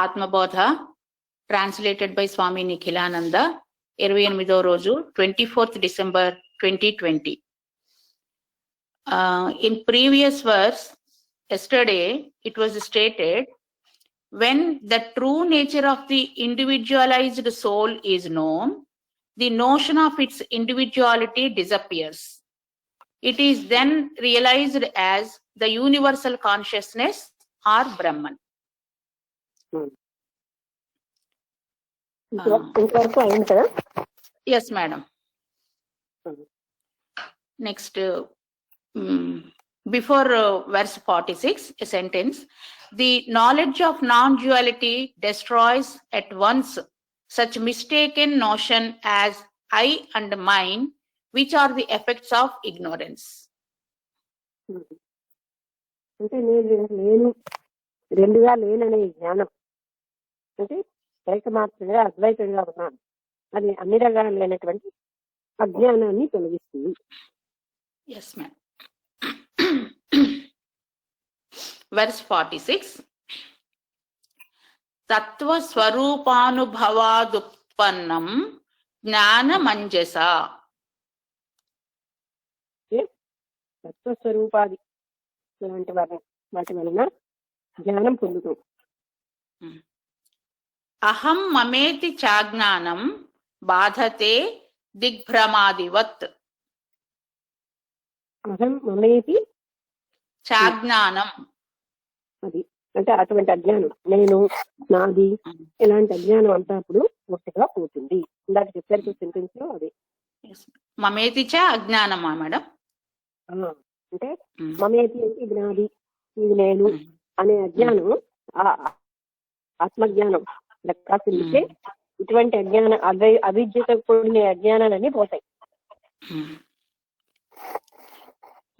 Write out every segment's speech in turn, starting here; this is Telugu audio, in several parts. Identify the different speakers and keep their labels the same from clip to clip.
Speaker 1: ఆత్మబోధ ట్రాన్స్లేటెడ్ బై స్వామి నిఖిలానంద 28వ రోజు 24th December 2020. In previous verse, yesterday it was stated, when the true nature of the individualized soul is known, the notion of its individuality disappears. It is then realized as the universal consciousness or Brahman. Yes, madam. Next, before verse 46, a sentence. The knowledge of non-duality destroys at once such mistaken notion as I and mine, which are the effects of ignorance.
Speaker 2: అంటే నేను రెండుగా లేననే జ్ఞానం అంటే ఏకమాత్రంగా అద్వైతంగా ఉన్నాను అది అన్ని రకాలు లేనటువంటి అజ్ఞానాన్ని తొలగిస్తుంది.
Speaker 1: Yes ma'am. Verse 46. తత్వ స్వరూపానుభవాదుత్పన్నం జ్ఞానమంజస.
Speaker 2: తత్వస్వరూపాది లాంటి వాటి వలన జ్ఞానం పొందుతాం.
Speaker 1: అహం మమేతి చాజ్ఞానం బాధతే దిగ్భ్రమాదివత్.
Speaker 2: అహం మమేతి
Speaker 1: చాజ్ఞానం,
Speaker 2: అది అంటే అటువంటి అజ్ఞానం, నేను నాది ఇలాంటి అజ్ఞానం అంతా అప్పుడు ఒక్కగా పోతుంది. ఇందాక చెప్పారు సెంటెన్స్ లో అదే
Speaker 1: మమేతి చ అజ్ఞానమా మేడం?
Speaker 2: అంటే మమేతి అంటే ఇది నాది ఇది నేను అనే అజ్ఞానం ఆత్మజ్ఞానం లెక్కాసిందికే ఇటువంటి అజ్ఞాన అవిద్యతో కూడిన అజ్ఞానాలన్నీ పోతాయి.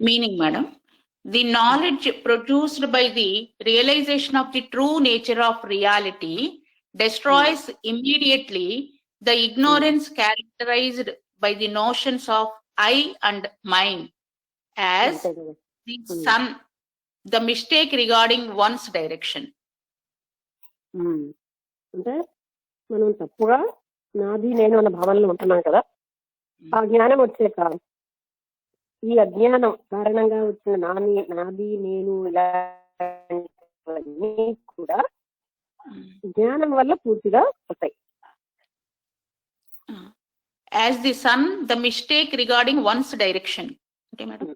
Speaker 1: Meaning, madam, the knowledge produced by the realization of the true nature of reality destroys immediately the ignorance characterized by the notions of I and mine, as the sun, the mistake regarding one's direction.
Speaker 2: అంటే మనం తప్పుగా నాది నేను అన్న భావనలో ఉంటున్నాం కదా, ఆ జ్ఞానం వచ్చాక ఈ అజ్ఞానం కారణంగా వచ్చిన నాది నేను ఇలాంటివన్నీ కూడా జ్ఞానం వల్ల పూర్తిగా వస్తాయి.
Speaker 1: As the sun, the mistake regarding one's direction. Okay, madam.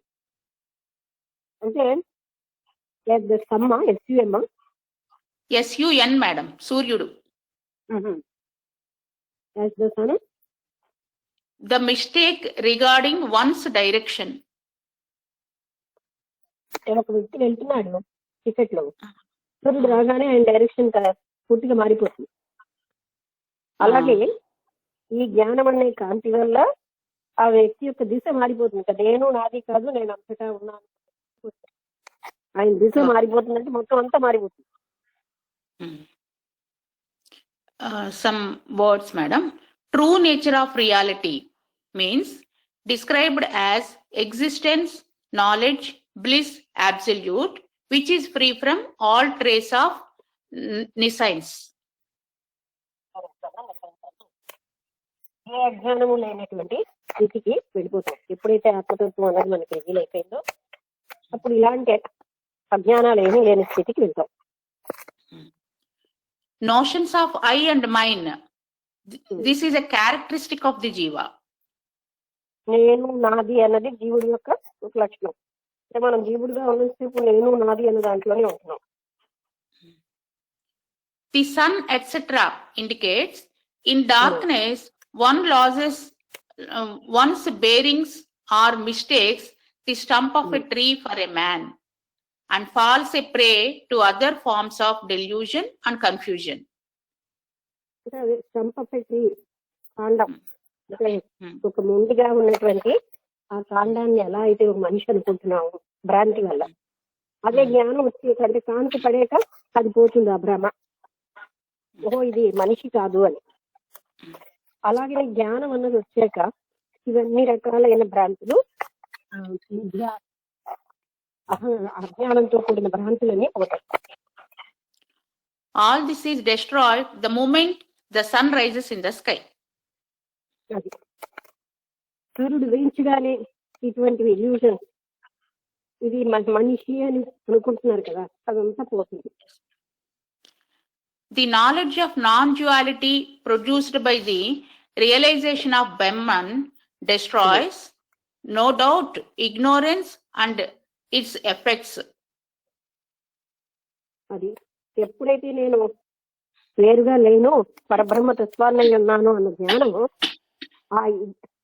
Speaker 2: అంటే సమ్మ SUM
Speaker 1: SUN madam, సూర్యుడు.
Speaker 2: As the sun,
Speaker 1: the mistake regarding one's direction.
Speaker 2: ఒక వ్యక్తి వెళ్తున్నాడు టికెట్ లో, సూర్యుడు రాగానే ఆయన డైరెక్షన్ పూర్తిగా మారిపోతుంది. అలాగే ఈ జ్ఞానం అనే కాంతి వల్ల ఆ వ్యక్తి యొక్క దిశ మారిపోతుంది. నేను నాది కాదు, నేను అంతటా ఉన్నాను, ఆయన దిశ మారిపోతుందంటే మొత్తం అంతా మారిపోతుంది.
Speaker 1: Some words, madam. True nature of reality means described as existence, knowledge, bliss, absolute, which is free from all trace of nescience.
Speaker 2: ఏ అజ్ఞానము లేనటువంటి స్థితికి వెళ్ళిపోతాం. ఎప్పుడైతే ఆత్మతత్వం అనేది మనకి రివీల్ అయిపోయిందో అప్పుడు ఇలాంటి అజ్ఞానాలు ఏమీ లేని స్థితికి వెళ్తాం.
Speaker 1: Notions of I and mine, this is a characteristic of the jiva.
Speaker 2: నేను నాది అన్నది జీవుడి యొక్క ఒక లక్షణం. అంటే మనం జీవుడిగా ఉన్నసేపు నేను నాది అన్న దాంట్లోనే ఉంటున్నాం.
Speaker 1: The sun etc. indicates in darkness one loses one's bearings or mistakes the stump of a tree for a man and falls a prey to other forms of delusion and confusion.
Speaker 2: Stump of a tree, కాండం, ఒక ముందుగా ఉన్నటువంటి ఆ కాండాన్ని ఎలా అయితే ఒక మనిషి అనుకుంటున్నాము భ్రాంతి వల్ల, అదే జ్ఞానం వచ్చేటంటే కాంతి పడేక అది పోతుంది ఆ భ్రమ, ఓహో ఇది మనిషి కాదు అని. అలాగే జ్ఞానం అన్నది వచ్చాక ఇవన్నీ రకాలైన భ్రాంతులు, అజ్ఞానంతో కూడిన భ్రాంతులన్నీ పోతాయి.
Speaker 1: All this is destroyed the moment the sun rises in the sky.
Speaker 2: అది సూర్యుడు వేయించగానే ఇటువంటి ఇల్యూషన్ ఇది మనిషి అని అనుకుంటున్నారు కదా, అదంతా పోతుంది.
Speaker 1: The knowledge of non-duality produced by the realization of Brahman destroys, no doubt, ignorance and its effects.
Speaker 2: అది ఎప్పుడైతే నేను వేరుగా లేను, పరబ్రహ్మ తత్వాన్ని ఉన్నాను అన్న జ్ఞానం ఆ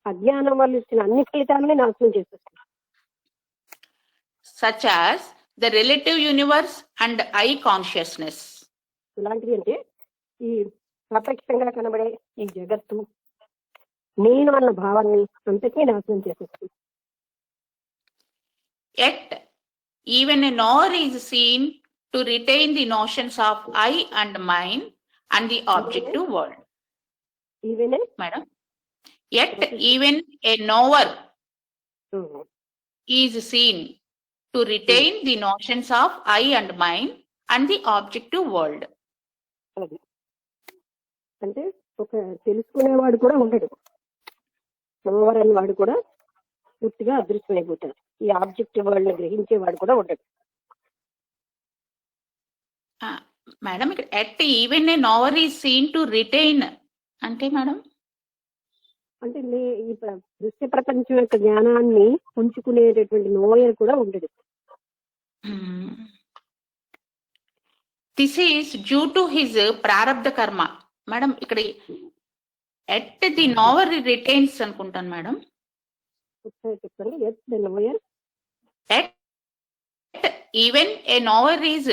Speaker 2: అజ్ఞానం వల్ల ఇచ్చిన అన్ని ఫలితాలని నాశనం చేసేస్తుంది.
Speaker 1: Such as the relative universe and I consciousness.
Speaker 2: ఇలాంటివి అంటే ఈ సాపేక్షంగా కనబడే ఈ జగత్తు, నేను అన్న భావాన్ని అంతకీ నాశనం చేసేస్తుంది.
Speaker 1: Yet, even a knower is seen to retain the notions of I and mine and the objective world.
Speaker 2: ఈవెనే
Speaker 1: Madam? Yet, even a knower is seen to retain the notions of I and mine and the objective world.
Speaker 2: అది అంటే ఒక తెలుసుకునేవాడు కూడా ఉండడు, నమ్మవారు అని వాడు కూడా పూర్తిగా అదృశ్యమైపోతాడు. ఈ ఆబ్జెక్టివ్ వరల్డ్ ని గ్రహించేవాడు కూడా ఉండడు.
Speaker 1: Madam, at even a knower is seen to retain. Ante, madam?
Speaker 2: అంటే ఈ దృశ్య ప్రపంచం యొక్క జ్ఞానాన్ని ఉంచుకునేటటువంటి నోయర్ కూడా ఉండదు.
Speaker 1: This is due to his prarabdha karma. Madam, ikkada at the knower retains anukuntanu madam.
Speaker 2: చెప్పండి. Yes the knower
Speaker 1: At even a knower is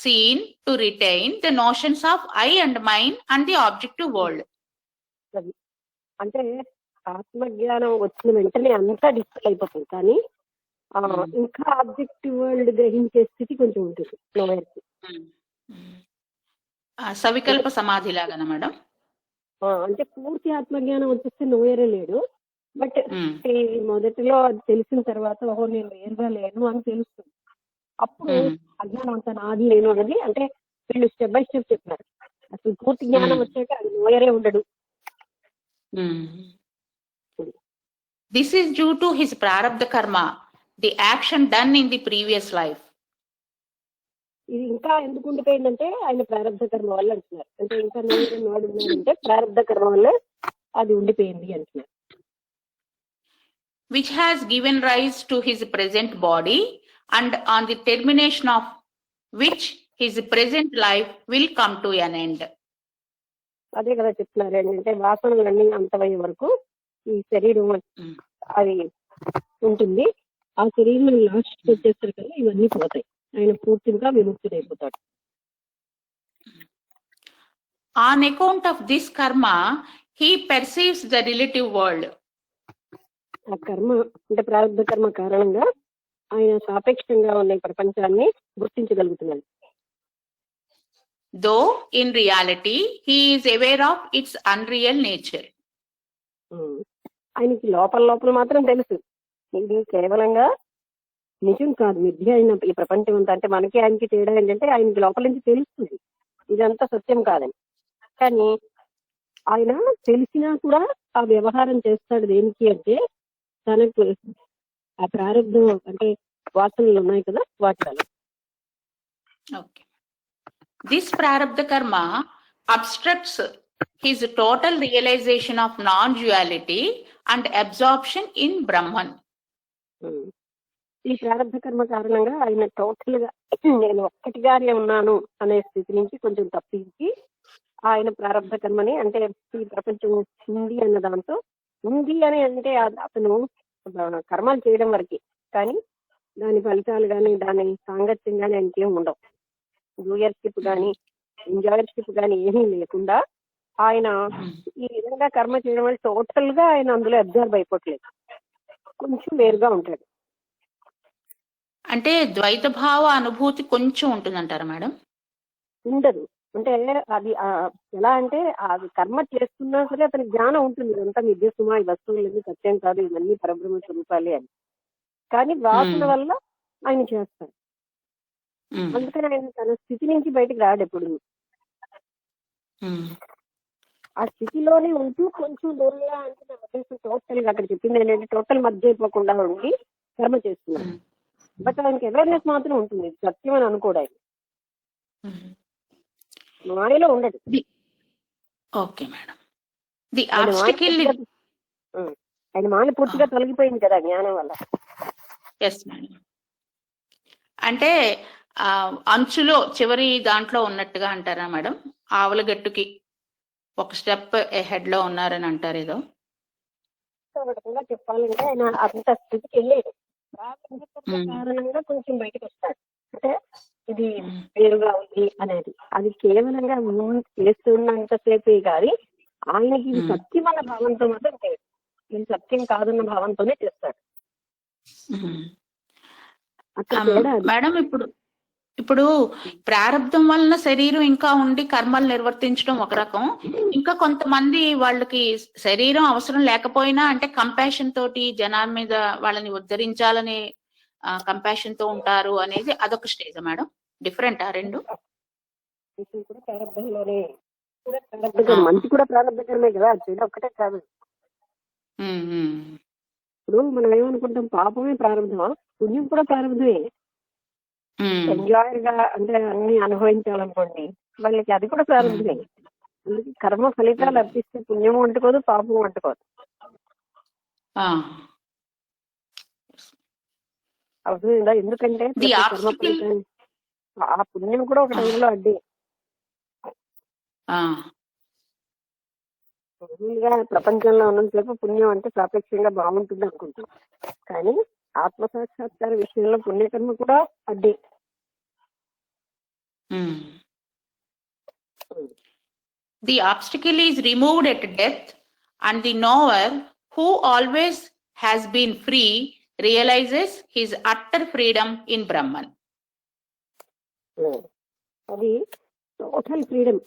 Speaker 1: seen to retain the notions of I and mine and the objective world.
Speaker 2: అంటే ఆత్మజ్ఞానం వచ్చిన వెంటనే అంతా డిస్ప్లే అయిపోతుంది, కానీ ఇంకా ఆబ్జెక్టివ్ వరల్డ్ గ్రహించే స్థితి కొంచెం ఉంటుంది నోయర్ కి.
Speaker 1: సవికల్ప సమాధి లాగా మేడం.
Speaker 2: అంటే పూర్తి ఆత్మజ్ఞానం వచ్చేస్తే నోయరే లేడు, బట్ మొదటిలో అది తెలిసిన తర్వాత ఓహో నేను వేరుగా లేను అని తెలుస్తుంది. అప్పుడు అజ్ఞానం అంతా నాది నేను అన్నది అంటే వీళ్ళు స్టెప్ బై స్టెప్ చెప్పినారు. అసలు పూర్తి జ్ఞానం వచ్చాక అది నోయరే ఉండడు.
Speaker 1: This is due to his prarabdha karma, the action done in the previous life.
Speaker 2: ఇది ఇంకా ఎందుకు ఉండిపోయిందంటే ఆయన ప్రారంభ కర్మ వల్ల అంటున్నారు. అంటే ఇంకా నోడు ఉన్నాడంటే ప్రారంభ కర్మ వల్ల అది ఉండిపోయింది అంటున్నారు.
Speaker 1: Which has given rise to his present body and on the termination of which his present life will come to an end.
Speaker 2: అదే కదా చెప్తున్నారు ఏంటంటే వాసనలన్నీ అంతమయ్యే వరకు ఈ శరీరం అది ఉంటుంది. ఆ శరీరం లాస్ట్ వచ్చేసరికల్లా ఇవన్నీ పోతాయి, ఆయన పూర్తిగా విముక్తుడైపోతాడు.
Speaker 1: On account of this karma, he perceives the relative world.
Speaker 2: ఆ కర్మ అంటే ప్రారంభ కర్మ కారణంగా ఆయన సాపేక్షంగా ఉన్న ఈ ప్రపంచాన్ని గుర్తించగలుగుతున్నాడు.
Speaker 1: Though in reality he is aware of its unreal nature.
Speaker 2: ఆయనకి లోపల మాత్రం తెలుసు ఇది కేవలంగా నిజం కాదు, మిథ్య అయిన ఈ ప్రపంచం అంతా. అంటే మనకి ఆయనకి తేడా ఏంటంటే ఆయనకి లోపల నుంచి తెలుస్తుంది ఇదంతా సత్యం కాదని, కానీ ఆయన తెలిసినా కూడా ఆ వ్యవహారం చేస్తాడు. దేనికి అంటే తనకు ఆ ప్రారంభం అంటే వాసనలు ఉన్నాయి కదా వాటి వల్ల.
Speaker 1: Okay. This prarabdha karma obstructs his total realization of non-duality and absorption in Brahman.
Speaker 2: ఈ ప్రారంభ కర్మ కారణంగా ఆయన టోటల్ గా నేను ఒక్కటిగానే ఉన్నాను అనే స్థితి నుంచి కొంచెం తప్పించి ఆయన ప్రారంభ కర్మని అంటే ఈ ప్రపంచం ఉంది అన్న దాంతో ఉంది అని అంటే అతను కర్మలు చేయడం వరకే, కానీ దాని ఫలితాలు కానీ దాని సాంగత్యం కానీ ఆయనకేం ఉండవు. డూయర్షిప్ కానీ ఎంజాయర్షిప్ కానీ ఏమీ లేకుండా ఆయన ఈ విధంగా కర్మ చేయడం వల్ల టోటల్ గా ఆయన అందులో అబ్జర్వ్ అయిపోవట్లేదు, కొంచెం వేరుగా ఉంటాడు.
Speaker 1: అంటే ద్వైత భావ అనుభూతి కొంచెం ఉంటుందంటారా మేడం?
Speaker 2: ఉండదు. అంటే అది ఎలా అంటే అది కర్మ చేస్తున్నా సరే అతనికి జ్ఞానం ఉంటుంది, ఇదంతా మిథ్యసుమా, ఈ వస్తువులన్నీ సత్యం కాదు, ఇవన్నీ పరబ్రహ్మ స్వరూపాలే అని. కానీ వాసన వల్ల ఆయన చేస్తాడు. అందుకని ఆయన తన స్థితి నుంచి బయటకు రాడు ఎప్పుడు. ఆ స్థితిలోనే ఉంటూ కొంచెం దూరంగా అంటే నా ఉద్దేశం టోటల్ గా అక్కడ చెప్పింది ఏంటంటే టోటల్ మధ్య అయిపోకుండా ఉండి కర్మ చేస్తున్నాడు. బట్ ఆయనకి అవేర్నెస్ మాత్రం ఉంటుంది, సత్యం అని అనుకోవడానికి మాయలో ఉండదు.
Speaker 1: Okay madam. ది ఆబ్స్టికల్
Speaker 2: ఆయన మాయ పూర్తిగా తొలగిపోయింది కదా జ్ఞానం వల్ల.
Speaker 1: Yes madam. అంటే అంచులో చివరి దాంట్లో ఉన్నట్టుగా అంటారా మేడం? ఆవులగట్టుకి ఒక స్టెప్ హెడ్ లో ఉన్నారని అంటారు ఏదో.
Speaker 2: చెప్పాలంటే ఆయన అంత స్థితికి వెళ్ళేది కారణంగా కొంచెం బయటకు వస్తాడు. అంటే ఇది వేరుగా ఉంది అనేది అది కేవలంగా చేస్తున్నంతసేపే కాదు, ఆయనకి ఇది సత్యం అన్న భావంతో మాత్రం చేయదు, ఇది సత్యం కాదన్న భావంతోనే చేస్తాడు.
Speaker 1: మేడం ఇప్పుడు ప్రారంధం వలన శరీరం ఇంకా ఉండి కర్మలు నిర్వర్తించడం ఒక రకం, ఇంకా కొంతమంది వాళ్ళకి శరీరం అవసరం లేకపోయినా అంటే కంపాషన్ తోటి జనాల మీద వాళ్ళని ఉద్ధరించాలనే కంపాషన్ తో ఉంటారు అనేది అదొక స్టేజ్ మేడం. డిఫరెంట్ ఆ రెండు
Speaker 2: ప్రారంభంలోనే మంచి కూడా ప్రారంభకరమే కదా, చెడు ఒక్కటే కాదు. ఇప్పుడు మనం ఏమనుకుంటాం, పాపమే ప్రారంభమా, పుణ్యం కూడా ప్రారంభమే. ఎంజాయ్ గా అంటే అన్ని అనుభవించాలనుకోండి, వాళ్ళకి అది కూడా ప్రారంభమే. అందుకే కర్మ ఫలితాలు అర్పిస్తే పుణ్యము అంటుకోదు, పాపము అంటుకోదు. అవుతుందా? ఎందుకంటే కర్మ ఫలితాన్ని ఆ పుణ్యం కూడా ఒక టైంలో అడ్డే. ప్రపంచంలో ఉన్నంతసేపు పుణ్యం అంటే సాపేక్షంగా బాగుంటుంది అనుకుంటాం, కానీ ఆత్మసాక్షాత్కార విషయంలో పుణ్యకర్మ కూడా అడ్డే.
Speaker 1: The obstacle is removed at death, and the knower, who always has been free, realizes his utter freedom in Brahman.
Speaker 2: అది టోటల్ ఫ్రీడమ్.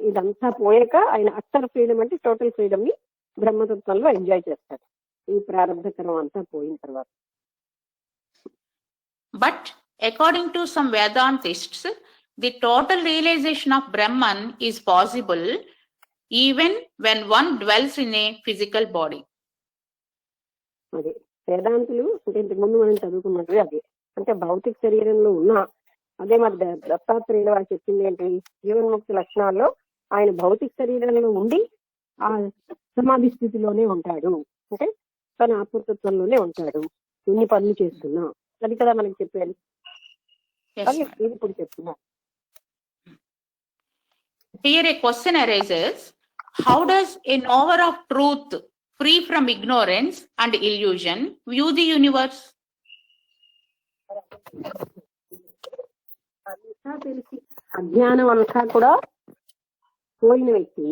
Speaker 2: ఇదంతా పోయాక ఆయన అట్టర్ ఫ్రీడమ్ అంటే టోటల్ ఫ్రీడమ్ ని బ్రహ్మతత్వంలో ఎంజాయ్ చేస్తాడు ఈ ప్రారంభకరం అంతా పోయిన తర్వాత.
Speaker 1: But according to some Vedantists, the total realization of Brahman is possible even when one dwells in a physical body.
Speaker 2: అదే వేదాంతులు అంటే ఇంతకుముందు మనం చదువుకున్నట్టు అదే అంటే భౌతిక శరీరంలో ఉన్న అదే మరి దత్తాత్రేయులు వారు చెప్పింది ఏంటి, జీవన్ముక్తి లక్షణాల్లో ఆయన భౌతిక శరీరంలో ఉండి ఆ సమాధి స్థితిలోనే ఉంటాడు, అంటే తన ఆత్మతత్వంలోనే ఉంటాడు, ఎన్ని పనులు చేస్తున్నా. అది కదా మనకి చెప్పాను, ఇది ఇప్పుడు చెప్తున్నా.
Speaker 1: Here a question arises: how does a knower of truth, free from ignorance and illusion, view the universe?
Speaker 2: అంతా తెలిసి అజ్ఞానం అంతా కూడా పోయిన వ్యక్తి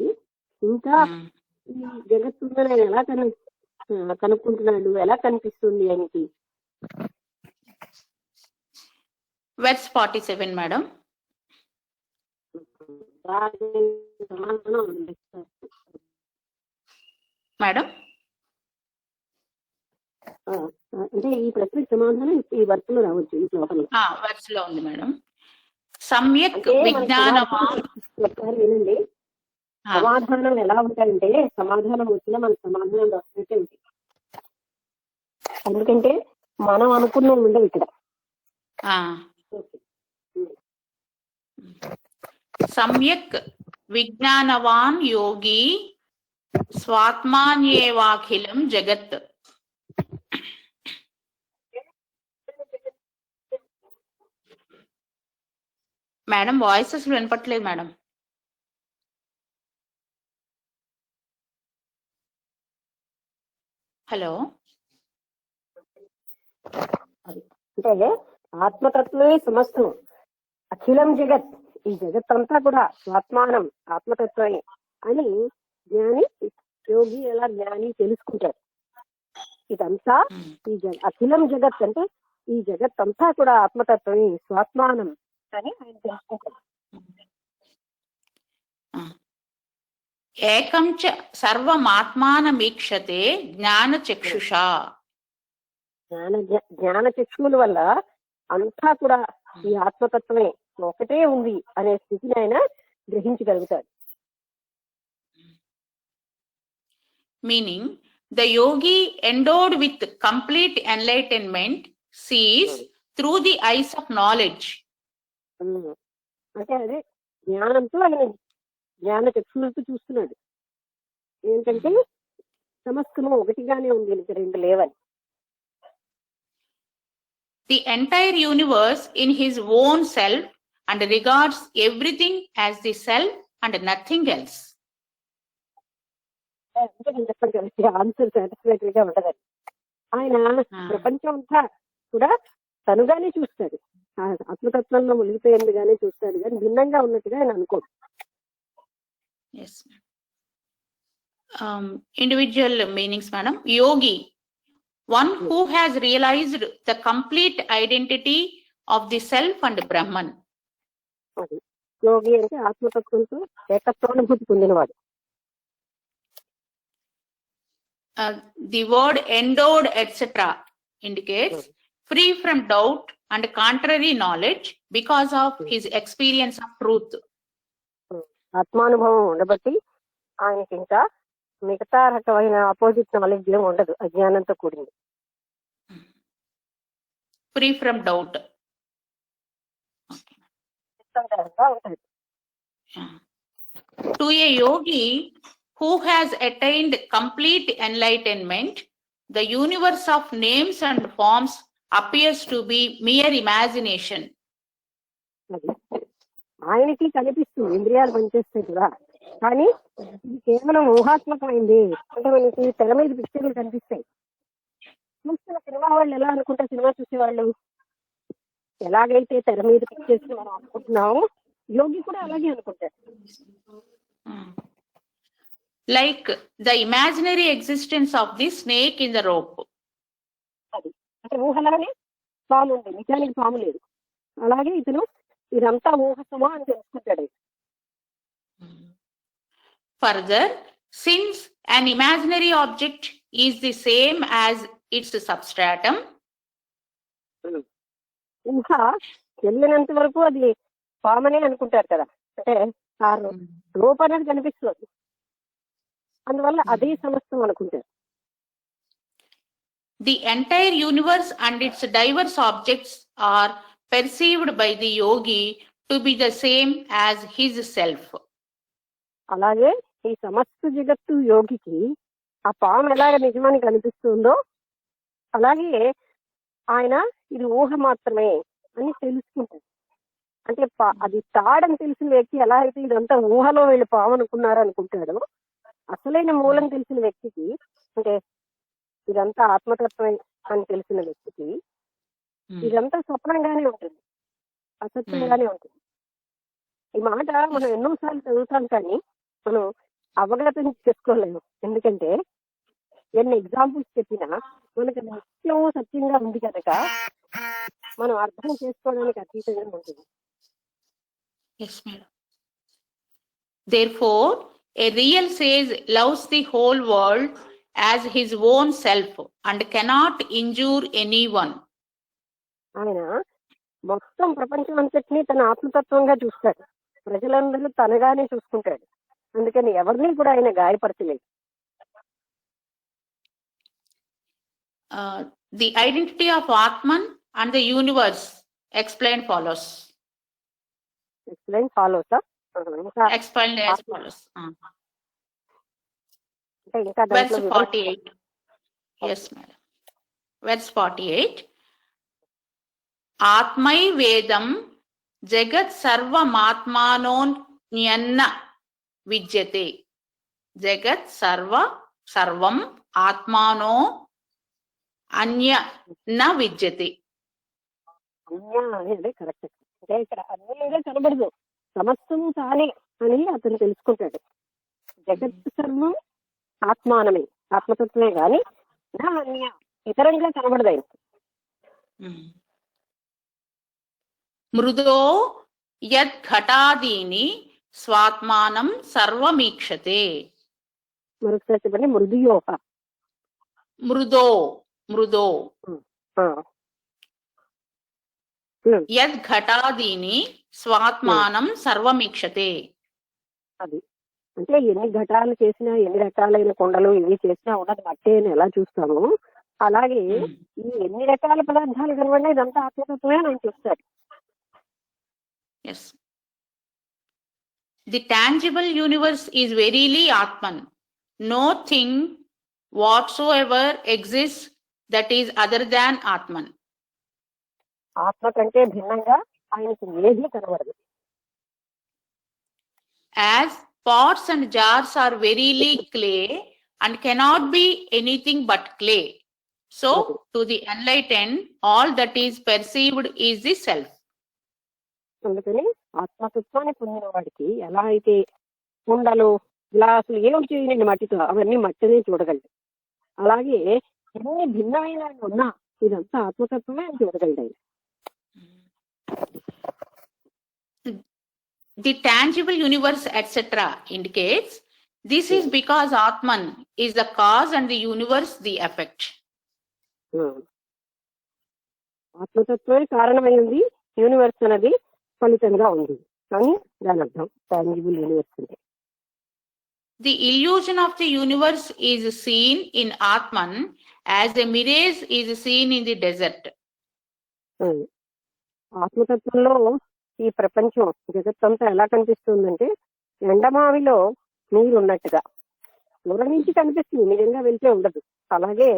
Speaker 2: ఇంకా ఈ జగత్తులో నేను ఎలా కనుక్కుంటున్నాడు, ఎలా కనిపిస్తుంది ఆయనకి?
Speaker 1: Verse 47 madam. మేడం
Speaker 2: అంటే ఈ ప్రశ్నకి సమాధానం ఈ వర్తలో రావచ్చు, ఈ శ్లోకంలో
Speaker 1: వర్స్ లో ఉంది మేడం. సమ్యక్ విజ్ఞానవాన్.
Speaker 2: వినండి, సమాధానం ఎలా ఉంటాయంటే సమాధానం వచ్చినా మన సమాధానం వస్తున్నట్టే ఉంది, ఎందుకంటే మనం అనుకున్న ఉండవు ఇక్కడ.
Speaker 1: సమ్యక్ విజ్ఞానవాన్ యోగి స్వాత్మాన్యేవాఖిలం జగత్. మేడం వాయిస్ అసలు వినపట్లేదు మేడం. హలో.
Speaker 2: అంటే ఆత్మతత్వమే సమస్తం, అఖిలం జగత్, ఈ జగత్ అంతా కూడా స్వాత్మానం ఆత్మతత్వమే అని జ్ఞాని యోగి ఎలా జ్ఞాని తెలుసుకుంటారు. ఇదంతా ఈ అఖిలం జగత్ అంటే ఈ జగత్ అంతా కూడా ఆత్మతత్వమే స్వాత్మానం అని ఆయన తెలుసుకుంటారు.
Speaker 1: ఏకం చ సర్వమాత్మానమీక్షతే జ్ఞానచక్షుషా.
Speaker 2: జ్ఞాన చక్షువుల వల్ల అంతా కూడా ఈ ఆత్మతత్వమే ఒకటే ఉంది అనే స్థితిని ఆయన గ్రహించగలుగుతాడు.
Speaker 1: meaning the yogi endowed with complete enlightenment sees through the eyes of knowledge.
Speaker 2: అంటే అదే జ్ఞానంతో ఆయన జ్ఞాన చక్షులతో చూస్తున్నాడు. ఏంటంటే సమస్తము ఒకటిగానే ఉంది, ఇంకా రెండు లేవని.
Speaker 1: The entire universe in his own self and regards everything as the self and nothing else.
Speaker 2: అంటే నేను చెప్పండి కదా, ఆన్సర్ సాటిస్ఫాక్టరీగా ఉండదని. ఆయన ప్రపంచం అంతా కూడా తనుగానే చూస్తాడు, ఆత్మతత్వంలో మునిగిపోయేందుగానే చూస్తాడు, కానీ భిన్నంగా ఉన్నట్టుగా ఆయన అనుకోడు.
Speaker 1: Yes. Individual meanings, madam. Yogi, one who has realized the complete identity of the self and Brahman.
Speaker 2: యోగి అంటే ఆత్మతత్వంతో ఏకత్వానుభూతి పొందినవాడు.
Speaker 1: The word endowed, etc. indicates free from doubt and contrary knowledge because of his experience of truth.
Speaker 2: ఆత్మానుభవం ఉండబట్టి ఆయనకి ఇంకా మిగతా రకమైన ఆపోజిట్ నాలెడ్జ్ ఏమి ఉండదు, అజ్ఞానంతో కూడింది.
Speaker 1: Free from doubt. To a yogi who has attained complete enlightenment, the universe of names and forms appears to be mere imagination.
Speaker 2: ఆయనకి కనిపిస్తుంది, ఇంద్రియాలు పనిచేస్తాయి కూడా, కానీ ఇది కేవలం ఊహాత్మకమైంది. అంటే మనకి తెర మీద పిక్చర్లు కనిపిస్తాయి. చూస్తున్న సినిమా వాళ్ళు ఎలా అనుకుంటారు, సినిమా చూసేవాళ్ళు ఎలాగైతే తెర మీద పిక్చర్స్ మనం అనుకుంటున్నామో, యోగి కూడా అలాగే అనుకుంటారు.
Speaker 1: Like the imaginary existence of the snake in the rope.
Speaker 2: అది అంటే ఊహలానే పాము ఉంది, నిజానికి పాము లేదు. అలాగే ఇతను ఇదంతా ఊహసమా అని తెలుసుకుంటాడు.
Speaker 1: Further, since an imaginary object is the same as its substratum,
Speaker 2: ఊహ వెళ్ళినంత వరకు అది పామనే అనుకుంటారు కదా, అంటే ఆ రూపం అనేది కనిపిస్తుంది, అందువల్ల అదే సమస్తం అనుకుంటారు.
Speaker 1: the entire universe and its diverse objects are perceived by the yogi to be the same as his self.
Speaker 2: అలాగే ఈ సమస్త జగత్తు యోగికి ఆ పాము ఎలాగ నిజమానికి కనిపిస్తుందో, అలాగే ఆయన ఇది ఊహ మాత్రమే అని తెలుసుకుంటాడు. అంటే అది తాడని తెలిసిన వ్యక్తి ఎలా అయితే ఇదంతా ఊహలో వీళ్ళు పాము అనుకున్నారు అనుకుంటాడో, అసలైన మూలం తెలిసిన వ్యక్తికి, అంటే ఇదంతా ఆత్మతత్వం అని తెలిసిన వ్యక్తికి ఇదంతా స్వప్నంగానే ఉంటుంది, అసత్యంగానే ఉంటుంది. ఈ మాట మనం ఎన్నోసార్లు చదువుతాం, కానీ మనం అవగతం చేసుకోలేము. ఎందుకంటే ఎన్ని ఎగ్జాంపుల్స్ చెప్పినా మనకు నిత్యం సత్యంగా ఉంది కనుక మనం అర్థం చేసుకోవడానికి అతీతంగా ఉంటుంది.
Speaker 1: Yes, madam. Therefore, a real sage loves the whole world as his own self and cannot injure anyone.
Speaker 2: ఆయన మొత్తం ప్రపంచం అంతటినీ తన ఆత్మతత్వంగా చూస్తాడు, ప్రజలందరూ తనగానే చూసుకుంటాడు, అందుకని ఎవరిని కూడా ఆయన గాయపరచలేదు.
Speaker 1: The identity of Atman and the universe explained follows.
Speaker 2: Explain follows.
Speaker 1: Explained as follows.
Speaker 2: ఇంకా
Speaker 1: Verse 48. Yes, madam. Verse 48. Atmai vedam jagat sarvamatmanonyanna vidyate. Jagat sarvam atmano అన్య నా విద్యతే.
Speaker 2: అన్య అనేది కరెక్ట్. అంటే ఇక్కడ అన్యగా కనబడదు, సమస్తము తానే అని అతను తెలుసుకుంటాడు. జగత్ సర్వం ఆత్మానమే, ఆత్మతత్వమే గాని నా అన్య ఇతరంగా కనబడదు ఆయన.
Speaker 1: మృదో యద్ ఘటాదీని స్వాత్మానం సర్వమీక్షతే.
Speaker 2: మరొకసారి చెప్పండి. మృదుయోహ.
Speaker 1: మృదో మృదో యద్ ఘటాదీని స్వాత్మానం సర్వమీక్షతే.
Speaker 2: అది అంటే ఎన్ని ఘటాలు చేసినా, ఎన్ని రకాలైన కొండలు ఇవి చేసినా ఉన్నది మట్టే అని ఎలా చూస్తామో, అలాగే ఈ ఎన్ని రకాల పదార్థాలు కనబడినా ఇదంతా ఆత్మతత్వమే అని ఆయన చెప్తాడు.
Speaker 1: Yes. The tangible universe is verily Atman. No thing whatsoever exists that is other than Atman.
Speaker 2: ఆత్మ కంటే భిన్నంగా ఆయనకి ఏది కనబడదు.
Speaker 1: As pots and jars are verily clay and cannot be anything but clay, so to the enlightened all that is perceived is the self.
Speaker 2: అందుకని ఆత్మతత్వాన్ని పొందిన వాడికి ఎలా అయితే కుండలు, గ్లాసులు ఏమి చేయలేని మట్టితో అవన్నీ మట్టినే చూడగలడు, అలాగే ఎన్ని భిన్నమైన ఉన్నా ఇదంతా ఆత్మతత్వమే అని చూడగలడు.
Speaker 1: The tangible universe, etc., indicates this is because Atman is the cause and the universe the effect.
Speaker 2: ఆత్మతత్వమే కారణమైంది, యూనివర్స్ అనేది ఫలితంగా ఉంది కానీ దాని అర్థం టాంజిబుల్ యూనివర్స్ అంటే.
Speaker 1: The illusion of the universe is seen in Atman as a mirage is seen in the desert.
Speaker 2: ఆత్మతత్వంలో ఈ ప్రపంచం జగత్తంతా ఎలా కనిపిస్తుందంటే ఎండమావిలో నీరు ఉన్నట్టుగా దూరం నుంచి కనిపిస్తుంది, నిజంగా వెళ్తే ఉండదు. అలాగే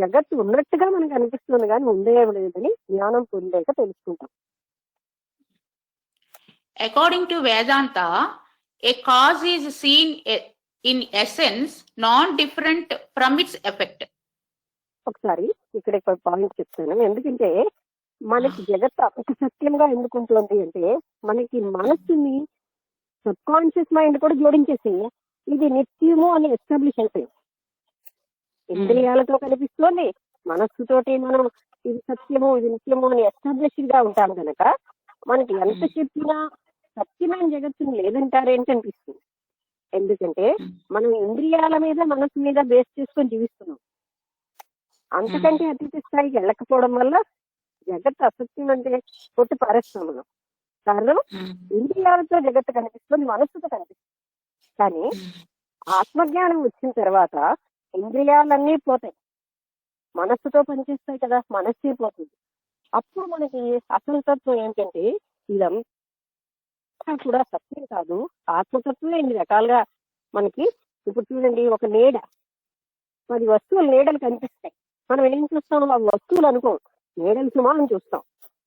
Speaker 2: జగత్తు ఉన్నట్టుగా మనకు అనిపిస్తుంది కానీ ఉండే లేదని జ్ఞానం పొందాక తెలుసుకుంటాం.
Speaker 1: According to Vedanta, a cause is seen in essence non-different from its effect.
Speaker 2: ఒకసారి ఇక్కడ పాయింట్ చెప్తాను. ఎందుకంటే మనకి జగత్తు అంత సత్యంగా ఎందుకుంటుంది అంటే మనకి మనస్సుని సబ్ కాన్షియస్ మైండ్ కూడా జోడించేసి ఇది నిత్యము అని ఎస్టాబ్లిష్ అయిపోయింది. ఇంద్రియాలతో కనిపిస్తోంది, మనస్సుతోటి మనం ఇది సత్యము ఇది నిత్యము అని ఎస్టాబ్లిష్డ్ గా ఉంటాం కనుక మనకి ఎంత చెప్పినా సత్యమైన జగత్తుని లేదంటారేంటి అనిపిస్తుంది. ఎందుకంటే మనం ఇంద్రియాల మీద మనస్సు మీద బేస్ చేసుకొని జీవిస్తున్నాం. అంతకంటే అతీత స్థాయికి వెళ్ళకపోవడం వల్ల జగత్తు అసత్యం అంటే కొట్టి పారేస్తున్నాం మనం. కారణం ఇంద్రియాలతో జగత్తు కనిపిస్తుంది, మనస్సుతో కనిపిస్తుంది. కానీ ఆత్మజ్ఞానం వచ్చిన తర్వాత ఇంద్రియాలన్నీ పోతాయి, మనస్సుతో పనిచేస్తాయి కదా, మనస్సే పోతుంది. అప్పుడు మనకి అసలు తత్వం ఏంటంటే ఇదంతా కూడా సత్యం కాదు, ఆత్మతత్వమే ఇన్ని రకాలుగా మనకి. ఇప్పుడు చూడండి, ఒక నీడ 10 వస్తువులు నీడలు కనిపిస్తాయి, మనం ఏం చూస్తాం, ఆ వస్తువులు అనుకోం, నీడలు సుమా అని చూస్తాం.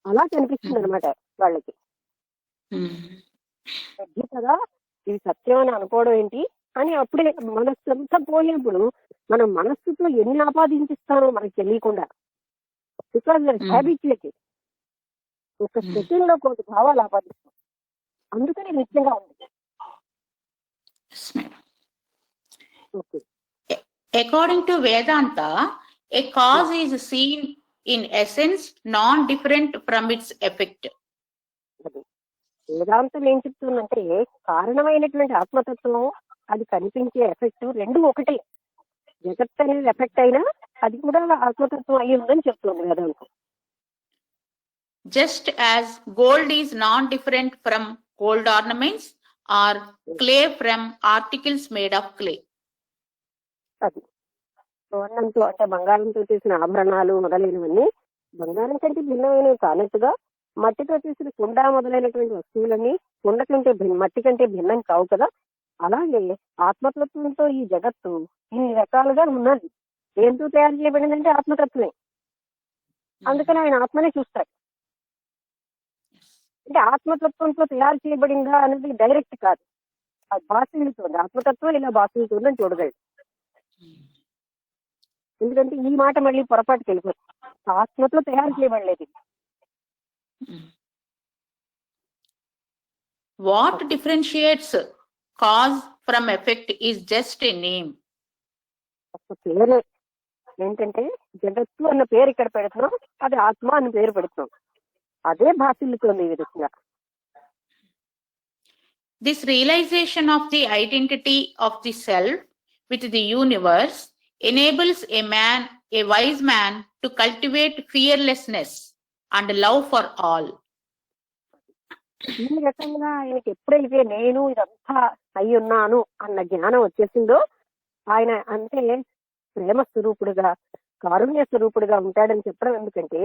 Speaker 2: అలా కనిపిస్తుంది అనమాట వాళ్ళకి. కదా ఇది సత్యం అని అనుకోవడం ఏంటి అని అప్పుడే మనస్సు అంతా పోయినప్పుడు మనం మనస్సుతో ఎన్ని ఆపాదించిస్తానో మనకు తెలియకుండా, బికాజ్ హ్యాబిచుయేటెడ్ ఒక సెకండ్ లో కొన్ని భావాలు ఆపాదిస్తాం. అందుకని నిత్యంగా ఉంది. Okay.
Speaker 1: According to Vedanta, a cause is seen in essence non-different from its effect.
Speaker 2: వేదాంతం ఏం చెప్తుందంటే కారణమైనటువంటి ఆత్మతత్వం అది కనిపించే ఎఫెక్ట్ రెండు ఒకటే. జగత్ అనేది ఎఫెక్ట్ అయినా అది కూడా ఆత్మతత్వం అయి ఉందని చెప్తుంది వేదాంతం.
Speaker 1: Just as gold is non-different from gold ornaments or clay from articles made of clay.
Speaker 2: అది స్వర్ణంతో అంటే బంగారంతో చేసిన ఆభరణాలు మొదలైనవన్నీ బంగారం కంటే భిన్నమైనవి కానట్టుగా మట్టితో చేసిన కుండ మొదలైనటువంటి వస్తువులన్నీ కుండ కంటే మట్టి కంటే భిన్నం కావు కదా. అలాగే ఆత్మతత్వంతో ఈ జగత్తు ఇన్ని రకాలుగా ఉన్నది. ఏంతో తయారు చేయబడిందంటే ఆత్మతత్వమే. అందుకని ఆయన ఆత్మనే చూస్తాడు. అంటే ఆత్మతత్వంతో తయారు చేయబడిందా అనేది డైరెక్ట్ కాదు, అది బాసులుతోంది. ఆత్మతత్వం ఇలా బాసులుతోందని చూడగలడు. ఎందుకంటే ఈ మాట మళ్ళీ పొరపాటుకి వెళ్ళిపోతుంది. ఆత్మతో తయారు చేయబడలేదు.
Speaker 1: What differentiates cause from effect is just a name.
Speaker 2: ఒక పేరు ఏంటంటే జగత్తు అన్న పేరు ఇక్కడ పెడుతున్నాం, అది ఆత్మ అని పేరు పెడుతున్నాం. అదే భాషలుతోంది ఈ విధంగా.
Speaker 1: This realization of the identity of the self with the universe enables a wise man to cultivate fearlessness and love for all.
Speaker 2: ఈ రకంగా ఆయనకి ఎప్పుడైతే నేను ఇదంతా అయి ఉన్నాను అన్న జ్ఞానం వచ్చేసిందో, ఆయన అంటే ప్రేమ స్వరూపుడుగా, కారుణ్య స్వరూపుడుగా ఉంటాడని చెప్పడం ఎందుకంటే,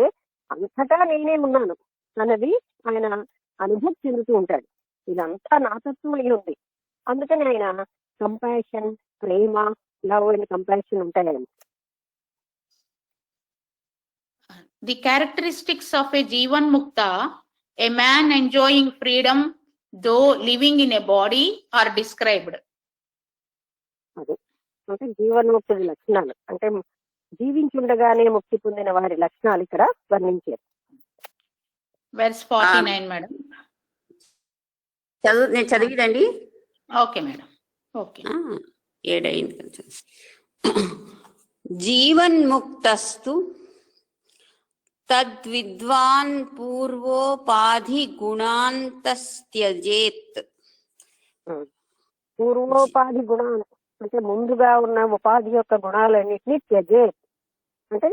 Speaker 2: అంతటా నేనే ఉన్నాను అన్నది ఆయన అనుభూతి చెందుతూ ఉంటాడు. ఇదంతా నా తత్వం అయి ఉంది. అందుకని ఆయన compassion, Prema, love and compassion ఉంటాయండి.
Speaker 1: The characteristics of a Jivan Mukta, a man enjoying freedom though living in a body, are described.
Speaker 2: అది అంటే జీవన్ముక్తుడి లక్షణాలు, అంటే జీవించుండగానే ముక్తి పొందిన వారి లక్షణాలు ఇక్కడ వర్ణించారు.
Speaker 1: Verse 49, madam.
Speaker 3: నేను చదివిదండి.
Speaker 1: Okay, madam. Okay.
Speaker 3: ఏడైంది కొంచెం. జీవన్ముక్తస్తు తద్విద్వాన్ పూర్వోపాధి గుణాంతస్త్యజేత్.
Speaker 2: పూర్వోపాధి గుణాలు అంటే ముందుగా ఉన్న ఉపాధి యొక్క గుణాలన్నింటినీ త్యజేత్ అంటే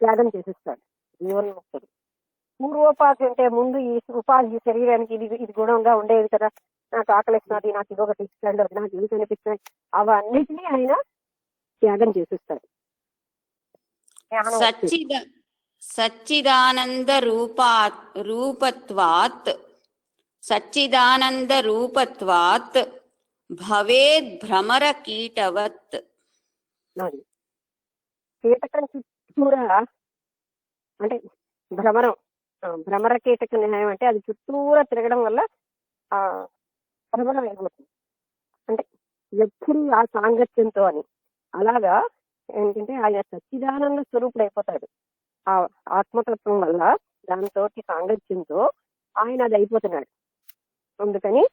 Speaker 2: త్యాగం చేసేస్తాడు జీవన్ముక్తుడు. పూర్వోపాధి అంటే ముందు ఈ ఉపాధి శరీరానికి ఇది గుణంగా ఉండేది కదా, నాకు ఆకలిస్తున్నది, నాకు ఇదొకటి ఇస్తాడు, నాకు ఇది కనిపిస్తున్నాయి, అవన్నిటినీ ఆయన త్యాగం చేసేస్తాడు.
Speaker 3: సచ్చిదానంద రూపత్వాత్ భవేద్ భ్రమర కీటవత్.
Speaker 2: కీటకం చుట్టూరా అంటే భ్రమర కీటక న్యాయం అంటే అది చుట్టూరా తిరగడం వల్ల ఆ భ్రమరం అయిపోతుంది. అంటే ఎప్పుడు ఆ సాంగత్యంతో అని, అలాగా ఏంటంటే ఆయన సచ్చిదానంద స్వరూపుడు అయిపోతాడు. ఆ ఆత్మతత్వం వల్ల దానితో సాంగత్యంతో ఆయన అది అయిపోతున్నాడు. అందుకని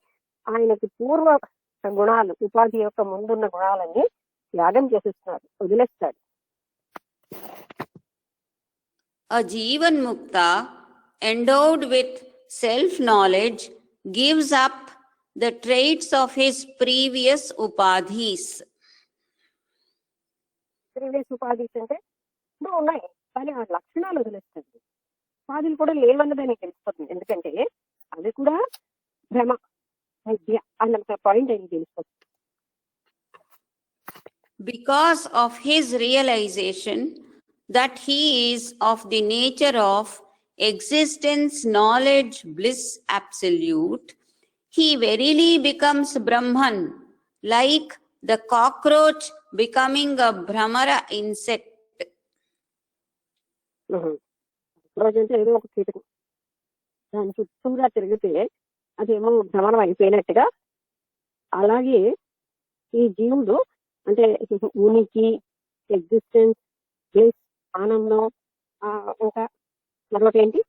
Speaker 2: ఆయనకు పూర్వ గుణాలు, ఉపాధి యొక్క ముందున్న గుణాలన్నీ త్యాగం చేసేస్తున్నాడు, వదిలేస్తాడు.
Speaker 3: A Jivanmukta endowed with self-knowledge gives up the traits of his previous upadhis.
Speaker 2: Previous ఉపాధి అంటే ఇప్పుడు ఉన్నాయి, కానీ ఆ లక్షణాలు వదిలేస్తుంది. ఉపాధులు కూడా లేవన్నది ఆయనకి తెలిసిపోతుంది, ఎందుకంటే అది కూడా భ్రమ, విద్య అన్న పాయింట్ ఆయనకి తెలిసిపోతుంది.
Speaker 3: Because of his realization that he is of the nature of existence, knowledge, bliss absolute, he verily becomes Brahman, like the cockroach becoming a Brahmara insect.
Speaker 2: రోజంటే ఏదో ఒక కీటకం దాని చుట్టూరా తిరిగితే అదేమో భ్రమణం అయిపోయినట్టుగా, అలాగే ఈ జీవుడు అంటే ఉనికి, ఎగ్జిస్టెన్స్, బ్లిస్, ఆనందం, ఇంకా మరొకటి ఏంటి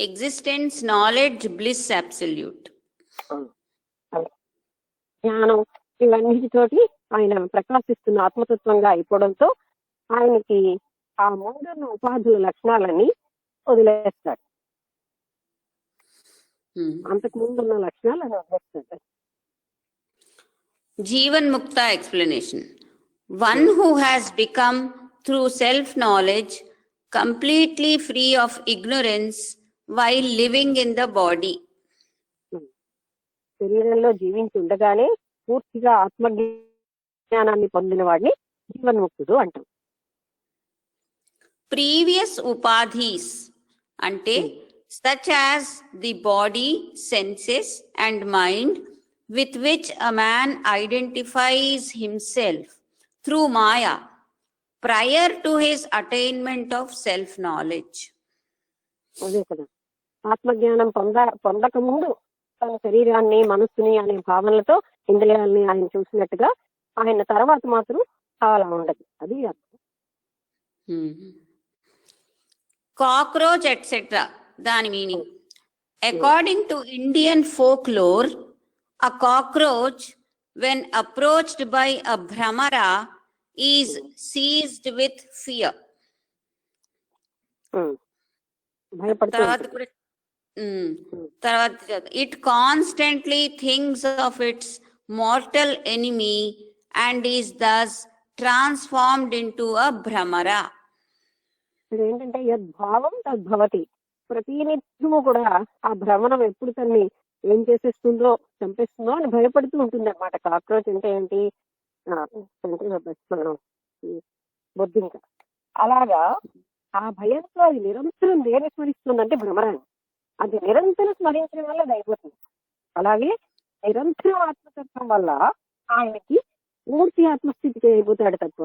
Speaker 3: ఎగ్జిస్టెన్స్, నాలెడ్జ్, బ్లిస్ అబ్సల్యూట్,
Speaker 2: జ్ఞానం, ఇవన్నిటితోటి ఆయన ప్రకాశిస్తున్న ఆత్మతత్వంగా అయిపోవడంతో ఆయనకి ఆ ముందున్న ఉపాధుల లక్షణాలన్నీ వదిలేస్తాడు. అంతకు ముందున్న లక్షణాలను వదిలేస్తాడు.
Speaker 3: Jivan Mukta explanation. One who has become through self-knowledge completely free of ignorance while living in the body.
Speaker 2: శరీరంలో జీవించి ఉండగానే పూర్తిగా ఆత్మజ్ఞానాన్ని పొందిన వాడిని జీవన్ముక్తుడు అంటాం.
Speaker 3: Previous upadhis ante such as the body, senses and mind with which a man identifies himself through Maya prior to his attainment of self-knowledge.
Speaker 2: అదే కదా, ఆత్మజ్ఞానం పొందక ముందు తన శరీరాన్ని, మనస్సుని అనే భావనలతో ఇంద్రియాలని ఆయన చూసినట్టుగా ఆయన తర్వాత మాత్రం అలా ఉండదు. అది
Speaker 3: Cockroach etc. Dani meaning. According to Indian folklore, a cockroach, when approached by a Brahmara, is seized with fear. It constantly thinks of its mortal enemy and is thus transformed into a Brahmara.
Speaker 2: ఏంటంటే యద్భావం తద్భవతి, ప్రతినిత్యము కూడా ఆ భ్రమణం ఎప్పుడు తన్ని ఏం చేసేస్తుందో చంపేస్తుందో అని భయపడుతూ ఉంటుంది అనమాట. కాక్రోచ్ అంటే ఏంటి, మనం బొద్దింక. అలాగా ఆ భయంతో అది నిరంతరం దేని స్మరిస్తుందంటే భ్రమరాన్ని. అది నిరంతరం స్మరించడం వల్ల అది అయిపోతుంది. అలాగే నిరంతరం ఆత్మతత్వం వల్ల ఆయనకి పూర్తి ఆత్మస్థితికి అయిపోతాడు తప్ప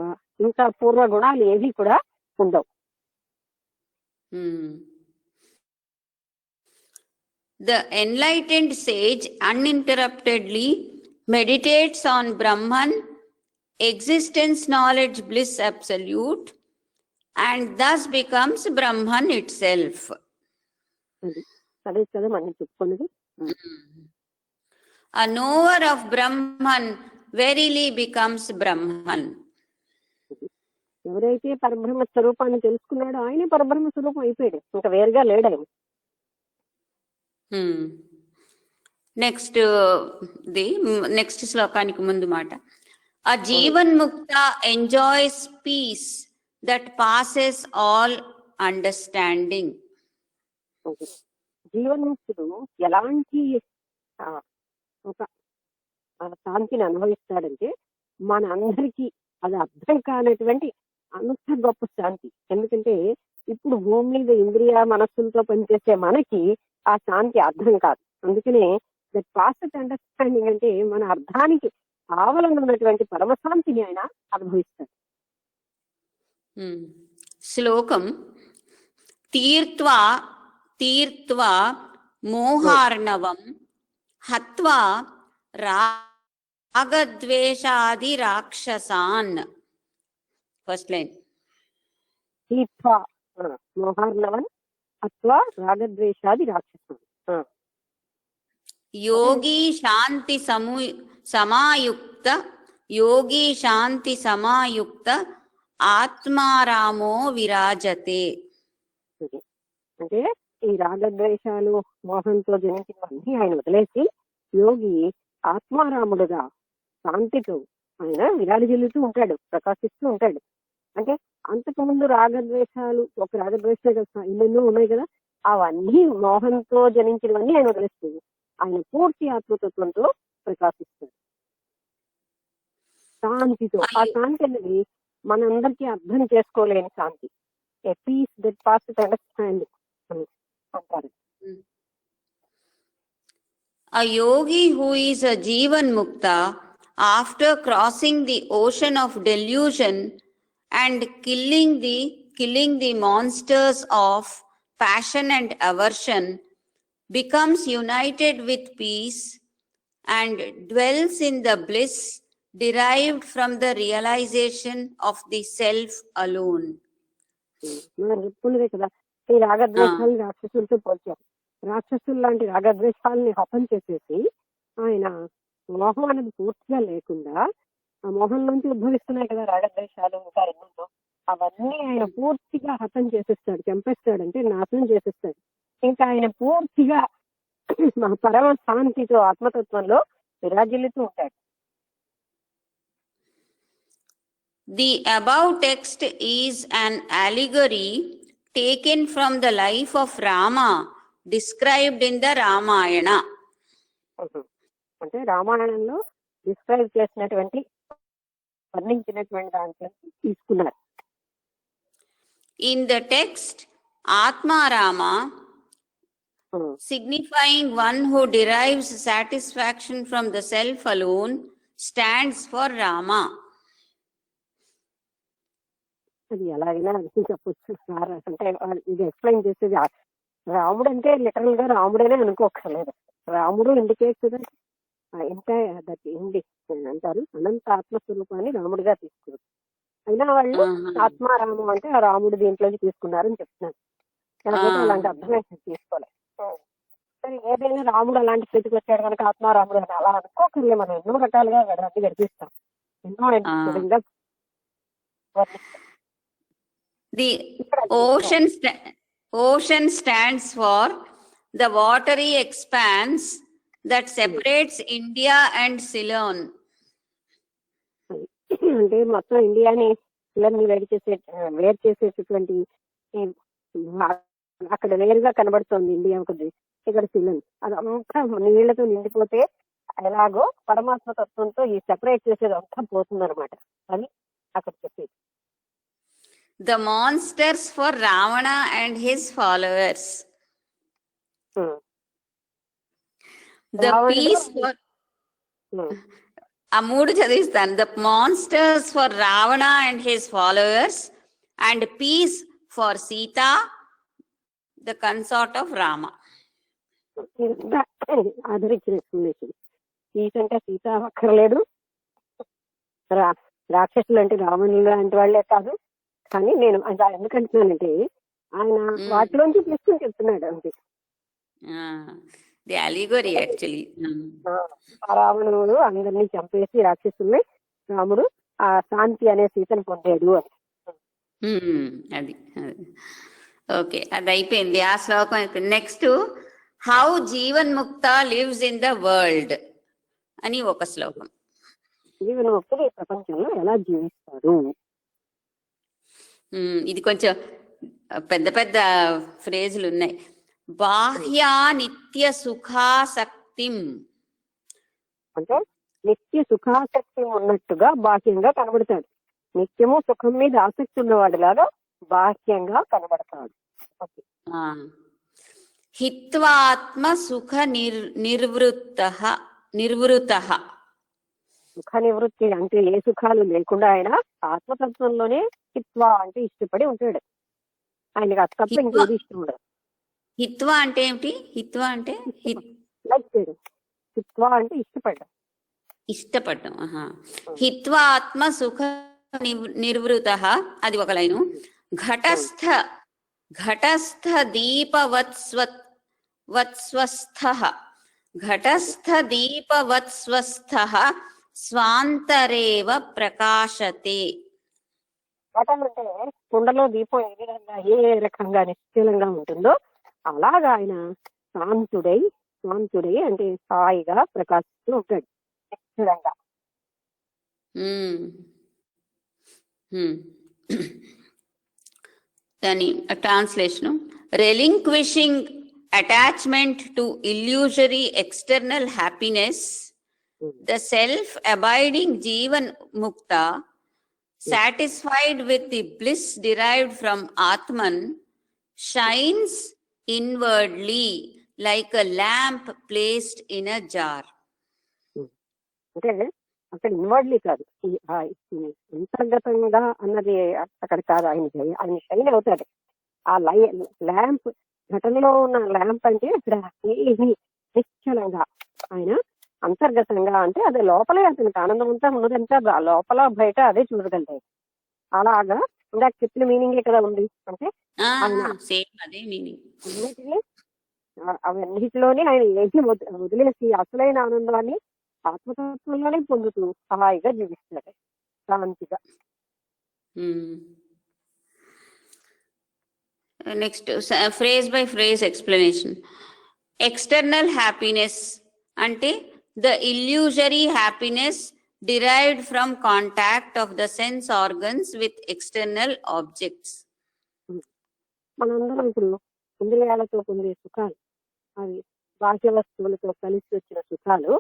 Speaker 2: ఇంకా పూర్వ గుణాలు ఏవి కూడా ఉండవు.
Speaker 3: The enlightened sage uninterruptedly meditates on Brahman, existence, knowledge, bliss absolute, and thus becomes Brahman itself.
Speaker 2: అదే కదా మనం చెప్పుకున్నది.
Speaker 3: A knower of Brahman verily becomes Brahman.
Speaker 2: ఎవరైతే పరబ్రహ్మ స్వరూపాన్ని తెలుసుకున్నాడో ఆయనే పరబ్రహ్మ స్వరూపం అయిపోయాడు, ఇంకా వేరుగా లేడు ఆయన.
Speaker 3: నెక్స్ట్ నెక్స్ట్ శ్లోకానికి ముందు మాట. A Jivan mukta enjoys peace that passes all understanding.
Speaker 2: జీవన్ముక్తుడు ఎలాంటి ఒక శాంతిని అనుభవిస్తాడంటే మన అందరికీ అది అర్థం కానటువంటి అంత గొప్ప శాంతి. ఎందుకంటే ఇప్పుడు భూమి మీద ఇంద్రియ మనస్సులతో పనిచేసే మనకి ఆ శాంతి అర్థం కాదు. అందుకనే దట్ పాసెస్ అండర్స్టాండింగ్ అంటే మన అర్థానికి ఆవలన ఉన్నటువంటి పరమశాంతిని ఆయన అనుభవిస్తాడు.
Speaker 3: శ్లోకం. తీర్త్వా తీర్త్వా మోహార్ణవం హత్వా రాగద్వేషాది రాక్షసాన్. First line.
Speaker 2: తీర్త్వా మోహార్ణవన్ హత్వా రాగద్వేషాది రాక్షసాన్.
Speaker 3: యోగి శాంతి సమాయుక్త యోగి శాంతి సమాయుక్త ఆత్మారామో విరాజతే.
Speaker 2: అంటే ఈ రాగద్వేషాలు మోహంతో జనించినవన్నీ ఆయన వదిలేసి యోగి ఆత్మారాముడుగా శాంతితో ఆయన విరాజిల్లుతూ ఉంటాడు, ప్రకాశిస్తూ ఉంటాడు. అంటే అంతకుముందు రాగద్వేషాలు ఒక రాగద్వేషాలు ఎన్నెన్నో ఉన్నాయి కదా, అవన్నీ మోహంతో జనించినవన్నీ ఆయన వదిలేస్తుంది. ఆయన పూర్తి ఆత్మతత్వంతో ప్రకాశిస్తాడు శాంతితో. ఆ శాంతి అనేది మనందరికీ అర్థం చేసుకోలేని శాంతి. ఏ పీస్ దట్ పాసెస్ అండర్స్టాండింగ్ అంటారు.
Speaker 3: A yogi who is a Jivan Mukta, after crossing the ocean of delusion and killing the monsters of passion and aversion, becomes united with peace and dwells in the bliss derived from the realization of the self alone.
Speaker 2: మనం చెప్పుకున్నదే కదా, ఈ రాగద్వేషాలను రాక్షసులతో పోల్చారు. రాక్షసులు లాంటి రాగద్వేషాలని హతం చేసేసి ఆయన మోహం అనేది పూర్తిగా లేకుండా, ఆ మోహం నుంచి ఉద్భవిస్తున్నాయి కదా రాగద్వేషాలు, ఇంకా ఎన్నో, అవన్నీ ఆయన పూర్తిగా హతం చేసేస్తాడు, చంపేస్తాడు, అంటే నాశనం చేసేస్తాడు. ఇంకా ఆయన పూర్తిగా పరమ శాంతితో ఆత్మతత్వంలో విరాజిల్లుతూ ఉంటాడు.
Speaker 3: The above text is an allegory taken from the life of Rama described in the Ramayana.
Speaker 2: అంటే రామాయణంలో డిస్క్రైబ్ చేసినటువంటి వర్ణించినటువంటి దాంట్లో తీసుకున్నారు.
Speaker 3: In the text, Atma Rama, signifying one who derives satisfaction from the self alone, stands for Rama.
Speaker 2: అది ఎలాగైనా చెప్పొచ్చు. అంటే ఇది ఎక్స్ప్లెయిన్ చేసేది రాముడు అంటే లిటరల్ గా రాముడేనే అనుకోకర్లేదు. రాముడు ఇండికేట్స్ అంటారు అనంత ఆత్మస్వరూపాన్ని రాముడిగా తీసుకున్నారు. అయినా వాళ్ళు ఆత్మారామం అంటే ఆ రాముడు దీంట్లోకి తీసుకున్నారని చెప్తున్నారు. అలాంటి అర్థమే తీసుకోలేదు. సరే, ఏదైనా రాముడు అలాంటి స్థితికి వచ్చాడు కనుక ఆత్మారాముడు అని అలా అనుకోకర్లే. మనం ఎన్నో రకాలుగా అన్ని గడిపిస్తాం, ఎన్నో విధంగా వర్ణిస్తాం.
Speaker 3: The ocean stands for the watery expanse that separates India and Ceylon.
Speaker 2: అంటే మొత్తం ఇండియాని వేరు చేసేటటువంటి అక్కడ నేరుగా కనబడుతోంది ఇండియా ఒకటి, ఇక్కడ శ్రీలంక. అదంతా నీళ్లతో నిండిపోతే ఎలాగో పరమాత్మ తత్వంతో ఈ సెపరేట్ చేసేది అంతా పోతుంది అనమాట. అని అక్కడ చెప్పేది.
Speaker 3: The monsters for Ravana and his followers. The peace for ఆ మూడు చదివిస్తాను. The monsters for Ravana and his followers and peace for Sita, the consort of Rama.
Speaker 2: ఆదరించిన ఎక్స్ప్లెనేషన్. సీత అంటే సీత అక్కర్లేడు, రాక్షసులు అంటే రావణులు లాంటి వాళ్ళే కాదు. కానీ నేను ఎందుకంటున్నానంటే ఆయన వాటిలోంచి తీసుకుని చెప్తున్నాడు అంతే.
Speaker 3: The allegory actually.
Speaker 2: రావణుడు అందరినీ చంపేసి రాక్షసుల్ని రాముడు ఆ శాంతి అనే సీతను పొందాడు అని.
Speaker 3: అది ఓకే, అది అయిపోయింది ఆ శ్లోకం అయిపోయింది. నెక్స్ట్ హౌ జీవన్ ముక్త లివ్స్ ఇన్ ద వరల్డ్ అని ఒక శ్లోకం.
Speaker 2: జీవన్ముక్తులు ఈ ప్రపంచంలో ఎలా జీవిస్తారు?
Speaker 3: ఇది కొంచెం పెద్ద పెద్ద ఫ్రేజులు ఉన్నాయి. బాహ్యా నిత్య సుఖాసక్తిం
Speaker 2: అంటే నిత్య సుఖాసక్తి ఉన్నట్టుగా బాహ్యంగా కనబడతాడు. నిత్యము సుఖం మీద ఆసక్తి ఉన్నవాడిలాగా బాహ్యంగా కనబడతాడు.
Speaker 3: హిత్వాత్మ సుఖ నిర్వృత.
Speaker 2: సుఖ నివృత్తి అంటే ఏ సుఖాలు లేకుండా ఆయన ఆత్మతత్వంలోనే హిత్వా అంటే ఇష్టపడి ఉంటాడు. ఆయనకి అది తప్ప ఇంకేది ఇష్టం ఉండదు.
Speaker 3: హిత్వా అంటే ఏమిటి? హిత్వా అంటే
Speaker 2: హిత్వా అంటే
Speaker 3: ఇష్టపడ్డం. హిత్వా ఆత్మ సుఖ నిర్వృత, అది ఒక లైను. ఘటస్థ దీపవత్స్వస్థః స్వాంతరేవ ప్రకాశతే.
Speaker 2: ఘటం అంటే కుండలో దీపం ఏ విధంగా ఏ రకంగా నిశ్చలంగా ఉంటుందో అలాగా ఆయన శాంతుడై అంటే హాయిగా ప్రకాశిస్తూ ఉంటాడు నిశ్చలంగా.
Speaker 3: దాని translation: relinquishing attachment to illusory external happiness, the self-abiding Jivan Mukta, satisfied with the bliss derived from Atman, shines inwardly like a lamp placed in a jar.
Speaker 2: అంటే అక్కడ ఇన్వర్డ్లీ కాదు, అంతర్గతంగా అన్నది అక్కడ కాదు. ఆయన షైన్ అవుతాడు. ఆ ల్యాంప్, ఘటనలో ఉన్న ల్యాంప్ అంటే అక్కడ నిశ్చలంగా ఆయన అంతర్గతంగా అంటే అదే లోపలే అతనికి ఆనందం అంతా ఉన్నదంటే లోపల బయట అదే చూడగలుగుతాయి. అలాగా ఇందాక చెప్పిన మీనింగే కదా ఉంది. అంటే అవన్నిటిలోనే ఆయన ఏది వదిలేసి అసలైన ఆనందాన్ని ఆత్మతత్వంలోనే పొందుతూ హాయిగా జీవిస్తాడు శాంతిగా.
Speaker 3: Next phrase by phrase explanation. External happiness అంటే the illusory happiness derived from contact of the sense organs with external objects.
Speaker 2: మనందరం ఇప్పుడు ఇంద్రియాలతో పొందే సుఖాలు, అవి బాహ్య వస్తువులతో కలిసి వచ్చిన సుఖాలు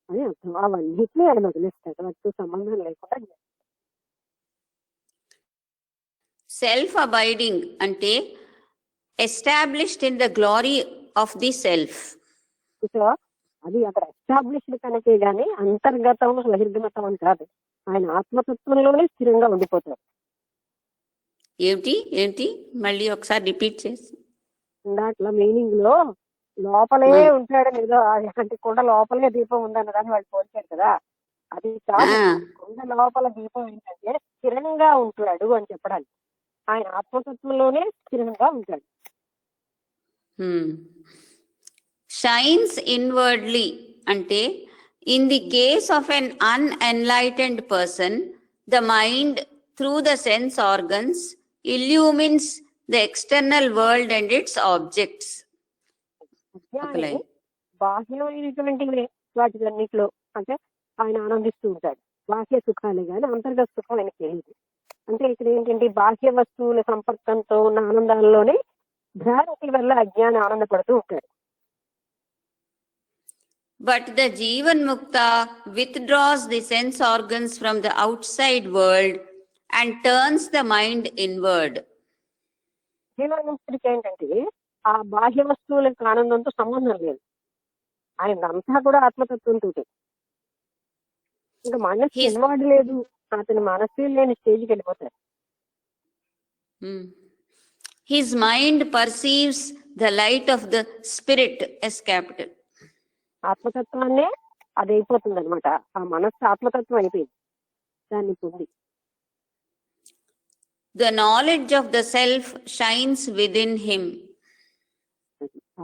Speaker 2: అని అర్థం. అవన్నిటినీ ఆయన వదిలేస్తాడు, వాటితో సంబంధం లేకుండా.
Speaker 3: సెల్ఫ్ అబైడింగ్ అంటే established in the glory of the self.
Speaker 2: అది అక్కడ ఎస్టాబ్లిష్డ్ కనుకే గానీ అంతర్గతం బహిర్గతం అని కాదు. ఆయన ఆత్మతత్వంలోనే స్థిరంగా ఉండిపోతాడు.
Speaker 3: ఏంటి మళ్ళీ ఒకసారి రిపీట్ చేసి.
Speaker 2: దాంట్లో మీనింగ్ లో లోపలే ఉంటాడు. ఏదో అంటే కొండ లోపలే దీపం ఉందన్న దాన్ని వాళ్ళు పోల్చారు కదా, అది కాదు. కొండ లోపల దీపం ఏంటంటే స్థిరంగా ఉంటాడు అని చెప్పడానికి. ఆయన ఆత్మతత్వంలోనే స్థిరంగా ఉంటాడు.
Speaker 3: Shines inwardly ante in the case of an unenlightened person, the mind through the sense organs illumines the external world and its objects.
Speaker 2: బాహ్యమైనటువంటి వాటికన్నిటిలో అంటే ఆయన ఆనందిస్తూ ఉంటాడు. బాహ్య సుఖాలే కానీ అంతర్గత సుఖం ఆయనకి తెలియదు. అంటే ఇక్కడ ఏంటంటే బాహ్య వస్తువుల సంపర్కంతో ఉన్న ఆనందాల్లోనే భ్రాంతి వల్ల అజ్ఞానం ఆనందపడుతూ ఉంటాడు.
Speaker 3: But the Jivan Mukta withdraws the sense organs from the outside world and turns the mind inward.
Speaker 2: జీవన్ముక్తుడికి ఏంటంటే ఆ బాహ్య వస్తువులకు ఆనందంతో సంబంధం లేదు. ఆయన అంతా కూడా ఆత్మతత్వంతో. ఇంకా మనసు ఇన్వాల్వ్ లేదు, అతను మనస్సు లేని స్టేజ్కి వెళ్ళిపోతాడు.
Speaker 3: His mind perceives the light of the spirit as capital.
Speaker 2: ఆత్మతత్వాన్నే అది అయిపోతుంది అనమాట. ఆ మనస్సు ఆత్మతత్వం అయిపోయింది, దాన్ని పొంది.
Speaker 3: The knowledge of the self shines within him.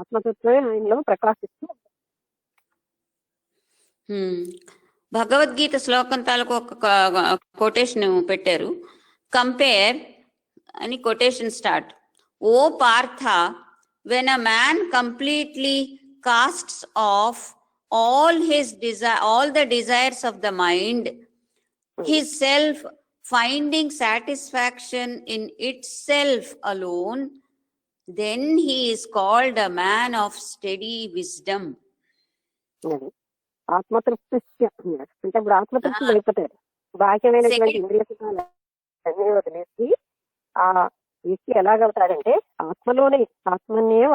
Speaker 2: ఆత్మతత్వమే ఆయనలో ప్రకాశిస్తూ.
Speaker 3: భగవద్గీత శ్లోకం తాలూకు ఒక కొటేషన్ పెట్టారు. కంపేర్ అని కొటేషన్ స్టార్ట్. ఓ Partha, when a man completely casts off all the desires of the mind, his self finding satisfaction in itself alone, then he is called a man of steady wisdom.
Speaker 2: ఆత్మతృప్తి అంటే ఇప్పుడు ఆత్మతృప్తి అయిపోతాడు. బాహ్యమైనటువంటి ఇంద్రియ సుఖాలు అన్ని వదిలేసి ఆ వ్యక్తి ఎలాగవుతాడంటే ఆత్మలోనే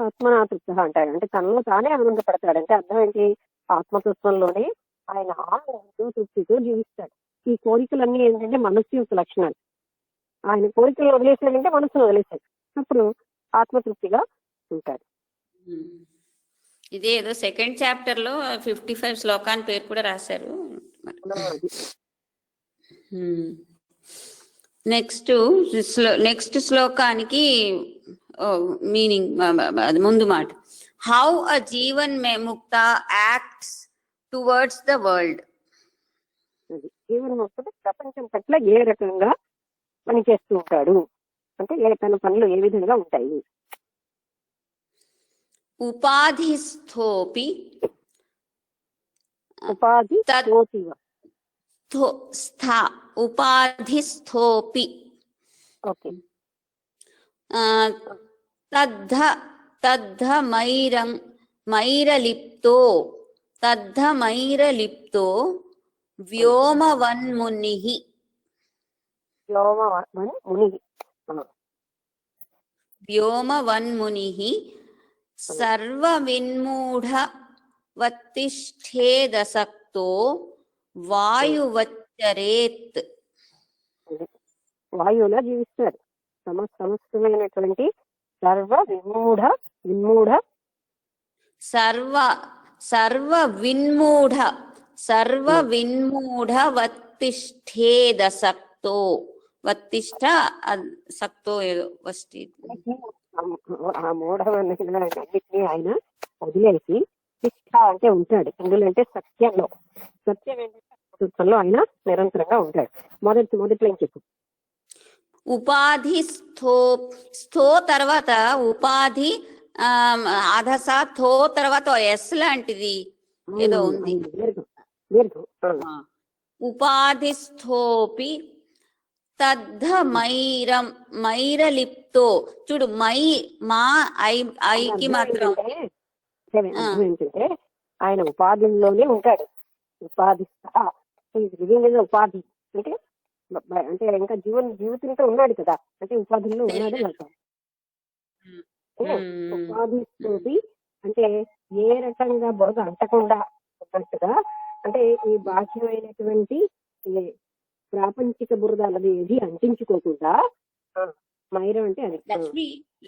Speaker 2: ఆత్మనాతృప్త అంటాడు. అంటే తనలో తానే ఆనందపడతాడు. అంటే అర్థం ఏంటి? ఆత్మతత్వంలోనే ఆయన ఆనందంతో తృప్తితో జీవిస్తాడు. ఈ కోరికలన్నీ ఏంటంటే మనస్సు యొక్క లక్షణాలు. ఆయన కోరికలు వదిలేసాడంటే మనస్సును వదిలేశాడు, అప్పుడు ఆత్మతృప్తిగా ఉంటాడు.
Speaker 3: ఇదేదో సెకండ్ చాప్టర్ లో 55 శ్లోకాన్ని పేరు కూడా రాశారు. నెక్స్ట్ శ్లోకానికి మీనింగ్ ముందు మాట. హౌ అ జీవన్ ముక్త యాక్ట్స్ టువర్డ్స్ ద వరల్డ్.
Speaker 2: జీవన్ముక్తుడు ప్రపంచం పట్ల ఏ రకంగా పనిచేస్తూ ఉంటాడు అంటే తన పనులు ఏ విధంగా ఉంటాయి.
Speaker 3: ఉపాధిస్థోపి ఉపాధిస్థోపి తద్ధమైరలిప్తో వ్యోమవన్మునిః. వ్యోమవన్మునిః సర్వవిన్మూఢవత్తిష్ఠేదసక్తో వాయువచ్చరేత్.
Speaker 2: వాయువులా జీవిస్తారు. సమస్తమైనటువంటి
Speaker 3: సర్వవిన్మూఢవత్తిష్ఠేదసక్తో. వత్తిష్ట సక్తో ఏదో వస్తి.
Speaker 2: ఆ మూఢవన్నిటిని ఆయన వదిలేసి శిక్ష అంటే ఉంటాడు. ఎందుకంటే సత్యం ఏంటంటే ఆయన నిరంతరంగా ఉంటాడు. మొదట్లో ఏం చెప్పు?
Speaker 3: ఉపాధి స్థో తర్వాత ఉపాధి అధసా థో తర్వాత ఎస్ లాంటిది ఏదో ఉంది. ఉపాధి స్థోపి మైరలిప్తో. చూడు మా ఐకి మాత్రం
Speaker 2: ఏంటంటే ఆయన ఉపాధిలోనే ఉంటాడు. ఉపాధి ఉపాధి అంటే ఇంకా జీవితంతో ఉన్నాడు కదా, అంటే ఉపాధిలో ఉన్నాడు అంటారు. ఉపాధి అంటే ఏ రకంగా బురద అంటకుండా ఉన్నట్టుగా, అంటే ఈ బాహ్యమైనటువంటి ప్రాపంచిక బురద అన్నది ఏది అంటించుకోకుండా మైరం అంటే అది.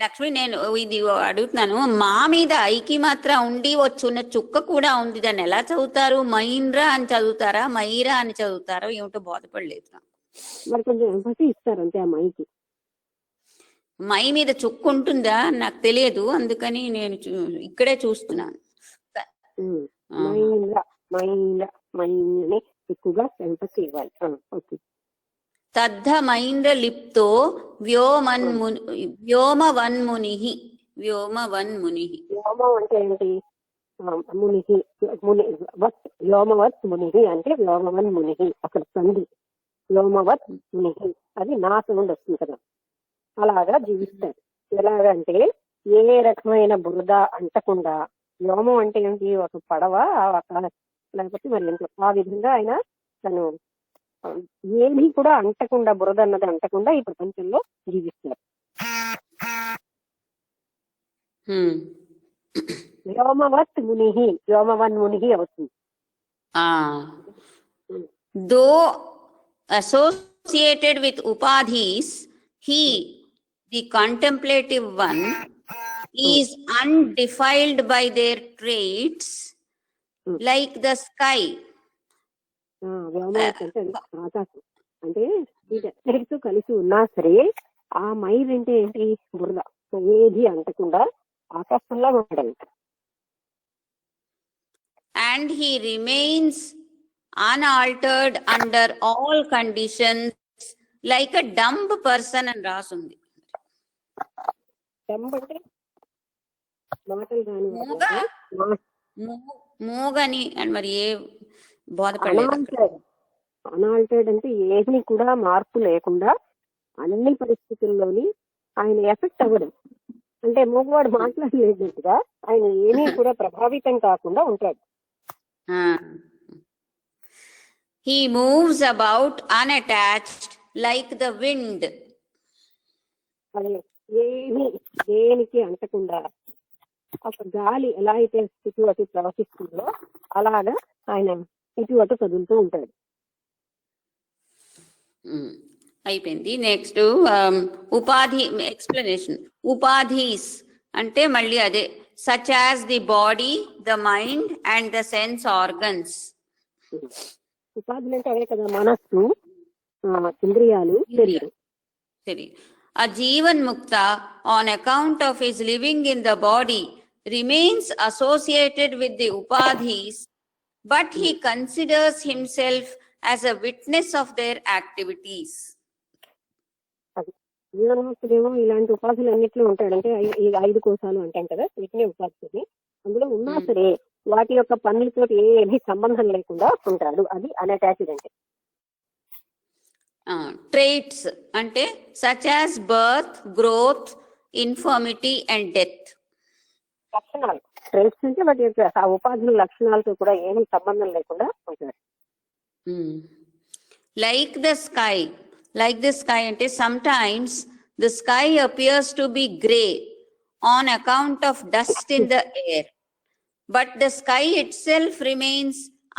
Speaker 3: లక్ష్మి నేను ఇది అడుగుతున్నాను. మా మీద ఐకి మాత్రం ఉండి వచ్చున్న చుక్క కూడా ఉంది. దాన్ని ఎలా చదువుతారు? మైండ్రా అని చదువుతారా, మైరా అని చదువుతారా? ఏమిటో బోధపడలేదు.
Speaker 2: మరి కొంచెం ఎంపసి ఇస్తారు అంతే. ఆ మైకి
Speaker 3: మై మీద చుక్క ఉంటుందా నాకు తెలియదు, అందుకని నేను ఇక్కడే చూస్తున్నాను.
Speaker 2: ఎక్కువగా ఎంపసి ఇవ్వాలి.
Speaker 3: తద్ధమైంద్ర లిప్తో వ్యోమవన్మునిః.
Speaker 2: వ్యోమం అంటే ఏంటి? వ్యోమవత్ మునిః అంటే వ్యోమవన్మునిః. అక్కడ సంధి వ్యోమవత్ మునిః, అది నా సౌండ్ వస్తుంది కదా. అలాగా జీవిస్తాడు. ఎలాగంటే ఏ రకమైన బురద అంటకుండా, వ్యోమం అంటే ఏంటి, ఒక పడవ లేకపోతే మరి ఏంటో ఆ విధంగా ఆయన తను ఏమీ కూడా అంటకుండా, బురద అన్నది అంటకుండా ఈ ప్రపంచంలో జీవిస్తారు. వ్యోమవత్ ముని, వ్యోమవన్ ముని అవుతుంది.
Speaker 3: Though associated with upadhis, he, the contemplative one, is undefiled by their traits, like the sky.
Speaker 2: వ్యోమవత్ అంటే ఆకాశం, అంటే వీటన్నిటితో కలిసి ఉన్నా సరే ఆ మైండ్ అంటే ఏంటి, బురద ఏది అంటకుండా ఆకాశంలా ఉంటాడు.
Speaker 3: And he remains unaltered under all conditions, like a dumb person అని రాసుంది.
Speaker 2: అంటే మాటలు కానీ
Speaker 3: మూగని అండ్ మరి ఏ బోధపడలేదు.
Speaker 2: అనాల్టెడ్ అంటే ఏమీ కూడా మార్పు లేకుండా అన్ని పరిస్థితుల్లోని ఆయన ఎఫెక్ట్ అవ్వడం, అంటే మూగవాడు మాట్లాడలేనట్టుగా ఆయన ఏమీ కూడా ప్రభావితం కాకుండా ఉంటాడు.
Speaker 3: He moves about unattached like the wind.
Speaker 2: అదే ఏమీ దేనికి అంటకుండా ఒక గాలి ఎలా అయితే ఇటు అటు ప్రవహిస్తుందో అలాగా ఆయన ఇటు అటు కదులుతూ ఉంటాడు.
Speaker 3: అయిపోయింది. నెక్స్ట్ ఉపాధి ఎక్స్ప్లెనేషన్. ఉపాధీస్ అంటే మళ్ళీ అదే, such as the body, the mind and the sense organs.
Speaker 2: ఉపాధులు అంటే అవే కదా, మనస్సు, ఇంద్రియాలు, శరీరం.
Speaker 3: A Jivan Mukta, on account of his living in the body, remains associated with the upadhis, but he considers himself as a witness of their activities.
Speaker 2: జీవన్ముక్తుడేమో ఇలాంటి ఉపాధులు అన్నిట్లో ఉంటాడు, అంటే ఈ 5 కోశాలు అంటాం కదా, వీటినే ఉపాధి. అందులో ఉన్నా సరే వాటి యొక్క పనులతో ఏమీ సంబంధం లేకుండా ఉంటాడు, అది అన్అటాచ్డ్ అంటే.
Speaker 3: ట్రైట్స్ అంటే such as birth, growth, infirmity and death.
Speaker 2: లక్షణాలు, ట్రైట్స్ అంటే వాటి యొక్క ఆ ఉపాధుల లక్షణాలతో కూడా ఏమీ సంబంధం లేకుండా ఉంటాడు.
Speaker 3: లైక్ ద స్కై అంటే sometimes the sky appears to be grey on account of dust in the air, but the sky itself remains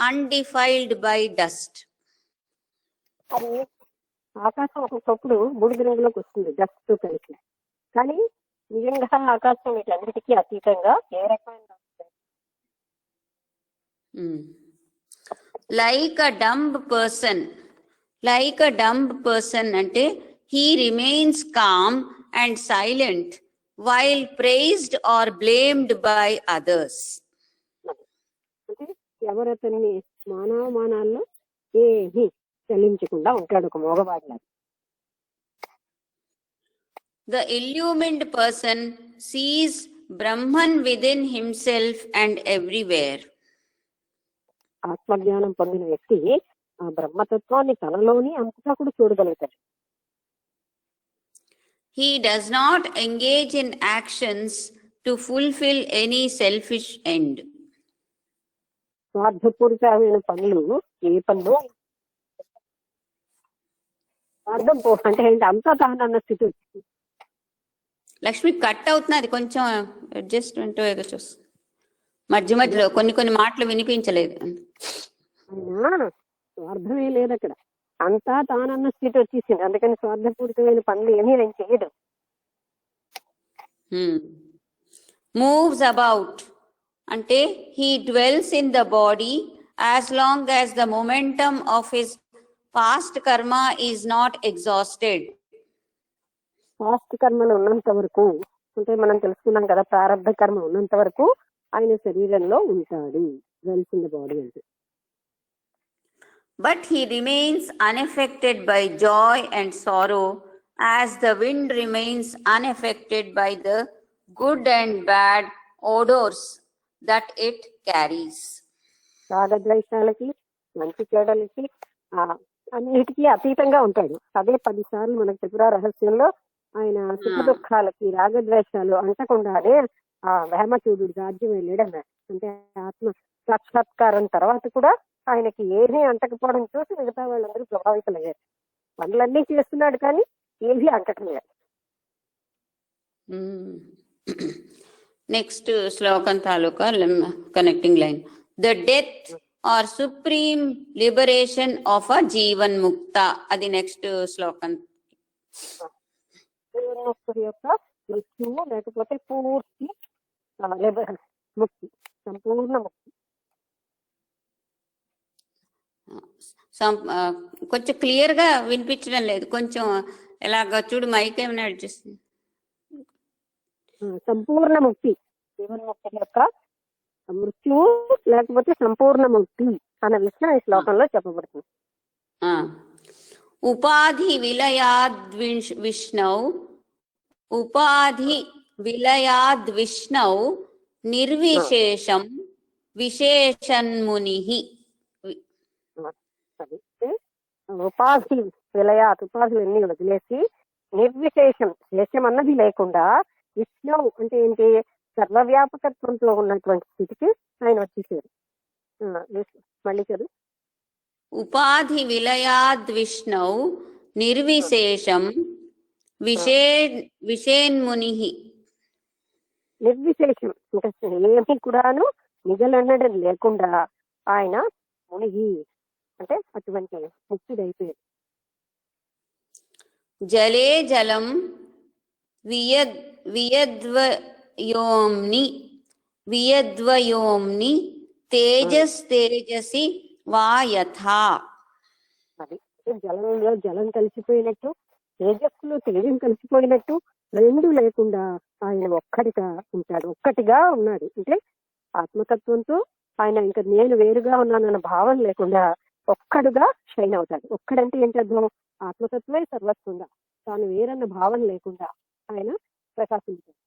Speaker 3: undefiled by dust.
Speaker 2: అది ఆకాశం ఒక్కొక్కప్పుడు బూడిద రంగులోకి వస్తుంది డస్ట్ తో కలిసి, కానీ నిజంగా ఆకాశం వీటన్నిటికీ అతీతంగా ఏ రకమైన
Speaker 3: Like a dumb person అంటే he remains calm and silent while praised or blamed by others.
Speaker 2: అంటే ఎవరతన్ని మానవమానాల్లో ఏమీ చెల్లించకుండా ఉంటాడు, ఒక మోగవాడిలా.
Speaker 3: The illumined person sees Brahman within himself and everywhere.
Speaker 2: ఆత్మజ్ఞానం పొందిన వ్యక్తి ఆ బ్రహ్మతత్వాన్ని తనలోని అంతటా కూడా చూడగలుగుతాడు.
Speaker 3: He does not engage in actions to fulfill any selfish end.
Speaker 2: స్వార్థపూరితమైన పనులు ఏ పనులు, స్వార్థం అంటే ఏంటి, అంతా తానన్న స్థితి.
Speaker 3: లక్ష్మి కట్ అవుతున్నది, కొంచెం అడ్జస్ట్మెంట్ ఏదో చూస్తుంది. మధ్య మధ్యలో కొన్ని మాటలు వినిపించలేదు.
Speaker 2: అయినా స్వార్థమే లేదు అక్కడ, అంతా తానన్న స్థితి వచ్చేసింది. అందుకని స్వార్థపూరితమైన పనులు ఏమీ ఆయన చేయడు.
Speaker 3: మూవ్స్ అబౌట్ అంటే he dwells in the body as long as the momentum of his past karma is not exhausted.
Speaker 2: Past కర్మలు ఉన్నంత వరకు, అంటే మనం తెలుసుకున్నాం కదా, ప్రారంభ కర్మ ఉన్నంత వరకు ఆయన శరీరంలో ఉంటాడు, dwells in the body అంటే.
Speaker 3: But he remains unaffected by joy and sorrow, as the wind remains unaffected by the good and bad odors that it carries.
Speaker 2: రాగద్వేషాలకి, మంచి చెడ్డలకి, అన్నిటికీ అతీతంగా ఉంటాడు. అదే 10 సార్లు మనకు త్రిపుర రహస్యంలో ఆయన సుఖ దుఃఖాలకి రాగద్వేషాలు అంటకుండానే ఆ వేమచూడు రాజ్యం వెళ్ళాడన్నారు. అంటే ఆత్మ సాక్షాత్కారం తర్వాత కూడా ఆయనకి ఏమీ అంటకపోవడం చూసి మిగతా వాళ్ళందరూ ప్రభావితులయ్యారు. పనులన్నీ చేస్తున్నాడు కానీ ఏమీ అంటట్లేదు.
Speaker 3: నెక్స్ట్ శ్లోకం తాలూకా connecting line. The death or supreme liberation of a Jivan mukta. అది నెక్స్ట్ శ్లోకం.
Speaker 2: జీవన్ముక్తుడి యొక్క మృత్యువు లేకపోతే పూర్తి ముక్తి, సంపూర్ణ ముక్తి.
Speaker 3: కొంచెం క్లియర్ గా వినిపించడం లేదు. కొంచెం ఎలాగ చూడు, మైక్ ఏమైనా అడ్జస్ట్.
Speaker 2: సంపూర్ణ ముక్తి, జీవన్ముక్తి యొక్క మృత్యువు లేకపోతే సంపూర్ణ ముక్తి అన్న విషయం ఈ శ్లోకంలో చెప్పబడుతుంది.
Speaker 3: ఉపాధి విలయాద్ విష్ణౌ, ఉపాధి విలయాద్ విష్ణౌ నిర్విశేషం విశేషన్ముని.
Speaker 2: ఉపాధి విలయాత్, ఉపాధులన్నీ వదిలేసి నిర్విశేషం, శేషం అన్నది లేకుండా విష్ణు అంటే ఏంటి, సర్వవ్యాపకత్వంతో ఉన్నటువంటి స్థితికి ఆయన వచ్చేసారు. మళ్ళీ చదువు.
Speaker 3: ఉపాధి విలయాద్ విష్ణౌ నిర్విశేషం విషేన్ముని.
Speaker 2: నిర్విశేషం ఇంకా ఏమి కూడాను మిగలన్నది లేకుండా ఆయన మునిగి అంటే అటువంటి ముక్తిదైపోయాడు.
Speaker 3: జలే జలం వియద్వయోమ్ని తేజస్ తేజసి వా యథా.
Speaker 2: అది జలంలో జలం కలిసిపోయినట్టు, తేజస్సులో తేజం కలిసిపోయినట్టు రెండు లేకుండా ఆయన ఒక్కటిగా ఉంటాడు, ఒక్కటిగా ఉన్నాడు. అంటే ఆత్మతత్వంతో ఆయన ఇంకా నేను వేరుగా ఉన్నానన్న భావం లేకుండా ఒక్కడుగా షైన్ అవుతాడు. ఒక్కడంటే ఏంటి అర్థం, ఆత్మతత్వమే సర్వస్వంగా తాను వేరన్న భావం లేకుండా ఆయన ప్రకాశించాడు.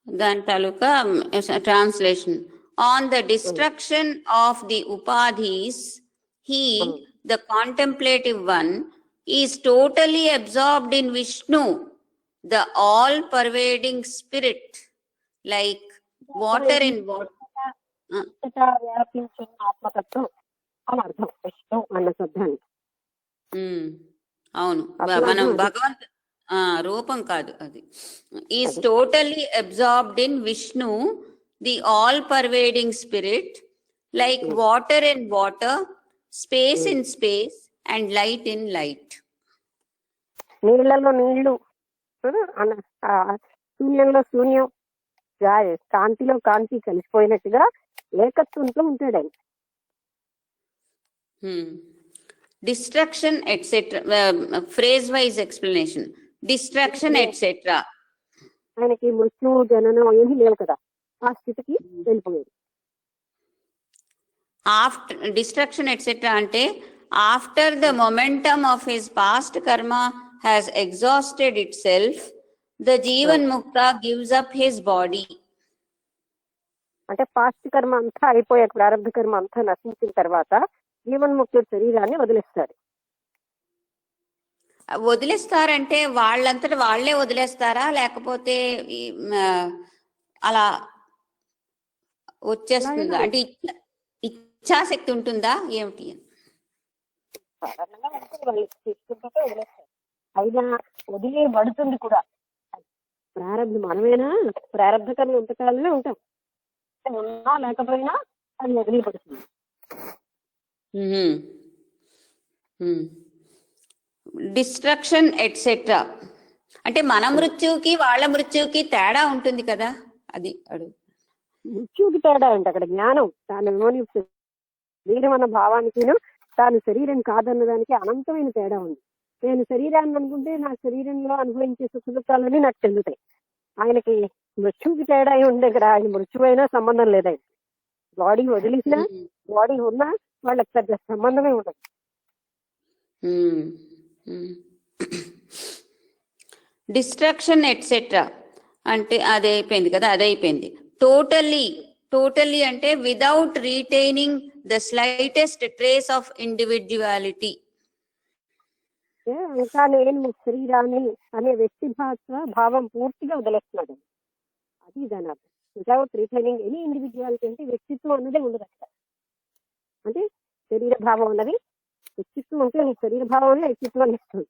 Speaker 3: దాని తాలూకా translation. On the destruction of the upadhis he the contemplative one is totally absorbed in Vishnu, the all pervading spirit, like water in water.
Speaker 2: వ్యాపించిన ఆత్మతత్వం అని అర్థం విష్ణు అన్న శబ్దాన్ని.
Speaker 3: అవును, మనం భగవంత్ రూపం కాదు అది. Is totally absorbed in Vishnu, the all pervading spirit, like water in water, space in space and light in light.
Speaker 2: నీళ్లలో నీళ్లు, శూన్యంలో శూన్యం, కాంతిలో కాంతి కలిసిపోయినట్టుగా ఏకత్వంతో ఉంటాడు ఆయన.
Speaker 3: Destruction etcetera, phrase wise explanation. Destruction etcetera,
Speaker 2: ఆయనకి మృత్యు జననం ఏమీ లేవు కదా, ఆ స్థితికి వెళ్ళిపోయాడు.
Speaker 3: ఆఫ్టర్ డిస్ట్రక్షన్ ఎట్సెట్రా అంటే after the momentum of his past karma has exhausted itself, the Jivan mukta gives up his body.
Speaker 2: అంటే పాస్ట్ కర్మ అంతా అయిపోయాక, ప్రారంభ కర్మ అంతా నశించిన తర్వాత జీవన్ముక్తుడు శరీరాన్ని వదిలేస్తాడు.
Speaker 3: వదిలేస్తారంటే వాళ్ళంతట వాళ్లే వదిలేస్తారా, లేకపోతే అలా వచ్చేస్తుందా? అంటే ఇచ్ఛాశక్తి ఉంటుందా ఏమిటి?
Speaker 2: అయినా వదిలేయబడుతుంది కూడా. ప్రారంభం మనమేనా, ప్రారంభ కర్మ ఎంతకాలమే ఉంటాం, ఉన్నా లేకపోయినా అది వదిలేయబడుతుంది.
Speaker 3: డిస్ట్రక్షన్ ఎట్సెట్రా అంటే మన మృత్యువుకి వాళ్ళ మృత్యువుకి తేడా ఉంటుంది కదా, అది అడుగు.
Speaker 2: మృత్యువుకి తేడా అంటే అక్కడ జ్ఞానం, తాను శరీరం అన్న భావానికి తాను శరీరం కాదన్నదానికి అనంతమైన తేడా ఉంది. నేను శరీరాన్ని అనుకుంటే నా శరీరంలో అనుభవించే సుఖదుఖాలని నాకు చెందుతాయి. ఆయనకి మృత్యువుకి తేడా ఉంది కదా, ఆయన మృత్యువైనా సంబంధం లేదు. ఆయన బాడీ వదిలేసినా బాడీ ఉన్నా వాళ్ళకి పెద్ద సంబంధమే ఉండదు.
Speaker 3: డిస్ట్రక్షన్ ఎట్సెట్రా అంటే అదే అయిపోయింది కదా, అదే అయిపోయింది. టోటల్లీ అంటే without retaining the slightest trace of individuality.
Speaker 2: ఇంకా నేను శరీరాన్ని అనే వ్యక్తి భావం పూర్తిగా వదిలేస్తున్నాడు. అది దాని అర్థం. వితౌట్ రిటైనింగ్ ఎనీ ఇండివిజువాలిటీ అంటే వ్యక్తిత్వం అన్నదే ఉండదు అక్కడ. అంటే శరీర భావం అన్నది వ్యక్తిత్వం అంటే నీ శరీర భావం అనే వ్యక్తిత్వం ఇస్తుంది.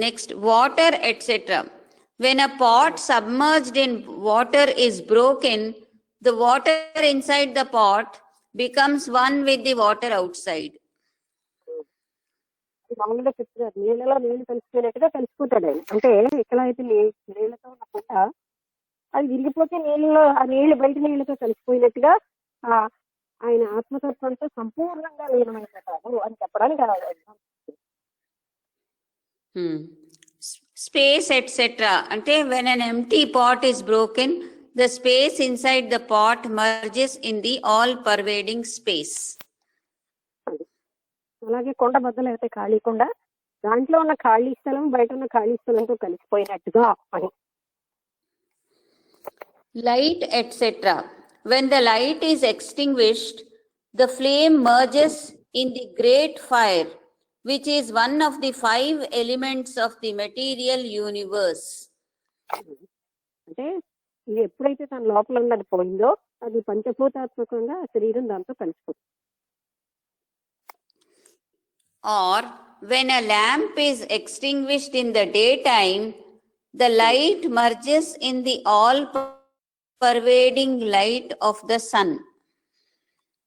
Speaker 3: Next, water, etc. When a pot submerged in water is broken, the water inside the pot becomes one with the water outside.
Speaker 2: మామూలుగా చెప్తున్నారు, నీళ్ళలో నీళ్లు కలిసిపోయినట్టుగా కలిసిపోతాడు ఆయన. అంటే ఎక్కడ అయితే నీళ్ళతో ఉన్నప్పుడు అది విరిగిపోతే నీళ్ళలో ఆ నీళ్లు బయట నీళ్ళతో కలిసిపోయినట్టుగా ఆయన ఆత్మతత్వంతో సంపూర్ణంగా లీనమైపోతాడు అని చెప్పడానికి
Speaker 3: Space, etc. Ante when an empty pot is broken, the space inside the pot merges in the all-pervading space.
Speaker 2: అలాగే కొండ బద్దలు అయితే ఖాళీ కొండ, దాంట్లో ఉన్న ఖాళీ స్థలం బయట ఉన్న ఖాళీ స్థలంతో కలిసిపోయినట్టుగా అని.
Speaker 3: Light, etc. When the light is extinguished, the flame merges in the great fire, which is one of the 5 elements of the material universe.
Speaker 2: అంటే ఇది ఎప్పుడైతే తన లోపల ఉన్నది పోయిందో అది పంచభూతాత్మకంగా శరీరం దాంతో కలిసిపోతుంది.
Speaker 3: Or when a lamp is extinguished in the daytime, the light merges in the all-pervading light of the sun.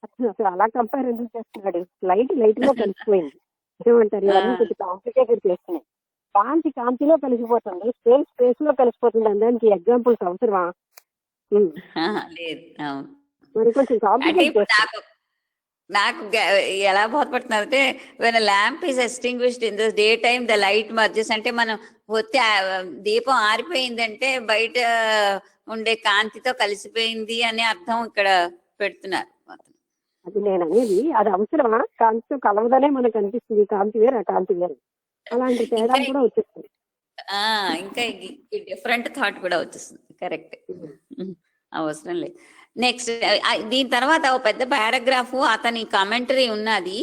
Speaker 2: అసలు అలా కంపేర్ ఎందుకు చేస్తున్నాడు? లైట్ లో కలిసిపోయింది ఏమంటారు? ఇవన్నీ కొంచెం కాంప్లికేటెడ్ చేస్తున్నాయి. కాంతి కాంతిలో కలిసిపోతుంది, స్పేస్ లో కలిసిపోతుంది. దానికి ఎగ్జాంపుల్స్ అవసరమా?
Speaker 3: లేదు.
Speaker 2: మరి కొంచెం కాంప్లికేట్.
Speaker 3: నాకు ఎలా బోధపడుతున్నారంటే when a lamp is extinguished in the daytime, the light merges. అంటే మనం దీపం ఆరిపోయిందంటే బయట ఉండే కాంతితో కలిసిపోయింది అనే అర్థం ఇక్కడ పెడుతున్నారు.
Speaker 2: అది నేను అనేది అది అవసరమా? కాంతితో కలవదనే మనకు అనిపిస్తుంది. కాంతి వేరు, ఆ కాంతి వేరు. అలాంటి తేడా కూడా వచ్చేస్తుంది.
Speaker 3: ఇంకా డిఫరెంట్ థాట్ కూడా వచ్చేస్తుంది. కరెక్ట్, అవసరం లేదు. నెక్స్ట్, దీని తర్వాత ఒక పెద్ద పారాగ్రాఫ్ అతని కామెంటరీ ఉన్నది,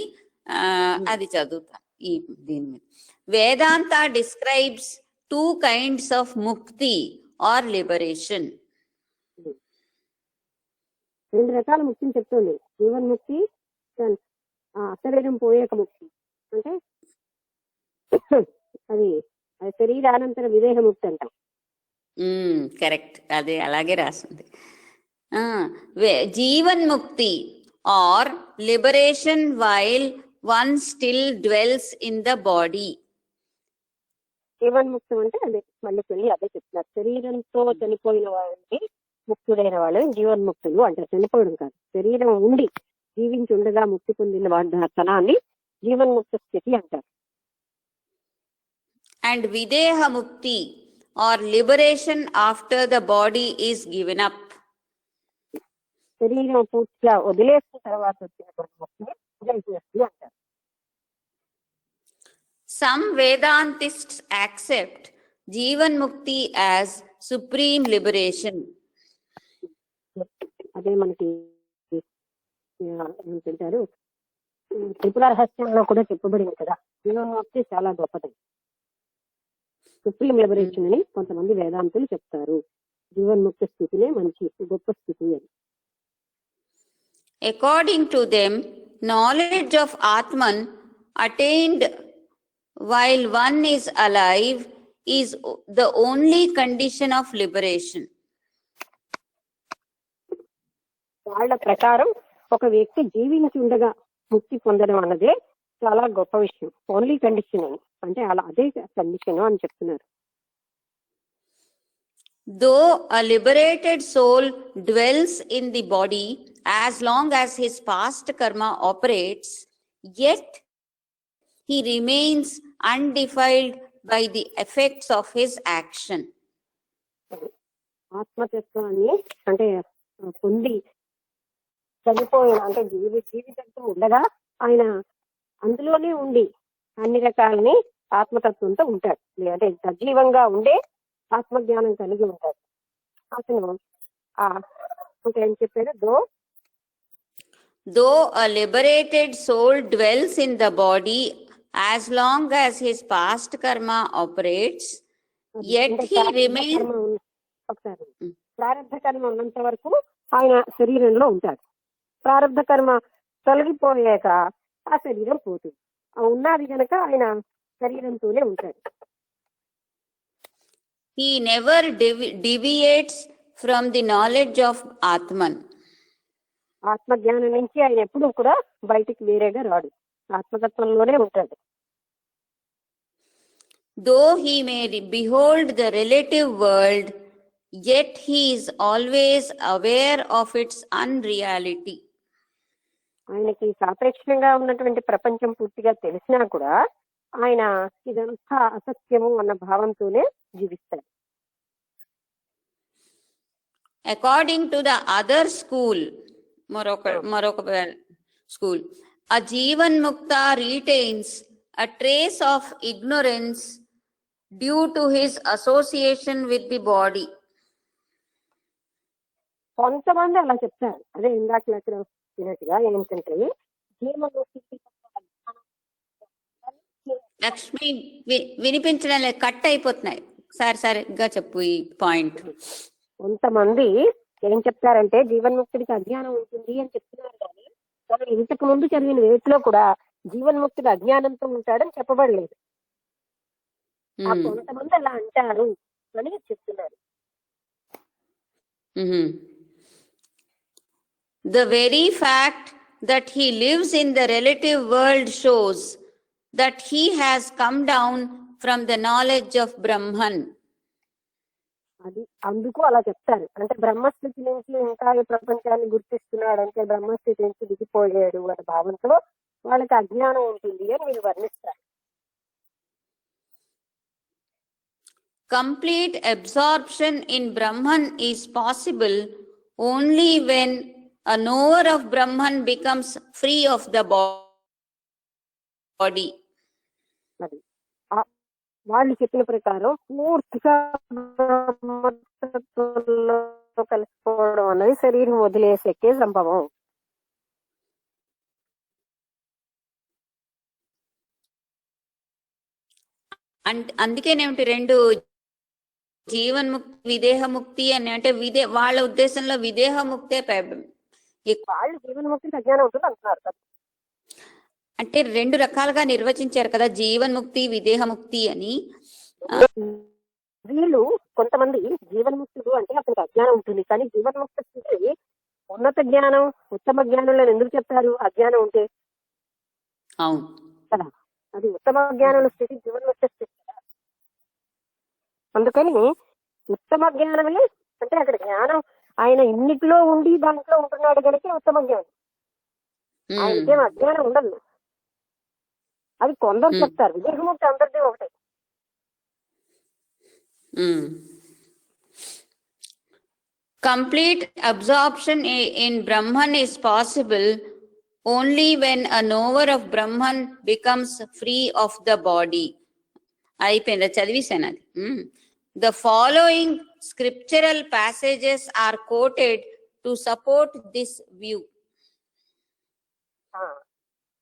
Speaker 3: అది చదువుతా. దీని మీద వేదాంత describes 2 kinds of mukti or liberation.
Speaker 2: 2 రకాల ముక్తిని చెప్తుంది. జీవన్ముక్తి, అశరీరం పోయేక ముక్తి. అంటే అది శరీరానంతర విదేహ ముక్తి అంటాం.
Speaker 3: కరెక్ట్, అది అలాగే రాస్తుంది. Jivanmukti or liberation while one still dwells in the body.
Speaker 2: జీవన్ముక్తం అంటే అదే మళ్ళీ అదే చెప్తున్నారు. శరీరంతో చనిపోయిన వాళ్ళని ముక్తుడైన వాళ్ళు జీవన్ముక్తులు అంటారు. చనిపోవడం కాదు, శరీరం ఉండి జీవించి ఉండగా ముక్తి పొందిన తనాన్ని జీవన్ముక్త స్థితి అంటారు.
Speaker 3: అండ్ విదేహ ముక్తి or liberation after the body is given up.
Speaker 2: శరీరం పూర్తిగా వదిలేసిన తర్వాత వచ్చినటువంటి ముక్తిని విదేహముక్తి అంటారు.
Speaker 3: Some Vedantists accept Jivanmukti as supreme liberation.
Speaker 2: అదే మనకి ఏమంటారు, త్రిపుర రహస్యంలో కూడా చెప్పబడింది కదా, జీవన్ముక్తి చాలా గొప్పది, సుప్రీం లిబరేషన్ అని కొంతమంది వేదాంతులు చెప్తారు. జీవన్ముక్త స్థితినే మంచి గొప్ప స్థితి అని.
Speaker 3: According to them, knowledge of Atman attained while one is alive is the only condition of liberation.
Speaker 2: వాళ్ళ ప్రకారం ఒక వ్యక్తి జీవించి ఉండగా ముక్తి పొందడం అన్నదే చాలా గొప్ప విషయం, ఓన్లీ కండిషన్ అని. అంటే అలా అదే కండిషన్ అని చెప్తున్నారు.
Speaker 3: Though a liberated soul dwells in the body as long as his past karma operates, yet he remains undefiled by the effects of his action.
Speaker 2: ఆత్మతత్వాన్ని అంటే పొంది చనిపోయిన అంటే జీవితంతో ఉండగా ఆయన అందులోనే ఉండి అన్ని రకాలని ఆత్మతత్వంతో ఉంటాడు. అంటే సజీవంగా ఉండే ఆత్మజ్ఞానం కలిగి ఉంటాడు. అతను ఇంకా ఏం చెప్పారు?
Speaker 3: though a liberated soul dwells in the body as long as his past karma operates, yet
Speaker 2: అంటే
Speaker 3: he
Speaker 2: ప్రారంభ
Speaker 3: remains.
Speaker 2: కర్మ ఒకసారి ప్రారంభ కర్మ ఉన్నంత వరకు ఆయన శరీరంలో ఉంటాడు. ప్రారంభ కర్మ తొలగిపోయాక ఆ శరీరం పోతుంది. ఆ ఉన్నది కనుక ఆయన శరీరంతోనే ఉంటాడు.
Speaker 3: He never deviates from the knowledge of Atman.
Speaker 2: ఆత్మజ్ఞానం నుంచి ఆయన ఎప్పుడూ కూడా బయటికి వేరేగా రాడు, ఆత్మతత్వంలోనే ఉంటాడు.
Speaker 3: Though he may behold the relative world, yet he is always aware of its unreality.
Speaker 2: ఆయనకి సాపేక్షంగా ఉన్నటువంటి ప్రపంచం పూర్తిగా తెలిసినా కూడా ఆయన ఇదంతా అసత్యము అన్న భావంతోనే జీవిస్తాడు.
Speaker 3: According to the other school, Morocco school, a Jivan Mukta retains a trace of ignorance due to his association with the body.
Speaker 2: కొంతమంది అలా చెప్తారు. అదే ఇందాక చెప్పినట్టుగా ఏంటంటే
Speaker 3: లక్ష్మి వినిపించడం లేదు, కట్ అయిపోతున్నాయి. సరిగ్గా చెప్పు ఈ పాయింట్.
Speaker 2: కొంతమంది ఏం చెప్తారంటే జీవన్ముక్తుడికి అజ్ఞానం ఉంటుంది అని చెప్తున్నారు, కానీ మనం ఇంతకు ముందు చదివిన వేటిలో కూడా జీవన్ముక్తుడు అజ్ఞానంతో ఉంటాడని చెప్పబడలేదు. ఆ కొంతమంది అలా అంటారు అని చెప్తున్నారు.
Speaker 3: The very fact that he lives in the relative world shows that he has come down from the knowledge of Brahman.
Speaker 2: అది అందుకు అలా చెప్తారు. అంటే బ్రహ్మస్థితి నుంచి ఇంకా ఈ ప్రపంచాన్ని గుర్తిస్తున్నాడు, అంటే బ్రహ్మస్థితి నుంచి దిగిపోయాడు అనే భావంతో వాళ్ళకి అజ్ఞానం ఉంటుంది అని వీళ్ళు వర్ణిస్తారు.
Speaker 3: Complete absorption in Brahman is possible only when a knower of Brahman becomes free of the body.
Speaker 2: అది వాళ్ళు చెప్పిన ప్రకారం పూర్తిగా బ్రహ్మతత్వంలో కలిసిపోవడం అన్నది శరీరం వదిలేసెక్కే సంభవం.
Speaker 3: అందుకేనేమిటి రెండు జీవన్ముక్తి విదేహముక్తి అని అంటే వాళ్ళ ఉద్దేశంలో విదేహముక్తే
Speaker 2: వాళ్ళు జీవన్ముక్తి అజ్ఞానం ఉంటుంది అంటున్నారు కదా.
Speaker 3: అంటే రెండు రకాలుగా నిర్వచించారు కదా జీవన్ముక్తి విదేహముక్తి అని.
Speaker 2: వీళ్ళు కొంతమంది జీవన్ముక్తుడు అంటే అతనికి అజ్ఞానం ఉంటుంది, కానీ జీవన్ముక్త స్థితి ఉన్నత జ్ఞానం ఉత్తమ జ్ఞానంలో ఎందుకు చెప్తారు? అజ్ఞానం ఉంటే
Speaker 3: అవును
Speaker 2: కదా, అది ఉత్తమ జ్ఞానం స్థితి జీవన్ముక్త స్థితి. అందుకని ఉత్తమ జ్ఞానమే అంటే అక్కడ జ్ఞానం ఆయన ఇన్నిటిలో ఉండి దాంట్లో ఉంటున్నాడు కనుక ఉత్తమ జ్ఞానం. ఆయనకేం అజ్ఞానం ఉండదు. అది కొందరు చెప్తారు, విదేహముక్తి అందరిది ఒకటే.
Speaker 3: Complete absorption in Brahman is possible only when a knower of Brahman becomes free of the body. అయిపోయింది, చదివేశాను అది. The following scriptural passages are quoted to support this view.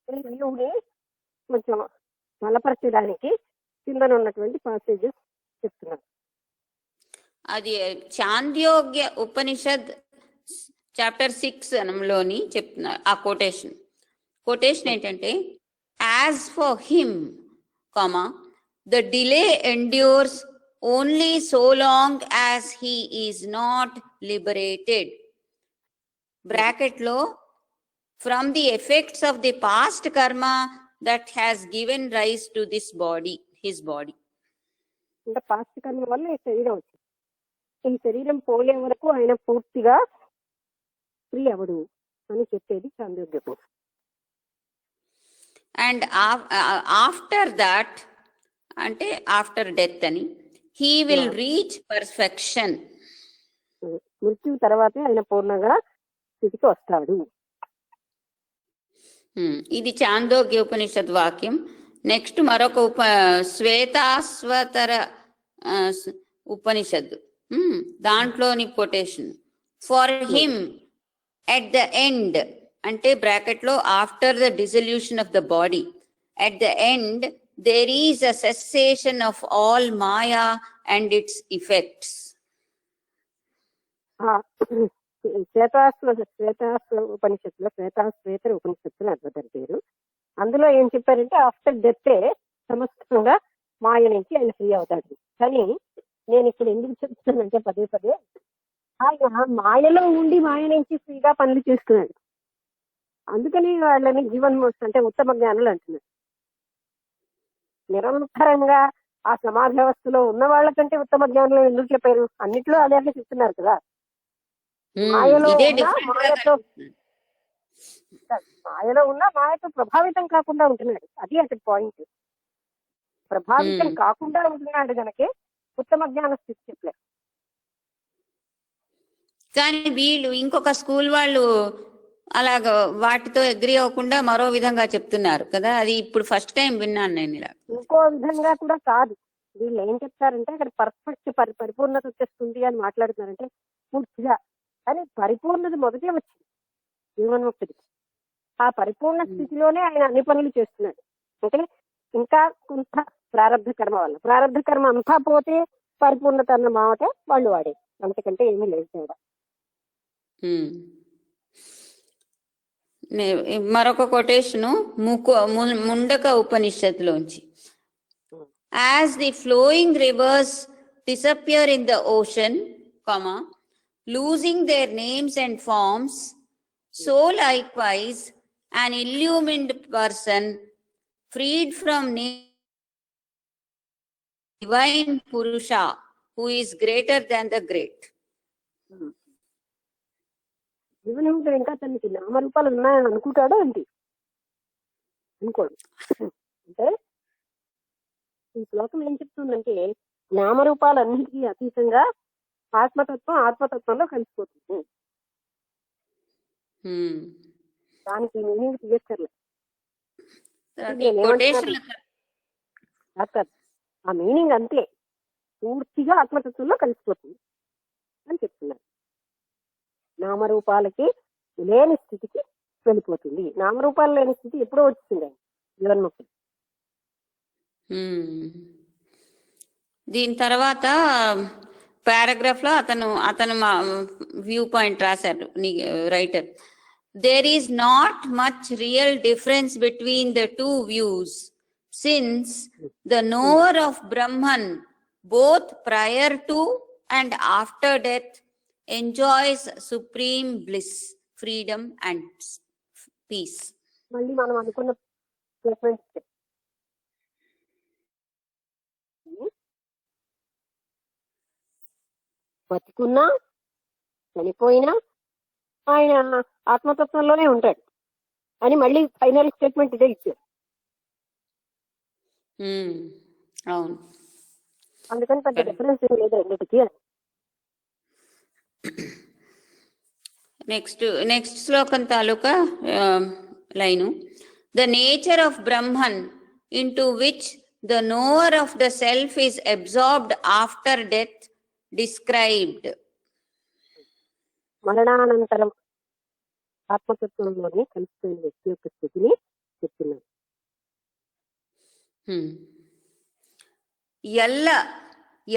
Speaker 2: ఈ వ్యూని కొంచెం బలపరచడానికి కింద ఉన్నటువంటి పాసేజెస్ చెప్తున్నారు.
Speaker 3: అది చాంద్యోగ్య ఉపనిషద్ చాప్టర్ 6 లోని చెప్తున్నారు. ఆ కొటేషన్ ఏంటంటే, as for him, the delay endures only so long as he is not liberated. Bracket lo, from the effects of the past karma that has given rise to this body, his body.
Speaker 2: అంటే పాస్ట్ కర్మ వల్ల ఈ శరీరం వచ్చింది. ఈ శరీరం పోయే వరకు ఆయన పూర్తిగా ఫ్రీ అవడు అని చెప్పేది చాంద్రోగ్యపు.
Speaker 3: And after that, అంటే ఆఫ్టర్ డెత్ అని, he will reach perfection.
Speaker 2: మృత్యు తర్వాతే ఆయన పూర్ణంగా స్థితికి వస్తాడు.
Speaker 3: ఇది చాందోగ్య ఉపనిషద్ వాక్యం. నెక్స్ట్ మరొక శ్వేతాశ్వతర ఉపనిషద్, దాంట్లోని quotation, for him at the end ante bracket lo after the dissolution of the body, at the end there is a cessation of all maya and its effects.
Speaker 2: శ్వేతాస్త్ర ఉపనిషత్తులో శ్వేతాశ్వేతర ఉపనిషత్తులు అద్భుతం పేరు. అందులో ఏం చెప్పారంటే ఆఫ్టర్ డెత్తే సమస్తంగా మాయ నుంచి ఆయన ఫ్రీ అవుతాడు. కానీ నేను ఇక్కడ ఎందుకు చెప్తున్నానంటే పదే పదే ఆయన మాయలో ఉండి మాయ నుంచి ఫ్రీగా పనులు చేస్తున్నాడు. అందుకని వాళ్ళని జీవన్మోక్ష అంటే ఉత్తమ జ్ఞానులు అంటున్నారు. నిరంతరంగా ఆ సమాధి వ్యవస్థలో ఉన్న వాళ్ళకంటే ఉత్తమ జ్ఞానులు ఎందుకు చెప్పారు? అన్నిట్లో అదే చెప్తున్నారు కదా. మాయలో ఉన్న మాయతో ప్రభావితం కాకుండా ఉంటున్నాడు. అది అసలు పాయింట్. ప్రభావితం కాకుండా ఉంటున్నాడు కనుకే ఉత్తమ జ్ఞాన స్థితి చెప్పలేదు.
Speaker 3: కానీ వీళ్ళు ఇంకొక స్కూల్ వాళ్ళు అలాగ వాటితో అగ్రి అవ్వకుండా మరో విధంగా చెప్తున్నారు కదా. అది ఇప్పుడు ఫస్ట్ టైం విన్నాను నేను ఇలా.
Speaker 2: ఇంకో విధంగా కూడా కాదు. వీళ్ళు ఏం చెప్తారంటే అక్కడ పర్ఫెక్ట్ పరిపూర్ణత వచ్చేస్తుంది అని మాట్లాడుతున్నారంటే పూర్తిగా. కానీ పరిపూర్ణత మొదటే వచ్చింది జీవన్ముక్తికి. ఆ పరిపూర్ణ స్థితిలోనే ఆయన అన్ని పనులు చేస్తున్నాడు. అంటే ఇంకా కొంత ప్రారంభ కర్మ వల్ల ప్రారంభ కర్మ అంతా పోతే పరిపూర్ణత అన్న మాట వాళ్ళు వాడే, అంతకంటే ఏమీ లేదు తేడా.
Speaker 3: మరొక కొటేషను ముండక ఉపనిషత్తులోంచి. As the flowing rivers disappear in the ocean, losing their names and forms, so likewise an illumined person freed from divine Purusha, who is greater than the great.
Speaker 2: జీవన్ముక్తుడు ఇంకా తనకి నామరూపాలు ఉన్నాయని అనుకుంటాడో ఏంటి? అనుకోడు. అంటే ఈ శ్లోకం ఏం చెప్తుందంటే నామరూపాలన్నిటికీ అతీతంగా ఆత్మతత్వంలో కలిసిపోతుంది. దానికి మీనింగ్ తీయక్కర్లేదు. ఆ మీనింగ్ అంతే, పూర్తిగా ఆత్మతత్వంలో కలిసిపోతుంది అని చెప్తున్నారు. నామరూపాలకి లేని స్థితికి వెళ్ళిపోతుంది. నామరూపాలు లేని స్థితి ఎప్పుడో వచ్చింది జీవన్ముక్తి.
Speaker 3: దీని తర్వాత పారాగ్రాఫ్ లో అతను వ్యూ పాయింట్ రాశారు writer. There is not much real difference between the two views, since the knower of Brahman, both prior to and after death, enjoys supreme bliss, freedom and peace.
Speaker 2: మళ్ళీ మనం అనుకున్న స్టేట్మెంట్ బతుకున్నా చనిపోయినా ఆయన ఆత్మతత్వంలోనే ఉంటాడు అని మళ్ళీ ఫైనల్ స్టేట్మెంట్ ఇదే ఇచ్చారు.
Speaker 3: అవును,
Speaker 2: అందుకని పెద్ద డిఫరెన్స్ ఏం లేదు రెండింటికి.
Speaker 3: నెక్స్ట్ శ్లోకం తాలూకా line. The nature of Brahman into which the knower of the self is absorbed after death described.
Speaker 2: మరణానంతరం ఆత్మతత్వంలోని కలిసిపోయిన వ్యక్తి యొక్క స్థితిని చెప్తున్నారు.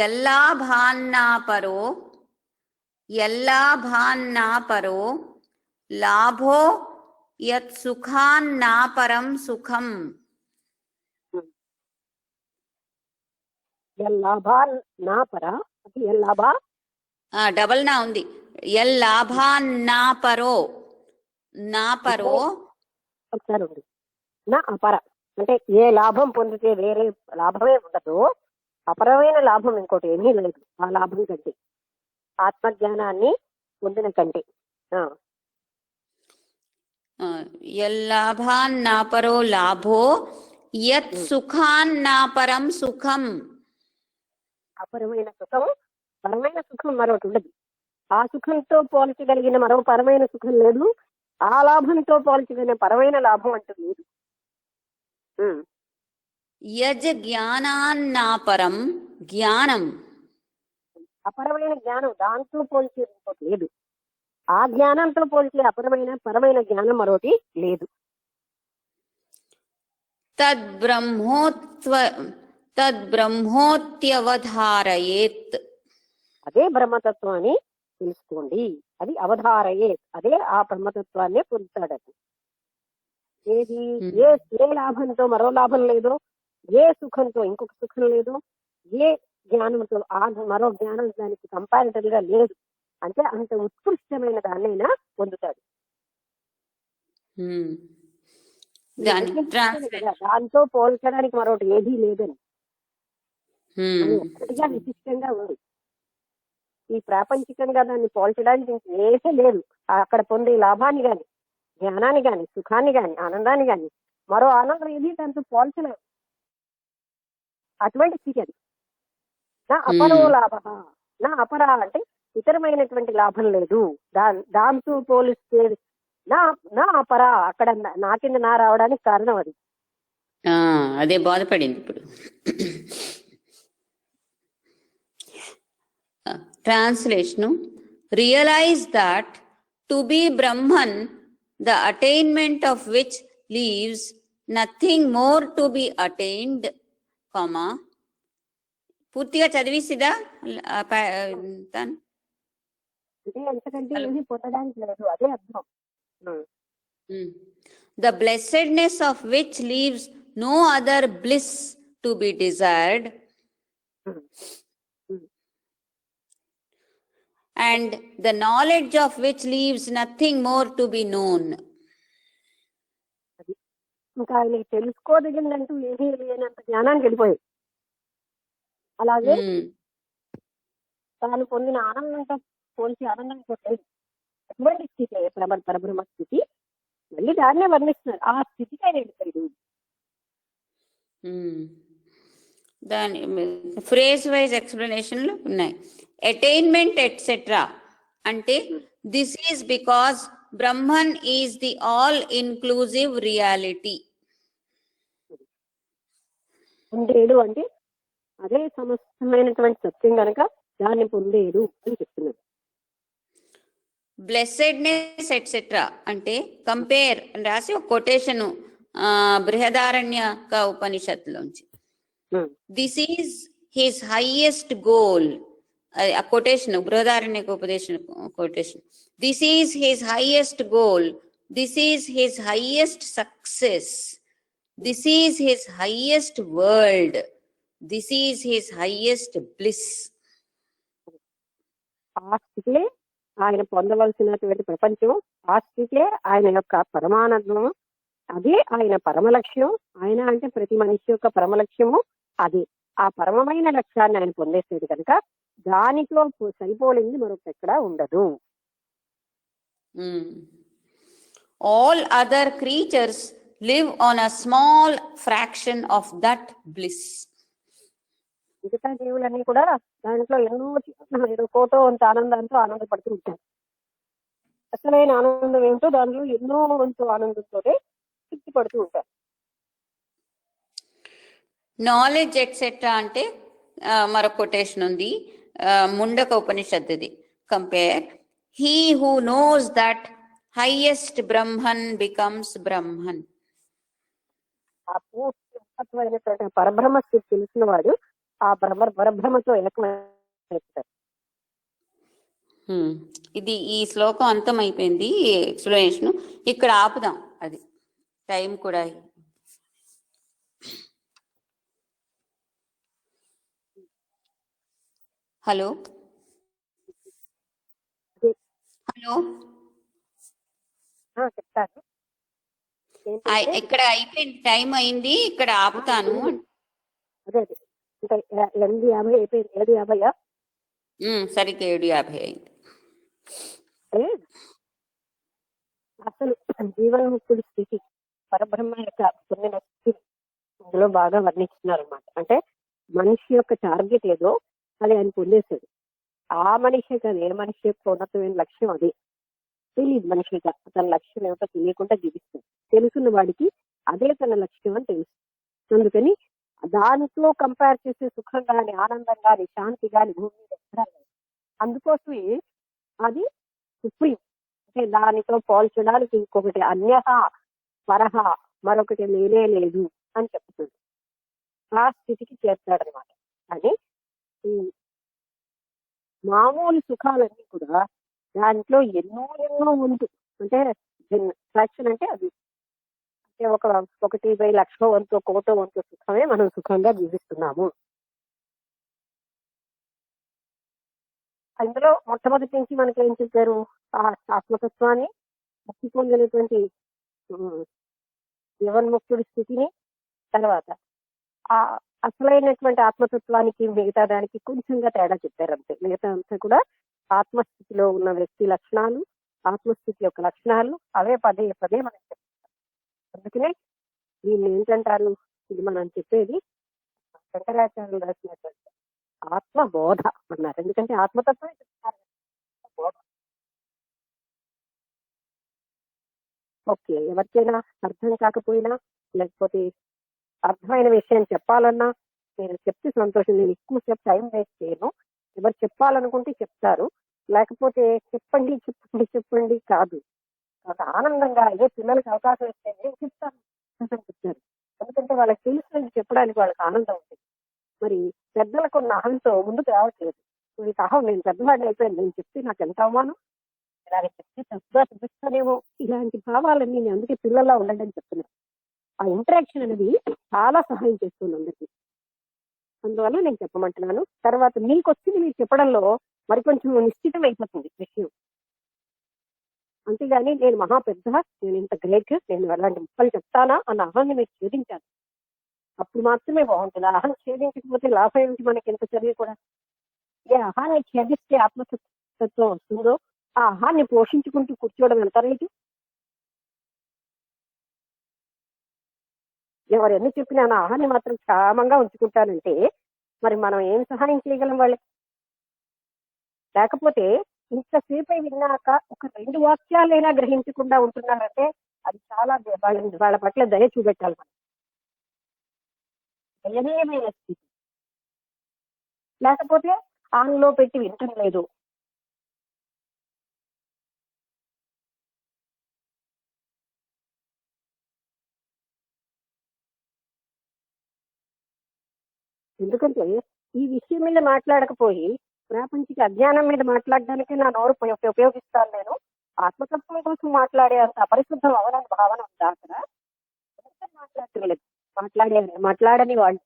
Speaker 3: ఎల్లాభాన్నాపరో లాభో యత్ సుఖాన్నాపరం సుఖం. డబల్ నా ఉంది. ఎల్లాభాన్నాపరో నాపరో
Speaker 2: ఒకసారి ఉంది నా అపర అంటే ఏ లాభం పొందితే వేరే లాభమే ఉండదు, అపరమైన లాభం ఇంకోటి ఏమీ లేదు ఆ లాభం కంటే, ఆత్మజ్ఞానాన్ని పొందిన కంటే.
Speaker 3: ఎల్లాభాన్నాపరో లాభో యత్ సుఖాన్నాపరం సుఖం.
Speaker 2: అపరమైన సుఖం పరమైన సుఖం మరొకటి ఉండదు. ఆ సుఖంతో పోల్చగలిగిన మరో పరమైన సుఖం లేదు, ఆ లాభంతో పోల్చగలిగిన పరమైన లాభం అంటూ లేదు.
Speaker 3: యజ్ జ్ఞానాన్నాపరం జ్ఞానం.
Speaker 2: అపరమైన జ్ఞానం దాంతో పోల్చేది లేదు. ఆ జ్ఞానంతో పోల్చే పరమైన జ్ఞానం మరొకటి లేదు.
Speaker 3: తద్బ్రహ్మోత్యవధారయేత్.
Speaker 2: అదే బ్రహ్మతత్వం అని తెలుసుకోండి. అది అవధారయే, అదే ఆ బ్రహ్మతత్వాన్ని పొందుతాడని. ఏది ఏ లాభంతో మరో లాభం లేదో, ఏ సుఖంతో ఇంకొక సుఖం లేదో, ఏ జ్ఞానంతో మరో జ్ఞానం దానికి కంపారిటివ్ గా లేదు. అంటే అంత ఉత్కృష్టమైన దాన్నైనా పొందుతాడు. దాంతో పోల్చడానికి మరొకటి ఏదీ లేదని ఒక్కటిగా విశిష్టంగా ఉంది. ఈ ప్రాపంచికంగా దాన్ని పోల్చడానికి ఏమీ లేదు. అక్కడ పొందే లాభాన్ని గాని, జ్ఞానాన్ని గాని, సుఖాన్ని గాని, ఆనందాన్ని గాని మరో ఆనందం ఏది దాంతో పోల్చలేదు. అటువంటి స్థితి అది. నా అపరో లాభ, నా అపర అంటే ఇతరమైనటువంటి లాభం లేదు. దాంతో పోలిస్తే నా అపర, అక్కడ నా కింద నా రావడానికి కారణం అది.
Speaker 3: అదే బాధపడింది ఇప్పుడు. Translation: realize that to be Brahman, the attainment of which leaves nothing more to be attained, comma. పూర్తిగా చదివిసిదా తను?
Speaker 2: అంటే ఎంతకంటే ఏమీ పొందడానికి లేదు, అదే అర్థం.
Speaker 3: The blessedness of which leaves no other bliss to be desired, and the knowledge of which leaves nothing more to be known.
Speaker 2: ఇంకా ఆయనకి తెలుసుకోదగిందంటూ ఏమీ లేనంత జ్ఞానానికి వెళ్ళిపోయాయి. అలాగే తాను పొందిన ఆనందంతో పోల్చి ఆనందం లేదు. అటువంటి స్థితి పరబ్రహ్మ స్థితి, మళ్ళీ దాన్నే వర్ణిస్తున్నారు. ఆ స్థితికి ఆయన వెళ్ళిపోయాడు.
Speaker 3: దాని ఫ్రేజ్ వైజ్ ఎక్స్ప్లెనేషన్లు ఉన్నాయి. అటైన్మెంట్ ఎట్సెట్రా అంటే this is because Brahman is the all inclusive reality.
Speaker 2: పొందేడు అంటే అదే సమస్తమైనటువంటి సత్యం కనుక దాన్ని పొందేడు అని చెప్తున్నారు.
Speaker 3: బ్లెస్సెడ్నెస్ ఎట్సెట్రా అంటే కంపేర్ అని రాసి ఒక కొటేషన్ బృహదారణ్యక ఉపనిషత్తులోంచి. This is his highest goal. ఆ quotation Brihadaranyaka quotation. This is his highest goal, this is his highest success, this is his highest world, this is his highest bliss.
Speaker 2: ఆ స్థితిలే ఆయన పొందవలసినటువంటి ప్రపంచం, ఆ స్థితిలే ఆయన యొక్క పరమానందం, అదే ఆయన పరమ లక్ష్యం. ఆయన అంటే ప్రతి మనిషి యొక్క పరమ లక్ష్యము అది. ఆ పరమమైన లక్ష్యాన్ని ఆయన పొందేసేది కనుక దానితో సరిపోలింది మరొకటి ఎక్కడా ఉండదు.
Speaker 3: All other creatures live on a small fraction of that bliss.
Speaker 2: మిగతా జీవులన్నీ కూడా దాంట్లో ఏదో కోటో వంతు ఆనందంతో ఆనందపడుతూ ఉంటారు. అసలైన ఆనందం ఏమిటో దాంట్లో ఎన్నో వంతు ఆనందంతో తృప్తి పడుతూ ఉంటారు.
Speaker 3: నాలెడ్జ్ ఎట్సెట్రా అంటే మరొక కొటేషన్ ఉంది ముండక ఉపనిషత్తుది. Compare he who knows that highest Brahman becomes Brahman.
Speaker 2: ఆ పూర్తి పరబ్రహ్మ స్థితి తెలిసిన వాడు ఆ పరబ్రహ్మతో ఏకమైపోతారు.
Speaker 3: ఇది ఈ శ్లోకం అంతమైపోయింది ఎక్స్ప్లెనేషన్. ఇక్కడ ఆపుదాం, అది టైం కూడా. హలో హలో
Speaker 2: చెప్తాను.
Speaker 3: ఇక్కడ అయిపోయింది, టైం అయింది, ఇక్కడ ఆపుతాను.
Speaker 2: అదే అదే ఇంకా 8:50 అయిపోయింది. 7:50
Speaker 3: సరిగ్గా 7:50 అయింది.
Speaker 2: అసలు జీవన్ముక్తుడి స్థితి పరబ్రహ్మ యొక్క పొందిన స్థితి ఇందులో బాగా వర్ణిస్తున్నారు అన్నమాట. అంటే మనిషి యొక్క టార్గెట్ ఏదో అది ఆయన పొందేశాడు. ఆ మనిషి కాదు, ఏ మనిషి యొక్క ఉన్నతమైన లక్ష్యం అదే. తెలియదు మనిషిగా తన లక్ష్యం ఏమిటో తెలియకుండా జీవిస్తుంది. తెలుసున్న వాడికి అదే తన లక్ష్యం అని తెలుసు. అందుకని దానితో కంపేర్ చేసే సుఖం గాని, ఆనందం గాని, శాంతి గాని భూమి మీద ఎక్కడా లేదు. అందుకోసమే అది సుప్రీం, అంటే దానితో పోల్చడానికి ఇంకొకటి అన్యథ పరహ మరొకటి లేనే లేదు అని చెప్తుంది. ఆ స్థితికి చేస్తాడనమాట. అని ఈ మామూలు సుఖాలన్నీ కూడా దాంట్లో ఎన్నో వంతు, అంటే ఫ్రాక్షన్ అంటే అది అంటే 1/1,00,000 వంతు 1 వంతు సుఖమే మనం సుఖంగా జీవిస్తున్నాము. అందులో మొట్టమొదటి నుంచి మనకి ఏం చెప్పారు? ఆ ఆత్మతత్వాన్ని, ముక్తి పొందినటువంటి జీవన్ముక్తుడి స్థితిని, తర్వాత ఆ అసలైనటువంటి ఆత్మతత్వానికి మిగతా దానికి కొంచెంగా తేడా చెప్పారు అంతే. మిగతా అంతా కూడా ఆత్మస్థితిలో ఉన్న వ్యక్తి లక్షణాలు, ఆత్మస్థితి యొక్క లక్షణాలు అవే పదే పదే మనం చెప్తాం. అందుకనే దీన్ని ఏంటంటారు? ఇది మనం చెప్పేది శంకరాచార్యులు రాసినటువంటి ఆత్మబోధ అన్నారు. ఎందుకంటే ఆత్మతత్వం చెప్తారు. బోధ ఓకే, ఎవరికైనా అర్థం కాకపోయినా లేకపోతే అర్థమైన విషయం చెప్పాలన్నా నేను చెప్తే సంతోషం. నేను ఎక్కువసేపు టైం వేస్ట్ చేయను. ఎవరు చెప్పాలనుకుంటే చెప్తారు, లేకపోతే చెప్పండి చెప్పండి చెప్పండి కాదు. ఒక ఆనందంగా అయ్యే పిల్లలకి అవకాశం ఇస్తే నేను చెప్తాను చెప్తారు. ఎందుకంటే వాళ్ళకి తెలిసినది చెప్పడానికి వాళ్ళకి ఆనందం ఉంటుంది. మరి పెద్దలకు ఉన్న అహంతో ముందుకు రావట్లేదు. వీళ్ళకి అహం, నేను పెద్దవాడిని అయిపోయాను, నేను చెప్తే నాకు ఎంత అవమానం, ఇలాగ చెప్తే తప్పుగా చూపిస్తానేమో, ఇలాంటి భావాలన్నీ నేను అందుకే పిల్లల్లా ఉండండి అని చెప్తున్నాను. ఆ ఇంటరాక్షన్ అనేది చాలా సహాయం చేస్తుంది అందరికి. అందువల్ల నేను చెప్పమంటున్నాను. తర్వాత మీకు వచ్చింది మీరు చెప్పడంలో మరి కొంచెం నిశ్చితం అయిపోతుంది విషయం. అంతేగాని నేను మహా పెద్ద, నేను ఇంత గ్రేట్, నేను అలాంటి ముక్కలు చెప్తానా అన్న అహాన్ని మీరు ఛేదించాలి. అప్పుడు మాత్రమే బాగుంటుంది. ఆ అహాన్ని ఛేదించకపోతే లాభం ఏమిటి మనకి ఎంత చదివి కూడా? ఏ అహాన్ని ఛేదిస్తే ఆత్మతత్వం వస్తుందో ఆ అహాన్ని పోషించుకుంటూ కూర్చోవడం ఎంత రైతు? ఎవరెన్ని చెప్పినా నా ఆహాన్ని మాత్రం క్షేమంగా ఉంచుకుంటానంటే మరి మనం ఏం సహాయం చేయగలం వాళ్ళకి? లేకపోతే ఇంతసేపు విన్నాక ఒక 2 వాక్యాలైనా గ్రహించకుండా ఉంటున్నారంటే అది చాలా వాళ్ళ పట్ల దయ చూపెట్టాలి. మనం దయనీయమైన స్థితి. లేకపోతే ఆన్లో పెట్టి వింటం లేదు. ఎందుకంటే ఈ విషయం మీద మాట్లాడకపోయి ప్రాపంచిక అజ్ఞానం మీద మాట్లాడడానికి నా నోరు ఉపయోగిస్తాను. నేను ఆత్మతత్వం కోసం మాట్లాడే అంత అపరిశుద్ధం అవడానికి భావన ఉందా అక్కడ? మాట్లాడలేదు, మాట్లాడని వాళ్ళు.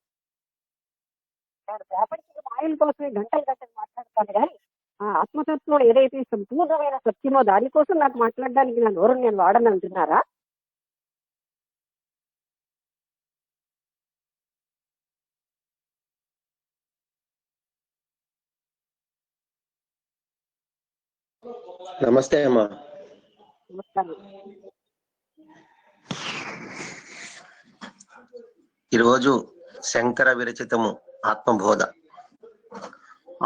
Speaker 2: నేను ప్రాపంచిక మాయల కోసమే గంటలు మాట్లాడతాను, కానీ ఆ ఆత్మతత్వం ఏదైతే సంపూర్ణమైన సత్యమో దానికోసం నాకు మాట్లాడడానికి నా నోరు నేను వాడని అంటున్నారా?
Speaker 4: నమస్తే అమ్మా.
Speaker 2: నమస్కారం.
Speaker 4: ఈరోజు శంకర విరచితము ఆత్మబోధ,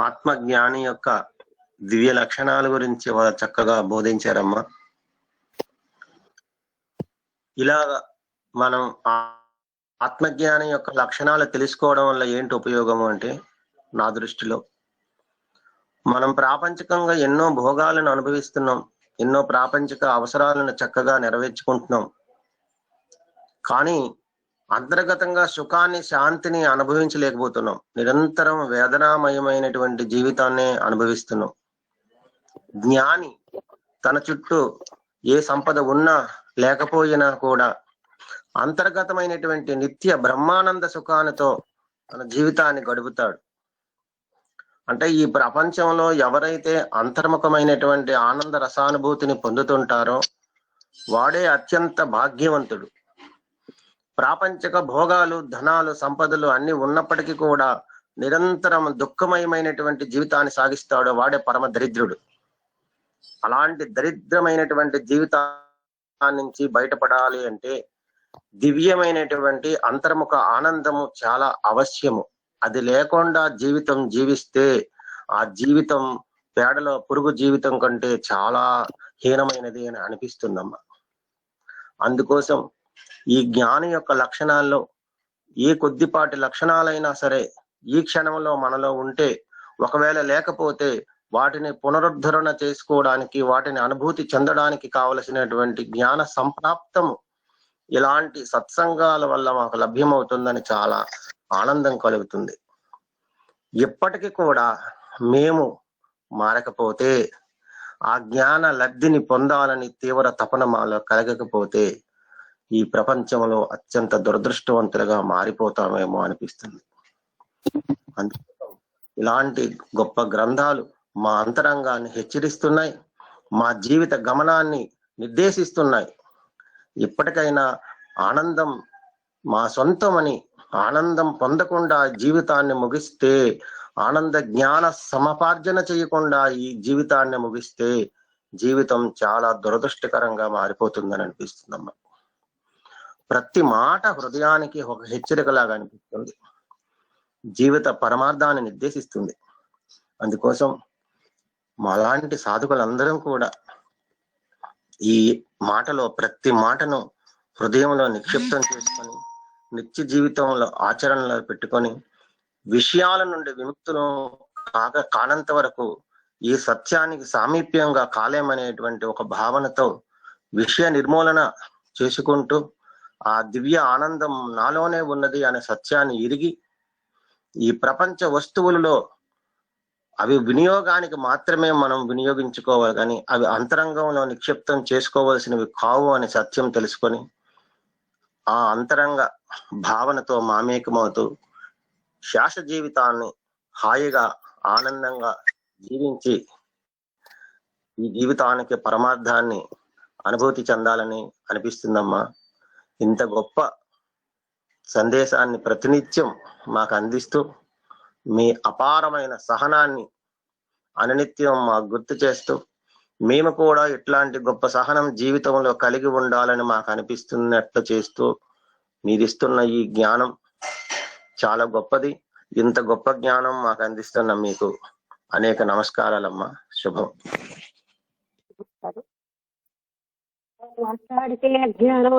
Speaker 4: ఆత్మజ్ఞాని యొక్క దివ్య లక్షణాల గురించి చక్కగా బోధించారమ్మా. ఇలాగా మనం ఆత్మజ్ఞాని యొక్క లక్షణాలు తెలుసుకోవడం వల్ల ఏంటి ఉపయోగము అంటే, నా దృష్టిలో మనం ప్రాపంచికంగా ఎన్నో భోగాలను అనుభవిస్తున్నాం, ఎన్నో ప్రాపంచిక అవసరాలను చక్కగా నెరవేర్చుకుంటున్నాం. కానీ అంతర్గతంగా సుఖాన్ని, శాంతిని అనుభవించలేకపోతున్నాం. నిరంతరం వేదనామయమైనటువంటి జీవితాన్ని అనుభవిస్తున్నాం. జ్ఞాని తన చుట్టూ ఏ సంపద ఉన్నా లేకపోయినా కూడా అంతర్గతమైనటువంటి నిత్య బ్రహ్మానంద సుఖానితో తన జీవితాన్ని గడుపుతాడు. అంటే ఈ ప్రపంచంలో ఎవరైతే అంతర్ముఖమైనటువంటి ఆనంద రసానుభూతిని పొందుతుంటారో వాడే అత్యంత భాగ్యవంతుడు. ప్రాపంచిక భోగాలు, ధనాలు, సంపదలు అన్ని ఉన్నప్పటికీ కూడా నిరంతరం దుఃఖమయమైనటువంటి జీవితాన్ని సాగిస్తాడో వాడే పరమ దరిద్రుడు. అలాంటి దరిద్రమైనటువంటి జీవితాన్ని నుంచి బయటపడాలి అంటే దివ్యమైనటువంటి అంతర్ముఖ ఆనందము చాలా అవశ్యము. అది లేకుండా జీవితం జీవిస్తే ఆ జీవితం పేడలో పురుగు జీవితం కంటే చాలా హీనమైనది అని అనిపిస్తుందమ్మా. అందుకోసం ఈ జ్ఞాని యొక్క లక్షణాల్లో ఏ కొద్దిపాటి లక్షణాలైనా సరే ఈ క్షణంలో మనలో ఉంటే, ఒకవేళ లేకపోతే వాటిని పునరుద్ధరణ చేసుకోవడానికి, వాటిని అనుభూతి చెందడానికి కావలసినటువంటి జ్ఞాన సంప్రాప్తము ఇలాంటి సత్సంగాల వల్ల మాకు లభ్యమవుతుందని చాలా ఆనందం కలుగుతుంది. ఇప్పటికీ కూడా మేము మారకపోతే, ఆ జ్ఞాన లబ్ధిని పొందాలని తీవ్ర తపన మాలో కలగకపోతే ఈ ప్రపంచంలో అత్యంత దురదృష్టవంతులుగా మారిపోతామేమో అనిపిస్తుంది. అందుకోసం ఇలాంటి గొప్ప గ్రంథాలు మా అంతరంగాన్ని హెచ్చరిస్తున్నాయి, మా జీవిత గమనాన్ని నిర్దేశిస్తున్నాయి. ఇప్పటికైనా ఆనందం మా సొంతమని, ఆనందం పొందకుండా జీవితాన్ని ముగిస్తే, ఆనంద జ్ఞాన సమపార్జన చేయకుండా ఈ జీవితాన్ని ముగిస్తే జీవితం చాలా దురదృష్టకరంగా మారిపోతుందని అనిపిస్తుందమ్మా. ప్రతి మాట హృదయానికి ఒక హెచ్చరికలాగా అనిపిస్తుంది, జీవిత పరమార్థాన్ని నిర్దేశిస్తుంది. అందుకోసం మాలాంటి సాధకులందరం కూడా ఈ మాటలో ప్రతి మాటను హృదయంలో నిక్షిప్తం చేసుకొని, నిత్య జీవితంలో ఆచరణలో పెట్టుకొని, విషయాల నుండి విముక్తులు కానంత వరకు ఈ సత్యానికి సామీప్యంగా కాలేమనేటువంటి ఒక భావనతో విషయ నిర్మూలన చేసుకుంటూ ఆ దివ్య ఆనందం నాలోనే ఉన్నది అనే సత్యాన్ని ఎరిగి, ఈ ప్రపంచ వస్తువులలో అవి వినియోగానికి మాత్రమే మనం వినియోగించుకోవాలి, కానీ అవి అంతరంగంలో నిక్షిప్తం చేసుకోవలసినవి కావు అనే సత్యం తెలుసుకొని ఆ అంతరంగ భావనతో మామేకమవుతూ శాశ్వత జీవితాన్ని హాయిగా ఆనందంగా జీవించి ఈ జీవితానికి పరమార్థాన్ని అనుభూతి చెందాలని అనిపిస్తుందమ్మా. ఇంత గొప్ప సందేశాన్ని ప్రతినిత్యం మాకు అందిస్తూ మీ అపారమైన సహనాన్ని అనునిత్యం మాకు గుర్తు చేస్తూ, మేము కూడా ఇట్లాంటి గొప్ప సహనం జీవితంలో కలిగి ఉండాలని మాకు అనిపిస్తున్నట్లు చేస్తూ మీరిస్తున్న ఈ జ్ఞానం చాలా గొప్పది. ఇంత గొప్ప జ్ఞానం మాకు అందిస్తున్న మీకు అనేక నమస్కారాలమ్మా. శుభం.
Speaker 2: మాట్లాడితే అజ్ఞానం,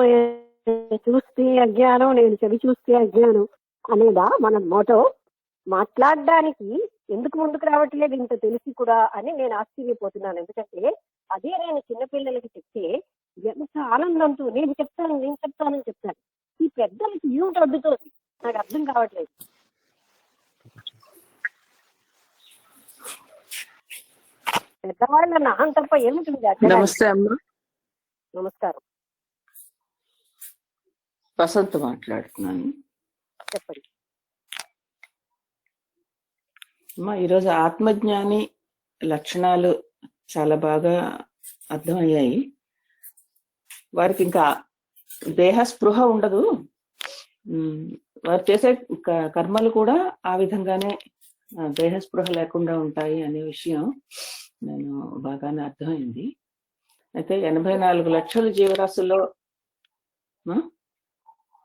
Speaker 2: చూస్తే అజ్ఞానం, నేను చెవి చూస్తే అజ్ఞానం అనేదా మన మోటో? మాట్లాడడానికి ఎందుకు ముందుకు రావట్లేదు ఇంత తెలిసి కూడా అని నేను ఆశ్చర్యపోతున్నాను. ఎందుకంటే అదే నేను చిన్నపిల్లలకి చెప్తే ఎంత ఆనందంతో నేను చెప్తానని చెప్తాను. ఈ పెద్దలకి ఏమిటి అడ్డుతోంది నాకు అర్థం కావట్లేదు. పెద్దవాళ్ళ నాహం తప్ప ఏముంటుంది?
Speaker 5: నమస్తే అమ్మా.
Speaker 2: నమస్కారం.
Speaker 5: వసంత్ మాట్లాడుతున్నాను.
Speaker 2: చెప్పండి
Speaker 5: అమ్మా. ఈరోజు ఆత్మజ్ఞాని లక్షణాలు చాలా బాగా అర్థమయ్యాయి. వారికి ఇంకా దేహ స్పృహ ఉండదు. వారు చేసే కర్మలు కూడా ఆ విధంగానే దేహ స్పృహ లేకుండా ఉంటాయి అనే విషయం నేను బాగానే అర్థమైంది. అయితే 84 లక్షల జీవరాశుల్లో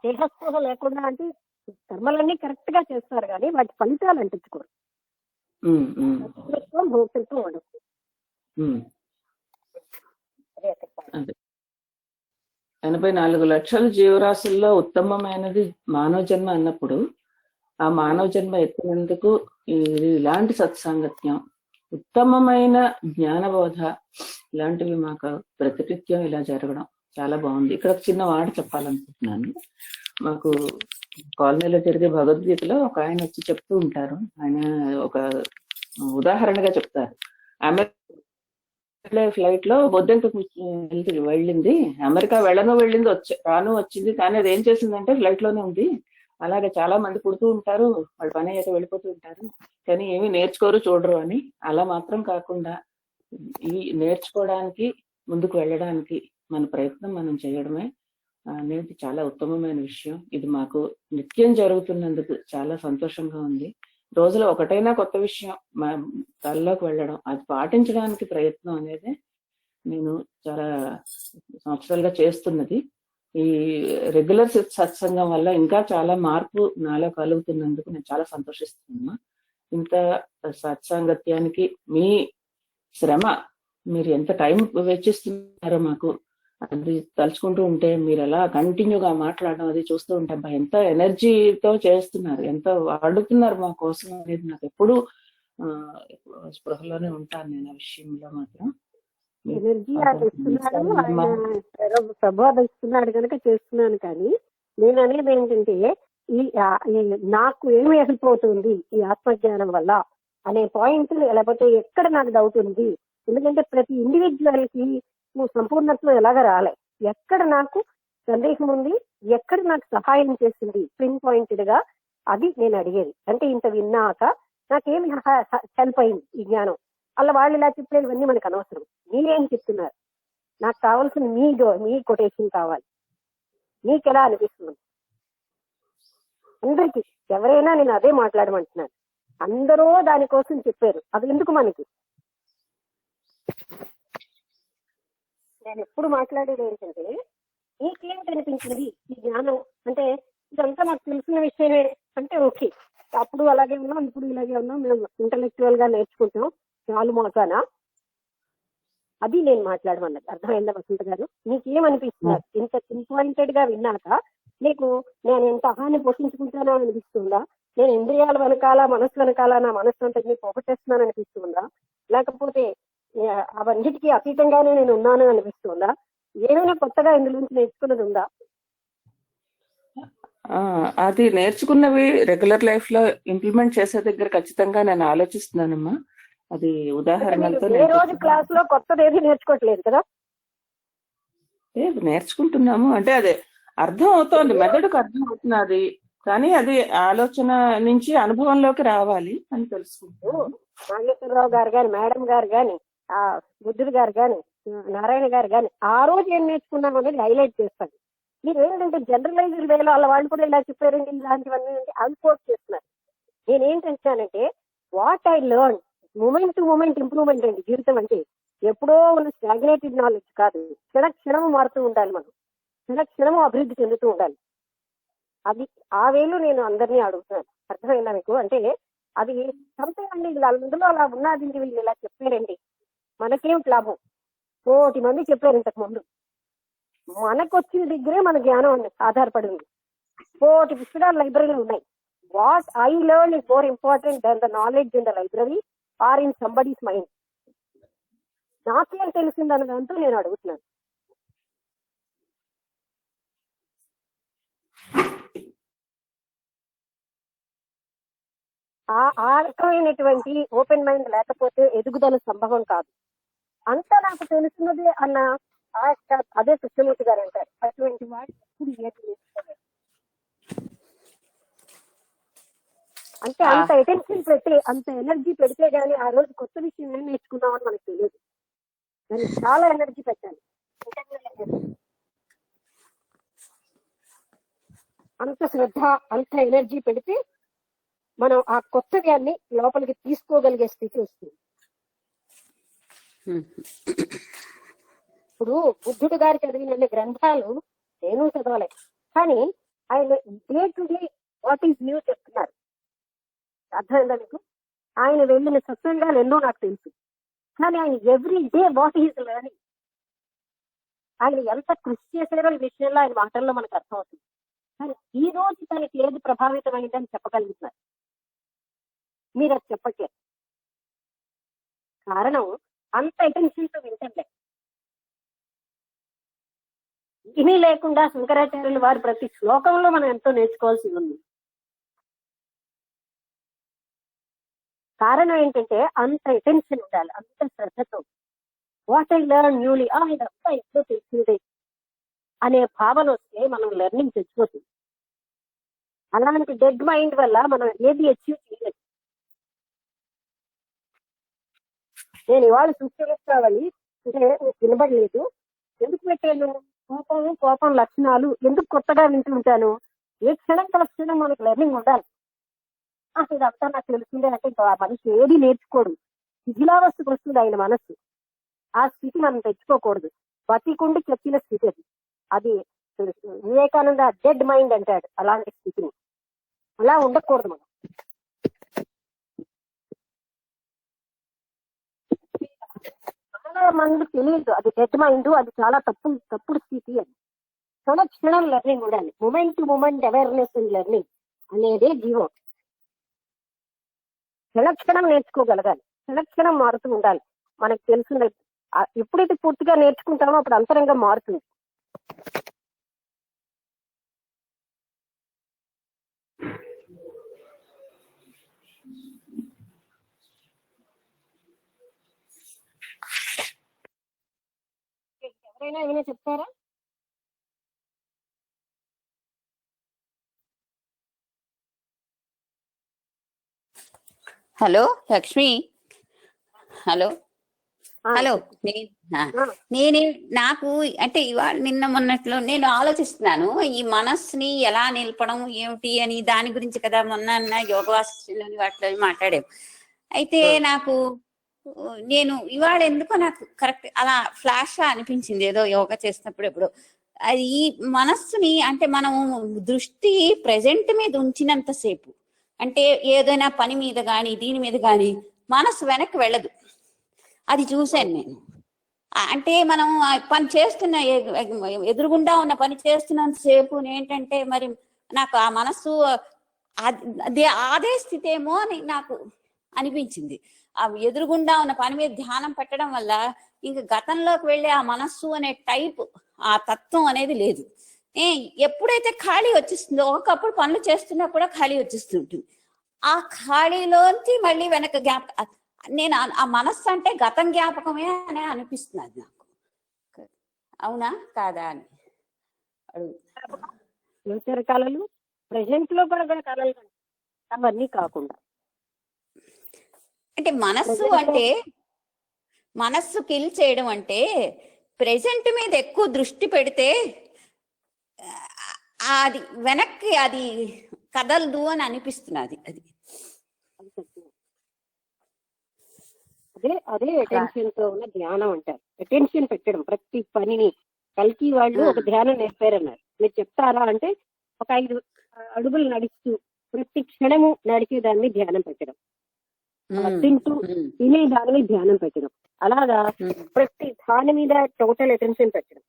Speaker 2: దేహస్పృహ లేకుండా అంటే కర్మలన్నీ కరెక్ట్ గా చేస్తారు కానీ వాటి ఫలితాలు అంటించుకోరు. భోక్తృత్వం ఉండదు.
Speaker 5: అదే 84 లక్షల జీవరాశుల్లో ఉత్తమమైనది మానవ జన్మ అన్నప్పుడు ఆ మానవ జన్మ ఎత్తినందుకు ఇలాంటి సత్సాంగత్యం, ఉత్తమమైన జ్ఞానబోధ ఇలాంటివి మాకు ప్రతినిత్యం ఇలా జరగడం చాలా బాగుంది. ఇక్కడ ఒక చిన్న మాట చెప్పాలనుకుంటున్నాను. మాకు కాలనీలో జరిగే భగవద్గీతలో ఒక ఆయన వచ్చి చెప్తూ ఉంటారు. ఆయన ఒక ఉదాహరణగా చెప్తారు. అమెరికా ఫ్లైట్ లో బొద్దెంక వెళ్ళింది, అమెరికా వెళ్ళింది, రాను వచ్చింది, కానీ అది ఏం చేసిందంటే ఫ్లైట్ లోనే ఉంది. అలాగే చాలా మంది పుడుతూ ఉంటారు, వాళ్ళు పని అయ్యాక వెళ్ళిపోతూ ఉంటారు, కానీ ఏమీ నేర్చుకోరు, చూడరు అని. అలా మాత్రం కాకుండా ఈ నేర్చుకోవడానికి, ముందుకు వెళ్ళడానికి మన ప్రయత్నం మనం చేయడమే అనేది చాలా ఉత్తమమైన విషయం. ఇది మాకు నిత్యం జరుగుతున్నందుకు చాలా సంతోషంగా ఉంది. రోజులో ఒకటైనా కొత్త విషయం మా తలలోకి వెళ్ళడం, అది పాటించడానికి ప్రయత్నం అనేది నేను చాలా సంవత్సరాలుగా చేస్తున్నది. ఈ రెగ్యులర్ సత్సంగం వల్ల ఇంకా చాలా మార్పు నాలో కలుగుతున్నందుకు నేను చాలా సంతోషిస్తున్నా. ఇంత సత్సాంగత్యానికి మీ శ్రమ, మీరు ఎంత టైం వెచ్చిస్తున్నారో మాకు అది తలుచుకుంటూ ఉంటే, మీరు ఎలా కంటిన్యూగా మాట్లాడడం అది చూస్తూ ఉంటే ఎంత ఎనర్జీతో చేస్తున్నారు, ఎంత వాడుతున్నారు మా కోసం అనేది నాకు ఎప్పుడు స్పృహలోనే ఉంటాను నేను ఆ విషయంలో మాత్రం.
Speaker 2: ఎనర్జీ అది ఇస్తున్నాడు, ఆయన ప్రబోధిస్తున్నాడు కనుక చేస్తున్నాను. కానీ నేను అనేది ఏంటంటే ఈ నాకు ఏమి హెల్ప్ అవుతుంది ఈ ఆత్మజ్ఞానం వల్ల అనే పాయింట్, లేకపోతే ఎక్కడ నాకు డౌట్ ఉంది. ఎందుకంటే ప్రతి ఇండివిజువల్ కి నువ్వు సంపూర్ణత్వం ఎలాగ రాలే, ఎక్కడ నాకు సందేహం ఉంది, ఎక్కడ నాకు సహాయం చేసింది పిన్ పాయింటెడ్ గా, అది నేను అడిగేది. అంటే ఇంత విన్నాక నాకేమి హెల్ప్ అయింది ఈ జ్ఞానం. అలా వాళ్ళు ఇలా చెప్పలేదు, ఇవన్నీ మనకు అనవసరం. మీరేం చెప్తున్నారు, నాకు కావాల్సిన మీ కొటేషన్ కావాలి. మీకు ఎలా అనిపిస్తుంది? అందరికి ఎవరైనా నేను అదే మాట్లాడమంటున్నాను. అందరూ దానికోసం చెప్పారు, అది ఎందుకు మనకి? నేను ఎప్పుడు మాట్లాడేది ఏంటంటే, నీకేం కనిపించింది ఈ జ్ఞానం అంటే? ఇదంతా మాకు తెలిసిన విషయమే అంటే ఓకే, అప్పుడు అలాగే ఉన్నాం, ఇప్పుడు ఇలాగే ఉన్నాం, మేము ఇంటలెక్చువల్ గా నేర్చుకుంటాం చాలు మాకానా, అది నేను మాట్లాడమన్నది. అర్థమైందా వసంత గారు? నీకేమనిపిస్తున్నారు ఇంత ఇంపాయింటెడ్ గా విన్నాక? నీకు నేను ఎంత అహాన్ని పోషించుకుంటానో అనిపిస్తుందా? నేను ఇంద్రియాల వెనకాల మనస్సు వెనకాల నా మనస్సు అంతటినీ పోగొట్టేస్తున్నాను అనిపిస్తుందా? లేకపోతే అవన్నిటికీ అతీతంగానే నేను ఉన్నాను అనిపిస్తుందా? ఏమైనా కొత్తగా ఇందులోంచి నేర్చుకున్నది ఉందా?
Speaker 5: అది నేర్చుకున్నవి రెగ్యులర్ లైఫ్ లో ఇంప్లిమెంట్ చేసే దగ్గర ఖచ్చితంగా నేను ఆలోచిస్తున్నానమ్మా. అది ఉదాహరణలతో
Speaker 2: ఏ రోజు క్లాస్ లో కొత్తది ఏది నేర్చుకోవట్లేదు కదా?
Speaker 5: నేర్చుకుంటున్నాము. అంటే అదే అర్థం అవుతోంది, మెదడుకు అర్థం అవుతున్నది, కానీ అది ఆలోచన నుంచి అనుభవంలోకి రావాలి అని తెలుసుకుంటాం.
Speaker 2: నాగేశ్వరరావు గారు గాని, మేడం గారు గాని, బుద్ధుడు గారు గాని, నారాయణ గారు గాని ఆ రోజు ఏం నేర్చుకున్నాం అనేది హైలైట్ చేస్తాడు. మీరు ఏంటంటే జనరలైజ్డ్ వేలో అలా వాళ్ళు కూడా ఇలా చెప్పారండి, ఇలాంటివన్నీ అవి కోట్ చేస్తున్నారు. నేనేంటంటానంటే what I learn, moment to moment improvement అండి జీవితం అంటే. ఎప్పుడో ఉన్న స్టాగ్నేటెడ్ నాలెడ్జ్ కాదు, క్షణము మారుతూ ఉండాలి, మనం క్షణము అభివృద్ధి చెందుతూ ఉండాలి. అది ఆ వేలు నేను అందరినీ అడుగుతున్నాను. అర్థమైందా మీకు? అంటే అది చంపేయండి, అందులో అలా ఉన్నది, వీళ్ళు ఇలా చెప్పారండి, మనకేమిటి లాభం? 1,000 మంది చెప్పారు ఇంతకు ముందు. మనకు వచ్చిన దగ్గరే మన జ్ఞానం ఆధారపడి ఉంది. 1,000 పుస్తకాలు లైబ్రరీలో ఉన్నాయి. What I learn is more important than the knowledge in the library or in somebody's mind. నాకేం తెలిసిందన్న దాంతో నేను అడుగుతున్నాను. ఆ రకమైనటువంటి ఓపెన్ మైండ్ లేకపోతే ఎదుగుదల సంభవం కాదు. అంతా నాకు తెలుస్తున్నది అన్న అదే కృష్ణమూర్తి గారు అంటారు, అటువంటి వాడు అంటే అంత అటెన్షన్ పెట్టి అంత ఎనర్జీ పెడితే గానీ ఆ రోజు కొత్త విషయం ఏం నేర్చుకున్నామని మనకు తెలియదు. దానికి చాలా ఎనర్జీ పెట్టాలి. అంత శ్రద్ధ, అంత ఎనర్జీ పెడితే మనం ఆ కొత్త జ్ఞాన్ని లోపలికి తీసుకోగలిగే స్థితి వస్తుంది. ఇప్పుడు బుద్ధుడు గారు చదివిన గ్రంథాలు నేను చదవలేదు, కానీ ఆయన day to day what is new చెప్తున్నారు. అర్థమైందా మీకు? ఆయన వెళ్ళిన సత్సంగాలు ఎన్నో నాకు తెలుసు, కానీ ఆయన every day what is learning, ఆయన ఎంత కృషి చేశారో ఈ విషయంలో ఆయన మాటల్లో మనకు అర్థమవుతుంది. కానీ ఈ రోజు తనకి ఏది ప్రభావితమైందని చెప్పగలుగుతున్నారు, మీరు అది చెప్పట్లేదు. కారణం అంత అటెన్షన్తో వింటలే. ఇవి లేకుండా శంకరాచార్యులు వారి ప్రతి శ్లోకంలో మనం ఎంతో నేర్చుకోవాల్సి ఉంది. కారణం ఏంటంటే అంత అటెన్షన్ ఉండాలి, అంత శ్రద్ధతో. వాట్ ఐ లెర్న్ న్యూలీ, ఇదంతా ఎప్పుడో తెలిసిందే అనే భావన వస్తే మనం లెర్నింగ్ తెచ్చిపోతుంది. అలాంటి డెడ్ మైండ్ వల్ల మనం ఏది అచీవ్ చేయలేదు. నేను ఇవాళ సృష్టించాలని అంటే వినబడలేదు, ఎందుకు పెట్టాను? కోపం లక్షణాలు ఎందుకు కొత్తగా వింటుంటాను? ఏ క్షణం క్షణం మనకు లెర్నింగ్ ఉండాలి. ఇదంతా నాకు తెలిసిందే అంటే ఇంకా ఆ మనిషి ఏది నేర్చుకోడు, శిథిలావస్థకు వస్తుంది ఆయన మనస్సు. ఆ స్థితి మనం తెచ్చుకోకూడదు. బతికుండి చెప్పిన స్థితి అది వివేకానంద డెడ్ మైండ్ అంటాడు. అలాంటి స్థితిని అలా ఉండకూడదు మనం. చాలా మంది తెలియదు అది డెడ్ మైండ్, అది చాలా తప్పుడు స్థితి అని. క్షణం లెర్నింగ్ ఉండాలి. Moment to moment awareness and learning అనేదే జీవం. క్షణక్షణం నేర్చుకోగలగాలి, క్షణక్షణం మారుతూ ఉండాలి. మనకు తెలిసిన ఎప్పుడైతే పూర్తిగా నేర్చుకుంటామో అప్పుడు అంతరంగం మారుతుంది. ఎవరైనా ఏమైనా చెప్తారా?
Speaker 3: Hello Lakshmi, hello hello. నేనే నాకు అంటే ఇవాళ నిన్న మొన్నట్లో నేను ఆలోచిస్తున్నాను ఈ మనస్సుని ఎలా నిలపడం ఏమిటి అని, దాని గురించి కదా మొన్న యోగ వాసిష్ఠలోని వాటిలో మాట్లాడాము. అయితే నాకు నేను ఇవాళ ఎందుకో నాకు కరెక్ట్ అలా ఫ్లాష్ అనిపించింది ఏదో యోగా చేసినప్పుడు ఎప్పుడు. అది ఈ మనస్సుని అంటే మనం దృష్టి ప్రెజెంట్ మీద ఉంచినంతసేపు, అంటే ఏదైనా పని మీద కానీ దీని మీద కానీ మనసు వెనక్కి వెళ్ళదు. అది చూశాను నేను. అంటే మనం పని చేస్తున్న ఎదురుగుండా ఉన్న పని చేస్తున్నంతసేపు ఏంటంటే మరి నాకు ఆ మనస్సు అదే స్థితి ఏమో అని నాకు అనిపించింది. ఆ ఎదురుగుండా ఉన్న పని మీద ధ్యానం పెట్టడం వల్ల ఇంక గతంలోకి వెళ్ళే ఆ మనస్సు అనే టైప్ ఆ తత్వం అనేది లేదు. ఎప్పుడైతే ఖాళీ వచ్చేస్తుందో, ఒకప్పుడు పనులు చేస్తున్నా కూడా ఖాళీ వచ్చేస్తుంటుంది. ఆ ఖాళీలోంచి మళ్ళీ వెనక నేను ఆ మనస్సు అంటే గతం జ్ఞాపకమే అని అనిపిస్తున్నది నాకు. అవునా కాదా అని
Speaker 2: ఫ్యూచర్ కళలు, ప్రెసెంట్ లో కూడా కళలు అవన్నీ కాకుండా
Speaker 3: అంటే మనస్సు కిల్ చేయడం అంటే ప్రెసెంట్ మీద ఎక్కువ దృష్టి పెడితే అది వెనక్కి అది కదలదు అని అనిపిస్తున్నది.
Speaker 2: అదే అటెన్షన్ తో ఉన్న ధ్యానం అంటారు. అటెన్షన్ పెట్టడం ప్రతి పనిని. కల్కి వాళ్ళు ఒక ధ్యానం నేర్పారన్నారు. మీరు చెప్తారా అంటే ఒక 5 అడుగులు నడుస్తూ ప్రతి క్షణము నడిచేదాన్ని ధ్యానం పెట్టడం, తింటూ తినే దానిని ధ్యానం పెట్టడం, అలాగా ప్రతి దాని మీద టోటల్ అటెన్షన్ పెట్టడం.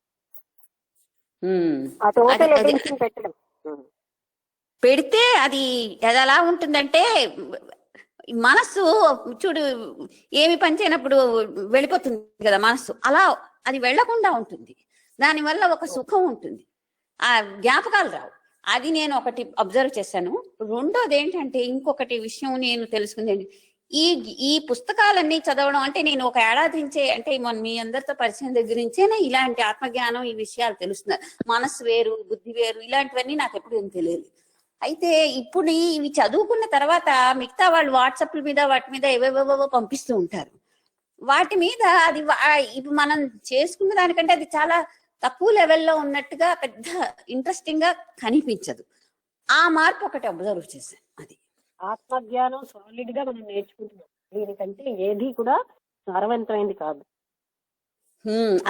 Speaker 2: ఆ టోటల్ అటెన్షన్ పెట్టడం
Speaker 3: పెడితే అది ఎలా ఉంటుందంటే మనస్సు చూడు ఏమి పని చేయనప్పుడు వెళ్ళిపోతుంది కదా మనస్సు, అలా అది వెళ్లకుండా ఉంటుంది. దానివల్ల ఒక సుఖం ఉంటుంది, ఆ జ్ఞాపకాలు రావు. అది నేను ఒకటి అబ్జర్వ్ చేశాను. రెండోది ఏంటంటే ఇంకొకటి విషయం నేను తెలుసుకుంది, ఈ పుస్తకాలన్నీ చదవడం అంటే నేను ఒక ఏడాది నుంచే అంటే మీ అందరితో పరిచయం దగ్గర నుంచేనే ఇలాంటి ఆత్మజ్ఞానం ఈ విషయాలు తెలుస్తున్నాయి. మనస్సు వేరు బుద్ధి వేరు ఇలాంటివన్నీ నాకు ఎప్పుడు ఏం తెలియదు. అయితే ఇప్పుడు ఇవి చదువుకున్న తర్వాత మిగతా వాళ్ళు వాట్సాప్ల మీద వాటి మీద ఏవేవో పంపిస్తూ ఉంటారు. వాటి మీద అది ఇప్పుడు మనం చేసుకున్న దానికంటే అది చాలా తక్కువ లెవెల్లో ఉన్నట్టుగా పెద్ద ఇంట్రెస్టింగ్ గా కనిపించదు. ఆ మార్పు ఒకటి అబ్జర్వ్ చేశాను. అది
Speaker 2: ఆత్మజ్ఞానం సాలిడ్ గా మనం నేర్చుకుంటున్నాం. దీనికంటే ఏది కూడా సారవంతమైంది కాదు.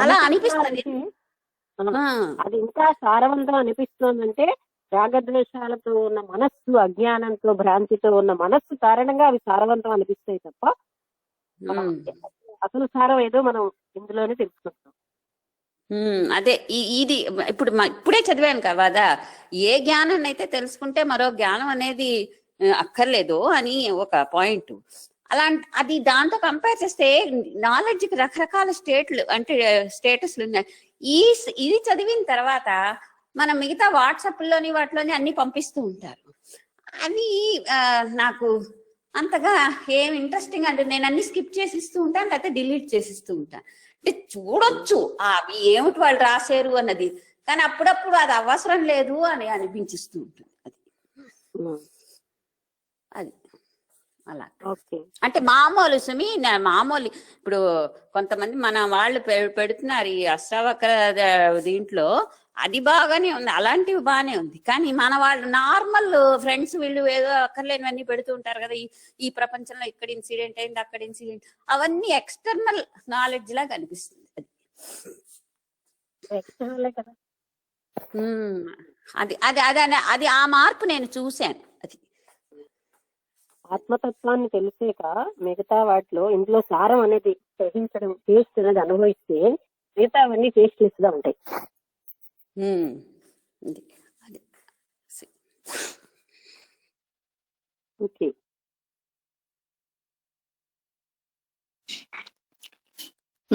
Speaker 3: అలా అనిపిస్తుంది.
Speaker 2: అది ఇంకా సారవంతం అనిపిస్తుందంటే రాగద్వేషాలతో ఉన్న మనస్సు, అజ్ఞానంతో భ్రాంతితో ఉన్న మనస్సు కారణంగా అవి సారవంతం అనిపిస్తాయి తప్ప అసలు సారం ఏదో మనం ఇందులోనే తెలుసుకుంటాం.
Speaker 3: అదే ఇది ఇప్పుడే చదివాను కదా, ఏ జ్ఞానాన్ని అయితే తెలుసుకుంటే మరో జ్ఞానం అనేది అక్కర్లేదు అని ఒక పాయింట్. అది దాంతో కంపేర్ చేస్తే నాలెడ్జ్ కి రకరకాల స్టేటస్లు ఉన్నాయి. ఇది చదివిన తర్వాత మనం మిగతా వాట్సాప్లోని వాటిలోని అన్ని పంపిస్తూ ఉంటారు. అవి నాకు అంతగా ఏం ఇంట్రెస్టింగ్ అంటే నేను అన్ని స్కిప్ చేసిస్తూ ఉంటాను, లేకపోతే డిలీట్ చేసిస్తూ ఉంటాను. అంటే చూడొచ్చు అవి ఏమిటి వాళ్ళు రాశారు అన్నది, కానీ అప్పుడప్పుడు అది అవసరం లేదు అని అనిపించిస్తూ ఉంటుంది. అది అలా అంటే మామూలు మామూలు ఇప్పుడు కొంతమంది మన వాళ్ళు పెడుతున్నారు ఈ అష్టావక్ర దీంట్లో, అది బాగానే ఉంది, అలాంటివి బాగానే ఉంది. కానీ మన వాళ్ళు నార్మల్ ఫ్రెండ్స్ వీళ్ళు ఏదో అక్కర్లేనివన్నీ పెడుతూ ఉంటారు కదా, ఈ ప్రపంచంలో ఇక్కడ ఇన్సిడెంట్ అయింది అక్కడ ఇన్సిడెంట్, అవన్నీ ఎక్స్టర్నల్ నాలెడ్జ్ లాగా అనిపిస్తుంది. అది ఆ మార్పు నేను చూశాను. అది
Speaker 2: ఆత్మతత్వాన్ని తెలిసాక మిగతా వాటిలో ఇందులో సారం అనేది గ్రహించడం, టేస్ట్ అనేది అనుభవిస్తే మిగతా అవన్నీ టేస్ట్లెస్ గా ఉంటాయి. ఓకే.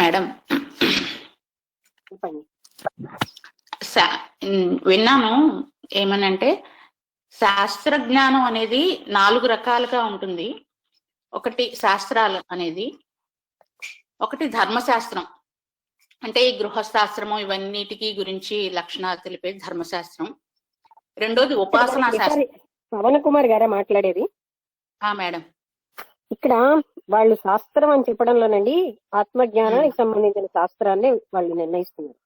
Speaker 1: మేడం
Speaker 2: చెప్పండి.
Speaker 1: విన్నాను ఏమనంటే శాస్త్రజ్ఞానం అనేది 4 రకాలుగా ఉంటుంది. ఒకటి శాస్త్రాలు అనేది, ఒకటి ధర్మశాస్త్రం అంటే ఈ గృహశాస్త్రము ఇవన్నిటికి గురించి లక్షణాలు తెలిపేది ధర్మశాస్త్రం. రెండోది ఉపాసనా శాస్త్రం.
Speaker 2: పవన్ కుమార్ గారా మాట్లాడేది?
Speaker 1: మేడం
Speaker 2: ఇక్కడ వాళ్ళు శాస్త్రం అని చెప్పడంలోనండి ఆత్మజ్ఞానానికి సంబంధించిన శాస్త్రాన్ని వాళ్ళు నిర్ణయిస్తున్నారు.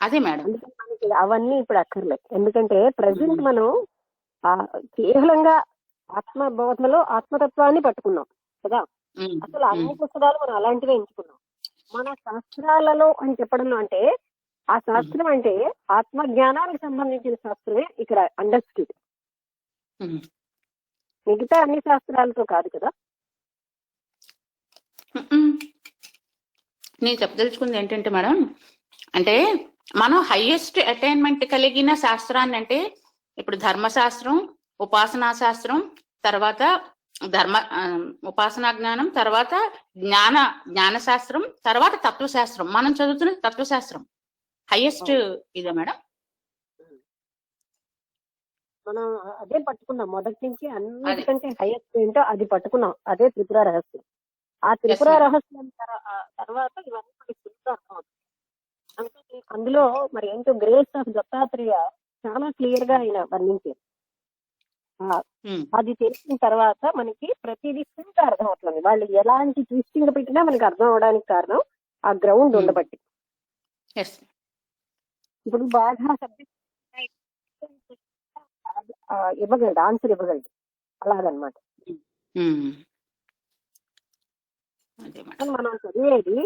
Speaker 1: అదే మేడం.
Speaker 2: మనకి అవన్నీ ఇప్పుడు అక్కర్లేదు. ఎందుకంటే ప్రజెంట్ మనం కేవలంగా ఆత్మబోధలో ఆత్మతత్వాన్ని పట్టుకున్నాం కదా. అసలు అన్ని పుస్తకాలు మనం అలాంటివే ఎంచుకున్నాం. మన శాస్త్రాలలో అని చెప్పడంలో అంటే ఆ శాస్త్రం అంటే ఆత్మజ్ఞానానికి సంబంధించిన శాస్త్రమే ఇక్కడ అండర్స్టూడ్. మిగతా అన్ని శాస్త్రాలతో కాదు కదా.
Speaker 1: నేను చెప్పదలుచుకుంది ఏంటంటే మేడం, అంటే మనం హైయెస్ట్ అటైన్మెంట్ కలిగిన శాస్త్రాన్ని అంటే ఇప్పుడు ధర్మశాస్త్రం, ఉపాసనా శాస్త్రం, తర్వాత ఉపాసనా జ్ఞానం, తర్వాత జ్ఞానశాస్త్రం, తర్వాత తత్వశాస్త్రం. మనం చదువుతున్న తత్వశాస్త్రం హైయెస్ట్ ఇదే మేడం.
Speaker 2: మనం అదే పట్టుకున్నాం మొదటి నుంచి. అన్నిటికంటే హైయెస్ట్ ఏంటో అది పట్టుకున్నాం. అదే త్రిపుర రహస్యం. ఆ త్రిపుర రహస్యం తర్వాత ఇవన్నీ మనకి తెలుసు అర్థమవుతుంది. అంటే అందులో మరి ఏంటో గ్రేస్ ఆఫ్ దత్తాత్రేయ చాలా క్లియర్ గా ఆయన వర్ణించారు. అది తెలిసిన తర్వాత మనకి ప్రతిదీ సింక్ అర్థం అవుతుంది. వాళ్ళు ఎలాంటి ట్విస్టింగ్ పెట్టినా మనకి అర్థం అవడానికి కారణం ఆ గ్రౌండ్ ఉండబట్టి. ఇప్పుడు బాగా సబ్జెక్ట్ ఇవ్వగలడు, ఆన్సర్ ఇవ్వగలడు, అలాగనమాట. మనం చదివేది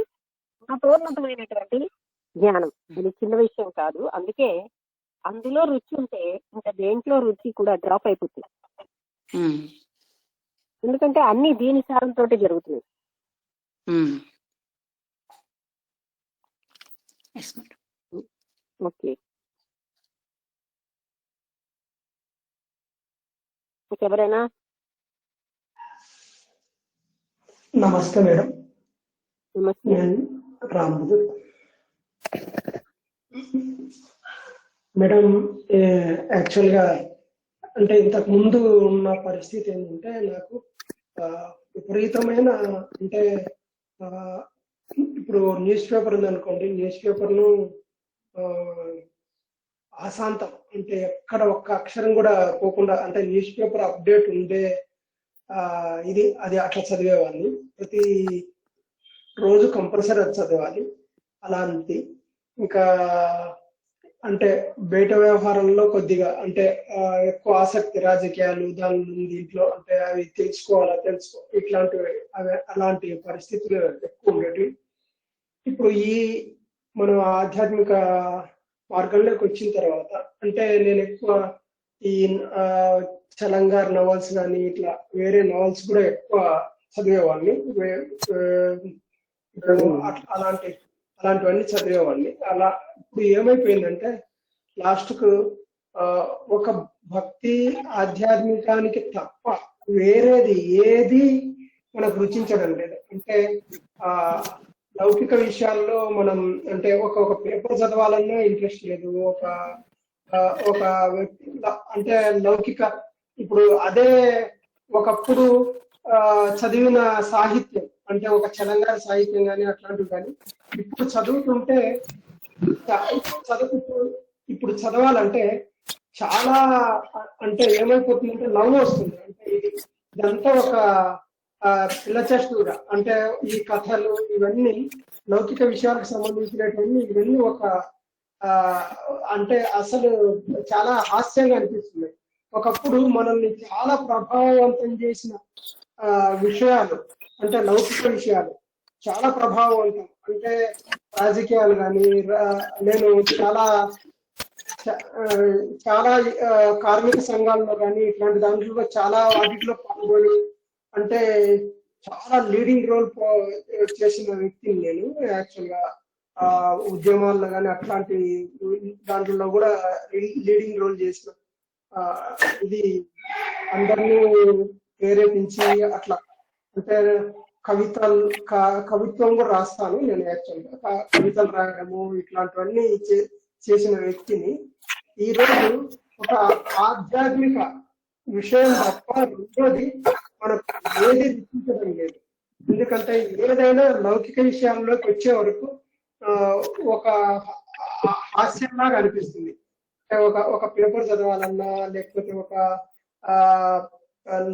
Speaker 2: అపూర్ణమైనటువంటి జ్ఞానం, అది చిన్న విషయం కాదు. అందుకే అందులో రుచి ఉంటే ఇంకా దేంట్లో రుచి కూడా డ్రాప్ అయిపోతుంది. ఎందుకంటే అన్ని దీని సారంతో జరుగుతున్నాయి. ఓకే, ఎవరైనా?
Speaker 6: నమస్తే మేడం.
Speaker 2: నమస్తే.
Speaker 6: రాముడు మేడం. యాక్చువల్ గా అంటే ఇంతకు ముందు ఉన్న పరిస్థితి ఏంటంటే నాకు విపరీతమైన అంటే ఇప్పుడు న్యూస్ పేపర్ ఉందనుకోండి, న్యూస్ పేపర్ను ఆశాంతం అంటే ఎక్కడ ఒక్క అక్షరం కూడా పోకుండా అంటే న్యూస్ పేపర్ అప్డేట్ ఉండే ఇది అది అట్లా చదివేవాడిని. ప్రతి రోజు కంపల్సరీ అది చదివాలి. అలాంటి ఇంకా అంటే బయట వ్యవహారంలో కొద్దిగా అంటే ఎక్కువ ఆసక్తి, రాజకీయాలు దాని దీంట్లో అంటే అవి తెలుసుకో ఇట్లాంటివి అలాంటి పరిస్థితులు ఎక్కువ ఉండేవి. ఇప్పుడు ఈ మనం ఆధ్యాత్మిక మార్గంలోకి వచ్చిన తర్వాత అంటే నేను ఎక్కువ ఈ చలంగార్ నవల్స్ కానీ ఇట్లా వేరే నవల్స్ కూడా ఎక్కువ చదివేవాడిని. అలాంటివన్నీ చదివేవాడిని. అలా ఇప్పుడు ఏమైపోయిందంటే లాస్ట్ కు ఒక భక్తి ఆధ్యాత్మికానికి తప్ప వేరేది ఏది మనకు రుచించడం లేదు. అంటే లౌకిక విషయాల్లో మనం అంటే ఒక పేపర్ చదవాలన్నా ఇంట్రెస్ట్ లేదు. ఒక వ్యక్తి అంటే లౌకిక ఇప్పుడు అదే ఒకప్పుడు చదివిన సాహిత్యం అంటే ఒక చలంగార సాహిత్యం కానీ అట్లాంటివి కానీ ఇప్పుడు చదువుతుంటే ఇప్పుడు చదవాలంటే చాలా అంటే ఏమైపోతుందంటే నవ్వు వస్తుంది. అంటే ఇదంతా ఒక పిల్లచేష్టగా అంటే ఈ కథలు ఇవన్నీ లౌకిక విషయాలకు సంబంధించినటువంటి ఇవన్నీ ఒక అంటే అసలు చాలా హాస్యంగా అనిపిస్తుంది. ఒకప్పుడు మనల్ని చాలా ప్రభావవంతం చేసిన విషయాలు అంటే లౌకిక విషయాలు చాలా ప్రభావవంతం. అంటే రాజకీయాలు కానీ నేను చాలా కార్మిక సంఘాల్లో కానీ ఇట్లాంటి దాంట్లో చాలా వాటిలో పాల్గొని అంటే చాలా లీడింగ్ రోల్ చేసిన వ్యక్తిని నేను. యాక్చువల్గా ఉద్యమాల్లో కానీ అట్లాంటి దాంట్లో కూడా లీడింగ్ రోల్ చేసిన ఇది అందరినీ ప్రేరేపించి అట్లా అంటే కవిత్వం కూడా రాస్తాను నేను. యాక్చువల్గా కవితలు రాయడము ఇట్లాంటివన్నీ చేసిన వ్యక్తిని ఈ రోజు ఒక ఆధ్యాత్మిక విషయం తప్ప రెండోది మనకు ఏది రుచించడం లేదు. ఎందుకంటే ఏదైనా లౌకిక విషయాల్లోకి వచ్చే వరకు ఒక హాస్యంలాగా అనిపిస్తుంది. ఒక పేపర్ చదవాలన్నా, లేకపోతే ఒక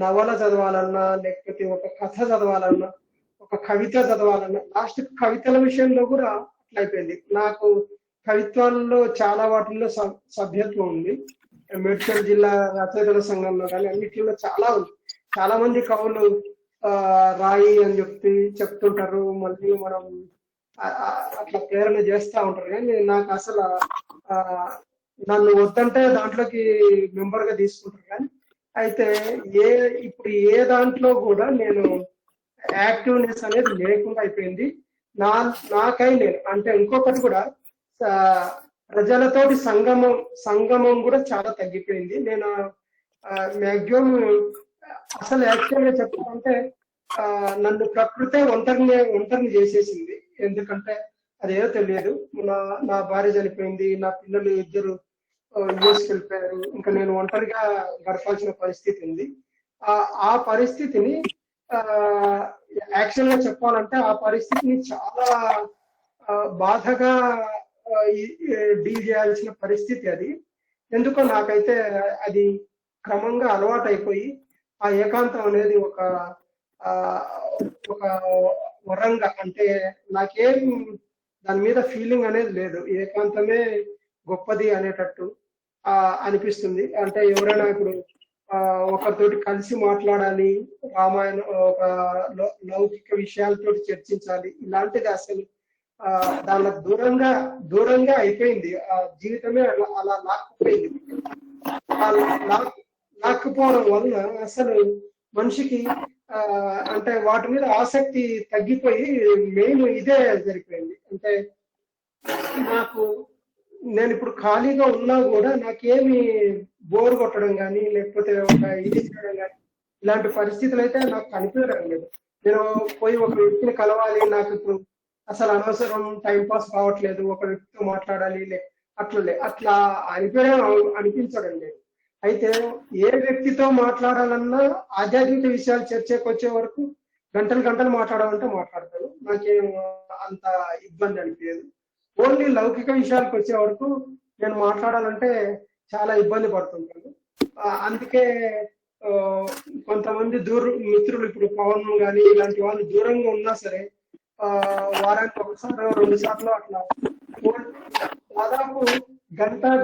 Speaker 6: నవల చదవాలన్నా, లేకపోతే ఒక కథ చదవాలన్నా, ఒక కవిత చదవాలన్నా, లాస్ట్ కవితల విషయంలో కూడా అట్లా అయిపోయింది. నాకు కవిత్వాల్లో చాలా వాటిల్లో సభ్యత్వం ఉంది. మేడ్చల్ జిల్లా రచయితల సంఘంలో కానీ అన్నిటిలో చాలా ఉంది. చాలా మంది కవులు రాయి అని చెప్తుంటారు, మళ్ళీ మనం అట్లా ప్రేరణ చేస్తూ ఉంటారు. కానీ నాకు అసలు నన్ను వద్దంటే దాంట్లోకి మెంబర్ గా తీసుకుంటారు. కానీ అయితే ఇప్పుడు ఏ దాంట్లో కూడా నేను యాక్టివ్నెస్ అనేది లేకుండా అయిపోయింది. నాకై నేను అంటే ఇంకొకటి కూడా ప్రజలతోటి సంగమం కూడా చాలా తగ్గిపోయింది. నేను మ్యాక్సిమం అసలు యాక్చువల్ గా చెప్పాలంటే నన్ను ప్రకృతే ఒంటరిని చేసేసింది. ఎందుకంటే అదేదో తెలియదు. నా భార్య చనిపోయింది, నా పిల్లలు ఇద్దరు యూఎస్కి వెళ్ళిపోయారు, ఇంకా నేను ఒంటరిగా గడపాల్సిన పరిస్థితి ఉంది. ఆ పరిస్థితిని యాక్చువల్ గా చెప్పాలంటే ఆ పరిస్థితిని చాలా బాధగా డీల్ చేయాల్సిన పరిస్థితి అది. ఎందుకో నాకైతే అది క్రమంగా అలవాటు అయిపోయి ఆ ఏకాంతం అనేది ఒక వరంగా, అంటే నాకేం దాని మీద ఫీలింగ్ అనేది లేదు. ఏకాంతమే గొప్పది అనేటట్టు అనిపిస్తుంది. అంటే ఎవరైనా ఇప్పుడు ఒకరితోటి కలిసి మాట్లాడాలి, రామాయణం ఒక లౌకిక విషయాలతో చర్చించాలి, ఇలాంటిది అసలు దానికి దూరంగా అయిపోయింది. ఆ జీవితమే అలా లాక్కుపోయింది. లాక్కుపోవడం వల్ల అసలు మనిషికి అంటే వాటి మీద ఆసక్తి తగ్గిపోయి మెయిన్ ఇదే జరిగిపోయింది. అంటే నేను ఇప్పుడు ఖాళీగా ఉన్నా కూడా నాకేమి బోర్ కొట్టడం కానీ, లేకపోతే ఒక ఇది చేయడం కానీ, ఇలాంటి పరిస్థితులు అయితే నాకు కనిపించడం లేదు. నేను పోయి ఒక వ్యక్తిని కలవాలి, నాకు ఇప్పుడు అసలు అనవసరం టైం పాస్ కావట్లేదు, ఒక వ్యక్తితో మాట్లాడాలి అట్లా అనిపించడం లేదు. అయితే ఏ వ్యక్తితో మాట్లాడాలన్నా ఆధ్యాత్మిక విషయాలు చర్చకు వచ్చే వరకు గంటలు మాట్లాడాలంటే మాట్లాడతాను. నాకేం అంత ఇబ్బంది అనిపించదు. ఓన్లీ లౌకిక విషయాలకు వచ్చే వరకు నేను మాట్లాడాలంటే చాలా ఇబ్బంది పడుతుంటాను. అందుకే కొంతమంది మిత్రులు ఇప్పుడు పవన్ కానీ ఇలాంటి వాళ్ళు దూరంగా ఉన్నా సరే వారానికి ఒకసారి 2 సార్లు అట్లా దాదాపు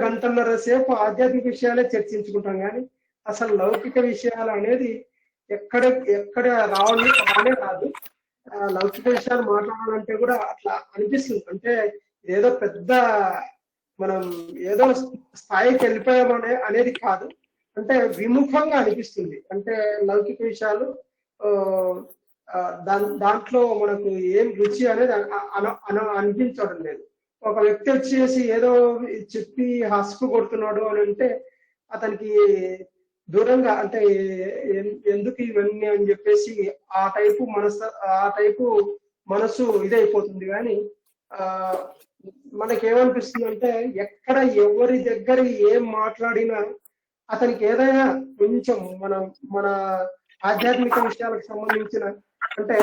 Speaker 6: గంటన్నర సేపు ఆధ్యాత్మిక విషయాలే చర్చించుకుంటాం. కానీ అసలు లౌకిక విషయాలు అనేది ఎక్కడ రానే రాదు. లౌకిక విషయాలు మాట్లాడాలంటే కూడా అట్లా అనిపిస్తుంది. అంటే ఏదో పెద్ద మనం ఏదో స్థాయికి వెళ్ళిపోయామనే అనేది కాదు, అంటే విముఖంగా అనిపిస్తుంది. అంటే లౌకిక విషయాలు దాంట్లో మనకు ఏం రుచి అనేది అనిపించడం లేదు. ఒక వ్యక్తి వచ్చేసి ఏదో చెప్పి హస్కు కొడుతున్నాడు అని అంటే అతనికి దూరంగా, అంటే ఎందుకు ఇవన్నీ అని చెప్పేసి ఆ టైపు మనసు ఇదైపోతుంది. కానీ మనకేమనిపిస్తుంది అంటే ఎక్కడ ఎవరి దగ్గర ఏం మాట్లాడినా అతనికి ఏదైనా కొంచెం మన ఆధ్యాత్మిక విషయాలకు సంబంధించిన, అంటే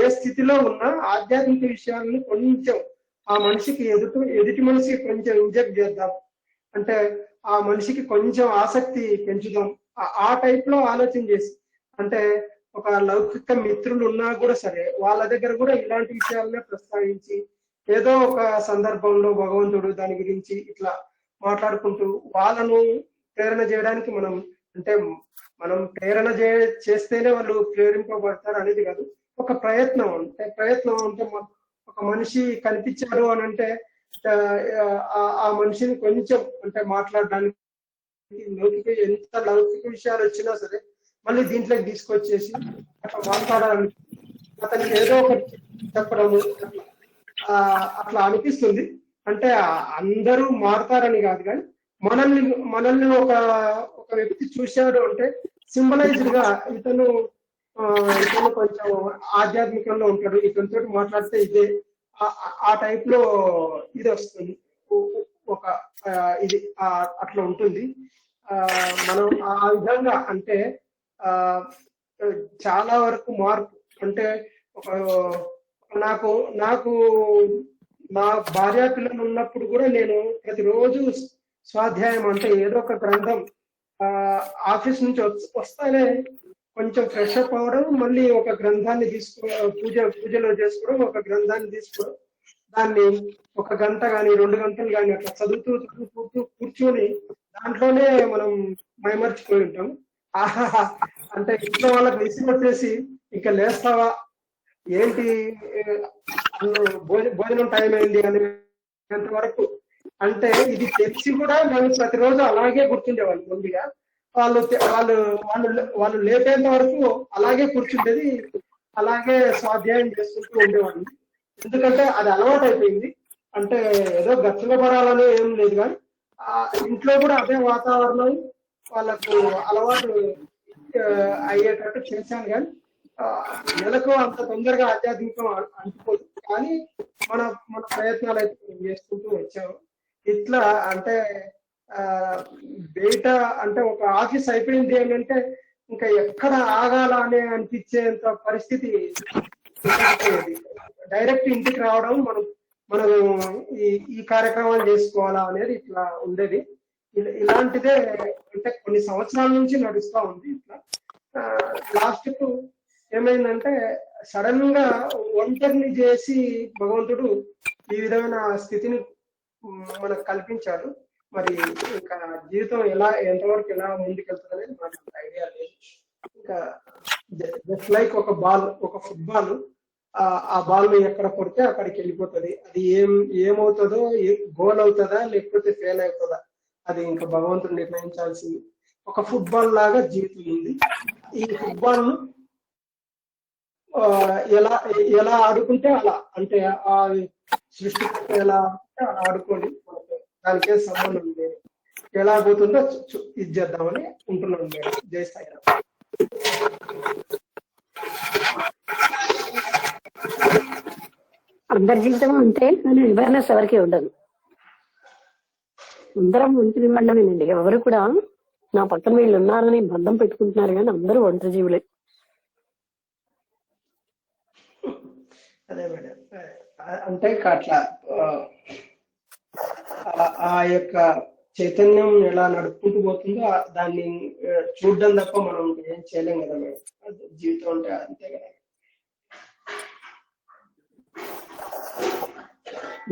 Speaker 6: ఏ స్థితిలో ఉన్నా ఆధ్యాత్మిక విషయాలను కొంచెం ఆ మనిషికి ఎదుటి మనిషికి కొంచెం ఇంజెక్ట్ చేద్దాం, అంటే ఆ మనిషికి కొంచెం ఆసక్తి పెంచుదాం, ఆ టైప్ లో ఆలోచన చేసి, అంటే ఒక లౌకిక మిత్రులు ఉన్నా కూడా సరే వాళ్ళ దగ్గర కూడా ఇలాంటి విషయాలనే ప్రస్తావించి ఏదో ఒక సందర్భంలో భగవంతుడు దాని గురించి ఇట్లా మాట్లాడుకుంటూ వాళ్ళను ప్రేరణ చేయడానికి మనం ప్రేరణ చేస్తేనే వాళ్ళు ప్రేరింపబడతారు అనేది కాదు. ఒక ప్రయత్నం అంటే ఒక మనిషి కనిపించాడు అని అంటే ఆ మనిషిని కొంచెం అంటే మాట్లాడడానికి ఎంత లౌకిక విషయాలు వచ్చినా సరే మళ్ళీ దీంట్లోకి తీసుకొచ్చేసి అట్లా మాట్లాడాలని అతనికి ఏదో ఒకటి చెప్పడము అట్లా అనిపిస్తుంది. అంటే అందరూ మారుతారని కాదు, కానీ మనల్ని ఒక వ్యక్తి చూశాడు అంటే సింబలైజ్డ్ గా ఇతను ఇతను కొంచెం ఆధ్యాత్మికంలో ఉంటాడు, ఇతనితో మాట్లాడితే ఇదే ఆ టైప్ లో ఇది వస్తుంది, ఒక ఇది అట్లా ఉంటుంది. మనం ఆ విధంగా అంటే చాలా వరకు మార్పు అంటే ఒక నాకు నాకు నా భార్య పిల్లలు ఉన్నప్పుడు కూడా నేను ప్రతిరోజు స్వాధ్యాయం అంటే ఏదో ఒక గ్రంథం ఆఫీస్ నుంచి వస్తానే కొంచెం ఫ్రెష్ అప్ అవ్వడం, మళ్ళీ ఒక గ్రంథాన్ని పూజలో చేసుకోవడం, ఒక గ్రంథాన్ని తీసుకోవడం, దాన్ని 1 గంట కానీ 2 గంటలు కానీ అట్లా చదువుతూ కూర్చొని దాంట్లోనే మనం మైమర్చిపోయి ఉంటాం. అంటే ఇంట్లో వాళ్ళకి విసిగి వచ్చేసి ఇంకా లేస్తావా ఏంటి, భోజనం టైం అయింది అనేంత వరకు, అంటే ఇది తెలిసి కూడా మేము ప్రతిరోజు అలాగే కూర్చుండేవాళ్ళు. ముందుగా వాళ్ళు వాళ్ళు వాళ్ళు వాళ్ళు లేపేంత వరకు అలాగే కూర్చుండేది, అలాగే స్వాధ్యాయం చేసుకుంటూ ఉండేవాళ్ళు. ఎందుకంటే అది అలవాటు అయిపోయింది. అంటే ఏదో గచ్చులో పడాలని ఏం లేదు, కానీ ఇంట్లో కూడా అదే వాతావరణం వాళ్ళకు అలవాటు అయ్యేటట్టు చేశాను. కానీ నెలకు అంత తొందరగా ఆధ్యాత్మికం అంటుకోదు, కానీ మన మన ప్రయత్నాలు అయితే చేసుకుంటూ వచ్చాము. ఇట్లా అంటే బయట అంటే ఒక ఆఫీస్ అయిపోయింది ఏంటంటే ఇంకా ఎక్కడ ఆగాల అనే అనిపించేంత పరిస్థితి డైరెక్ట్ ఇంటికి రావడం, మనం ఈ కార్యక్రమాలు చేసుకోవాలా అనేది ఇట్లా ఉండేది. ఇలాంటిదే అంటే కొన్ని సంవత్సరాల నుంచి నడుస్తూ ఉంది. ఇట్లా లాస్ట్ కు ఏమైందంటే సడన్ గా ఒంటరిని చేసి భగవంతుడు ఈ విధమైన స్థితిని మనకు కల్పించాడు. మరి ఇంకా జీవితం ఎంతవరకు ఎలా ముందుకెళ్తుందనేది నాకు ఐడియా లేదు. ఇంకా జస్ట్ లైక్ ఒక ఫుట్బాల్, ఆ బాల్ ఎక్కడ కొడితే అక్కడికి వెళ్ళిపోతుంది. అది ఏమవుతుందో, గోల్ అవుతుందా లేకపోతే ఫెయిల్ అవుతుందా, అది ఇంకా భగవంతుడు నిర్ణయించాల్సింది. ఒక ఫుట్బాల్ లాగా జీవితం ఉంది. ఈ ఫుట్బాల్ ను ఎలా ఆడుకుంటే అలా, అంటే ఆ సృష్టి ఎలా ఆడుకోండి, దానికే సంబంధం లేదు. ఎలా పోతుందో ఇది చేద్దామని ఉంటున్నాను మేడం. జై సాయిరామ్.
Speaker 2: అందరి జీవితం అంతే, కానీ అవేర్నెస్ ఎవరికి ఉండదు. అందరం ఒంటరి మండమేనండి. ఎవరు కూడా నా పక్కన వీళ్ళు ఉన్నారని బంధం పెట్టుకుంటున్నారు, కానీ అందరూ ఒంటరి జీవులే.
Speaker 6: అదే మేడం, అంటే అట్లా ఆ యొక్క చైతన్యం ఎలా నడుపుకుంటూ పోతుందో దాన్ని చూడడం తప్ప మనం ఏం చేయలేం కదా మేడం. జీవితం అంటే అంతే కదా.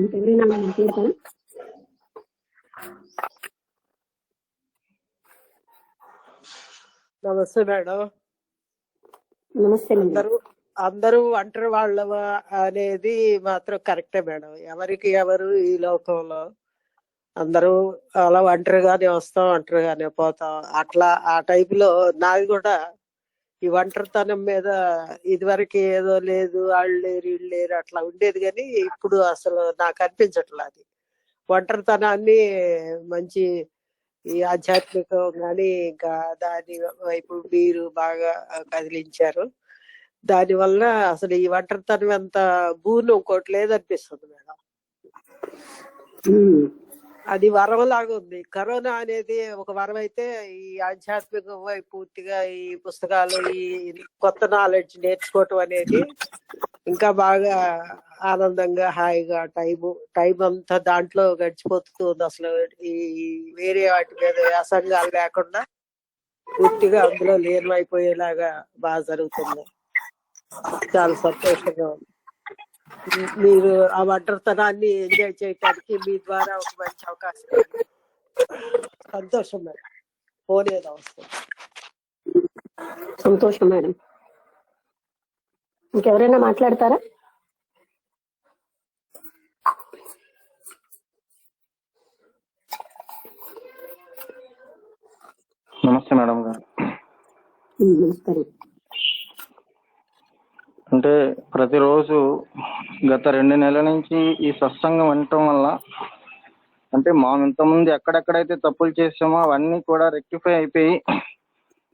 Speaker 2: ఇంకెవరైనా మాట్లాడతారా?
Speaker 7: నమస్తే మేడం.
Speaker 2: నమస్తే.
Speaker 7: అందరూ ఒంటరి వాళ్ళ అనేది మాత్రం కరెక్టే మేడం. ఎవరికి ఎవరు ఈ లోకంలో అందరూ అలా ఒంటరిగానే వస్తాం, ఒంటరిగానే పోతాం. అట్లా ఆ టైప్ లో నాది కూడా ఈ ఒంటరితనం మీద ఇదివరకు ఏదో లేదు, వాళ్ళు లేరు వీళ్ళు లేరు అట్లా ఉండేది. కానీ ఇప్పుడు అసలు నాకు అనిపించట్లేదు అది ఒంటరితనాన్ని మంచి ఈ ఆధ్యాత్మికం కానీ ఇంకా దాని వైపు మీరు బాగా కదిలించారు. దానివల్ల అసలు ఈ ఒంటరితనం ఎంత భూమి ఇంకోటి లేదనిపిస్తుంది మేడం. అది వరం లాగా ఉంది. కరోనా అనేది ఒక వరం అయితే, ఈ ఆధ్యాత్మికం వైపు పూర్తిగా ఈ పుస్తకాలు, ఈ కొత్త నాలెడ్జ్ నేర్చుకోవటం అనేది ఇంకా బాగా ఆనందంగా హాయిగా టైం అంతా దాంట్లో గడిచిపోతుంది. అసలు ఈ వేరే వాటి మీద వ్యాసంగాలు లేకుండా పూర్తిగా అందులో లీనమైపోయేలాగా బాగా జరుగుతుంది. చాలా సంతోషంగా ఉంది. మీరు ఆ ఒంటరితనాన్ని ఎంజాయ్ చేయడానికి మీ ద్వారా ఒక మంచి అవకాశం. సంతోషం మేడం. ఫోన్ ఏదో వస్తుంది.
Speaker 2: సంతోషం మేడం. ఇంకెవరైనా మాట్లాడతారా?
Speaker 8: నమస్తే మేడం గారు.
Speaker 2: నమస్కారం.
Speaker 8: అంటే ప్రతిరోజు గత 2 నెలల నుంచి ఈ సత్సంగం వినటం వల్ల అంటే మనం ఇంతకుముందు ఎక్కడెక్కడైతే తప్పులు చేసామో అవన్నీ కూడా రెక్టిఫై అయిపోయి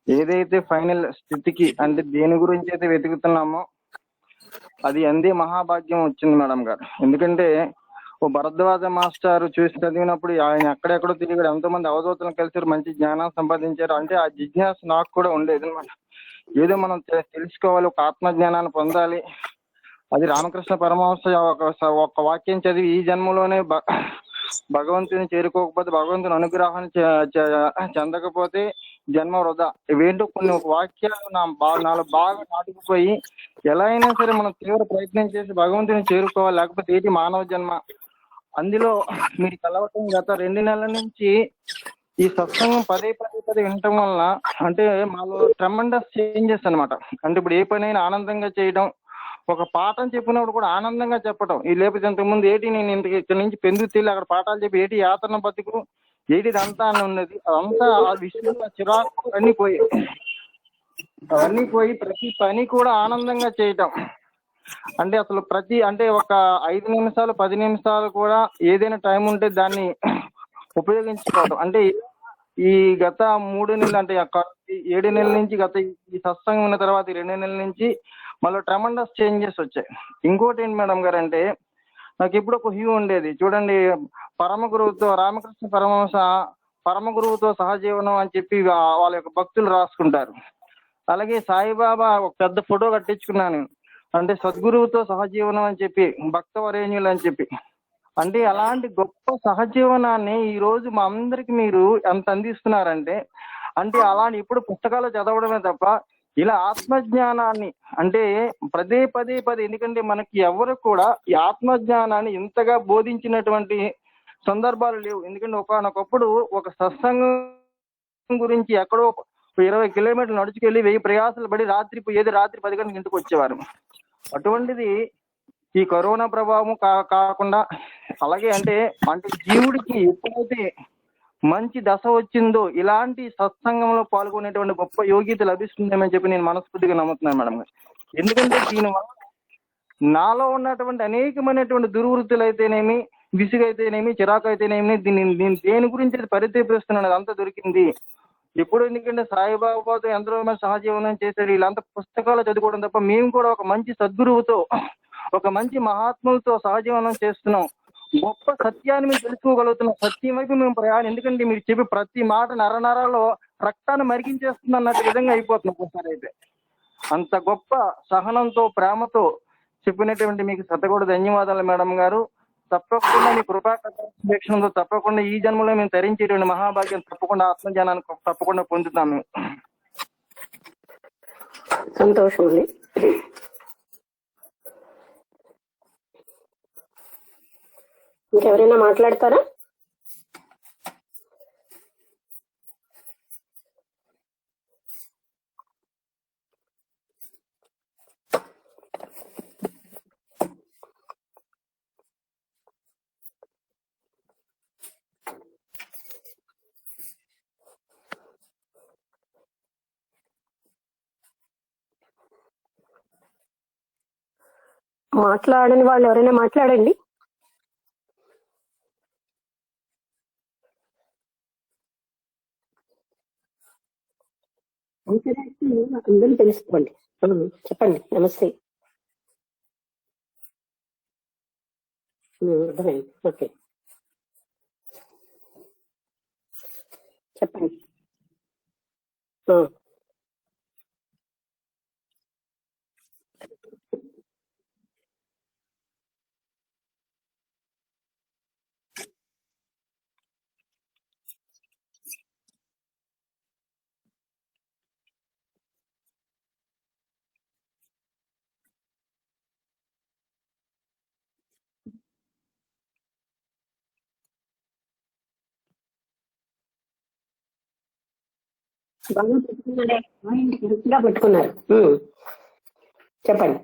Speaker 8: ఏదైతే ఫైనల్ స్థితికి అంటే దేని గురించి అయితే వెతుకుతున్నామో అది అందే మహాభాగ్యం వచ్చింది మేడం గారు. ఎందుకంటే ఓ భరద్వాజ మాస్టర్ చూసి చదివినప్పుడు ఆయన ఎక్కడెక్కడో తిరిగాడు, ఎంతో మంది అవధూతలను కలిసారు, మంచి జ్ఞానం సంపాదించారు. అంటే ఆ జిజ్ఞాస నాకు కూడా ఉండేది అనమాట. ఏదో మనం తెలుసుకోవాలి, ఒక ఆత్మజ్ఞానాన్ని పొందాలి. అది రామకృష్ణ పరమహంస ఒక వాక్యం చదివి ఈ జన్మలోనే భగవంతుని చేరుకోకపోతే, భగవంతుని అనుగ్రహాన్ని చెందకపోతే జన్మ వృధా. ఇవేంటో కొన్ని వాక్యాలు నాలో బాగా నాటుకుపోయి ఎలా అయినా సరే మనం తీవ్ర ప్రయత్నం చేసి భగవంతుని చేరుకోవాలి, లేకపోతే ఏంటి మానవ జన్మ. అందులో మీరు కలవటం గత 2 నెలల నుంచి ఈ సత్సంగం పదే వినటం వల్ల అంటే మాలో ట్రెమండస్ చేంజెస్ అనమాట. అంటే ఇప్పుడు ఏ పనైనా ఆనందంగా చేయడం, ఒక పాఠం చెప్పినప్పుడు కూడా ఆనందంగా చెప్పటం. ఈ లేకపోతే ఇంతకుముందు ఏంటి నేను ఇక్కడ నుంచి పెందుకు తెలియదు అక్కడ పాఠాలు చెప్పి ఏంటి యాతన బతుకు ఏంటి ఇదంతా అని ఉన్నది. అదంతా ఆ విషయంలో చిరాకు అవన్నీ పోయి ప్రతి పని కూడా ఆనందంగా చేయటం. అంటే అసలు అంటే ఒక 5 నిమిషాలు 10 నిమిషాలు కూడా ఏదైనా టైం ఉంటే దాన్ని ఉపయోగించుకోవడం. అంటే ఈ గత 3 నెలలు అంటే 7 నెలల నుంచి గత ఈ సత్సంగం ఉన్న తర్వాత 2 నెలల నుంచి మళ్ళీ ట్రెమండస్ చేంజెస్ వచ్చాయి. ఇంకోటి ఏంటి మేడం గారు అంటే నాకు ఇప్పుడు ఒక హ్యూ ఉండేది చూడండి, పరమ గురువుతో రామకృష్ణ పరమహంస పరమ గురువుతో సహజీవనం అని చెప్పి వాళ్ళ యొక్క భక్తులు రాసుకుంటారు. అలాగే సాయిబాబా ఒక పెద్ద ఫోటో కట్టించుకున్నాను, అంటే సద్గురువుతో సహజీవనం అని చెప్పి, భక్తవరేణ్యులు అని చెప్పి. అంటే అలాంటి గొప్ప సహజీవనాన్ని ఈ రోజు మా అందరికి మీరు ఎంత అందిస్తున్నారంటే, అంటే అలాంటి ఇప్పుడు పుస్తకాలు చదవడమే తప్ప ఇలా ఆత్మజ్ఞానాన్ని అంటే పదే ఎందుకంటే మనకి ఎవరు కూడా ఈ ఆత్మజ్ఞానాన్ని ఇంతగా బోధించినటువంటి సందర్భాలు లేవు. ఎందుకంటే ఒకనొకప్పుడు ఒక సత్సంగం గురించి ఎక్కడో 20 కిలోమీటర్లు నడుచుకెళ్ళి 1000 ప్రయాసాలు పడి రాత్రి 10 గంటలకు ఇంటికి వచ్చేవారు. అటువంటిది ఈ కరోనా ప్రభావం కాకుండా అలాగే అంటే జీవుడికి ఎప్పుడైతే మంచి దశ వచ్చిందో ఇలాంటి సత్సంగంలో పాల్గొనేటువంటి గొప్ప యోగ్యత లభిస్తుందేమని చెప్పి నేను మనస్ఫూర్తిగా నమ్ముతున్నాను మేడం గారు. ఎందుకంటే దీనివల్ల నాలో ఉన్నటువంటి అనేకమైనటువంటి దుర్వృత్తులు అయితేనేమి, విసుగైతేనేమి, చిరాకు అయితేనేమి, దీన్ని దేని గురించి పరితపిస్తున్నాను అదంతా దొరికింది. ఎప్పుడు ఎందుకంటే సాయిబాబాతో ఎంతో మంది సహజీవనం చేశారు, వీళ్ళంతా పుస్తకాలు చదువుకోవడం తప్ప మేము కూడా ఒక మంచి సద్గురువుతో ఒక మంచి మహాత్ములతో సహజీవనం చేస్తున్నాం. గొప్ప సత్యాన్ని మేము తెలుసుకోగలుగుతున్నాం. సత్యం వైపు మేము ప్రయాణం, ఎందుకంటే మీరు చెప్పి ప్రతి మాట నరనరాలో రక్తాన్ని మరిగించేస్తుంది అన్నట్టు విధంగా అయిపోతున్నాం ఒకసారి. అయితే అంత గొప్ప సహనంతో ప్రేమతో చెప్పినటువంటి మీకు శతకోటి ధన్యవాదాలు మేడం గారు. తప్పకుండా మీ కృపాకటాక్షంతో తప్పకుండా ఈ జన్మలో మేము తరించేటువంటి మహాభాగ్యం తప్పకుండా ఆత్మజ్ఞానాన్ని తప్పకుండా పొందుతాం మేము.
Speaker 2: సంతోషం అండి. ఇంకెవరైనా మాట్లాడతారా? మాట్లాడని వాళ్ళు ఎవరైనా మాట్లాడండి. అందరూ తెలుసుకోండి. చెప్పండి. నమస్తే. అర్థమైంది. ఓకే, చెప్పండి. బాగా పెట్టుకున్నారే, కరెక్ట్గా పెట్టుకున్నారు. చెప్పండి.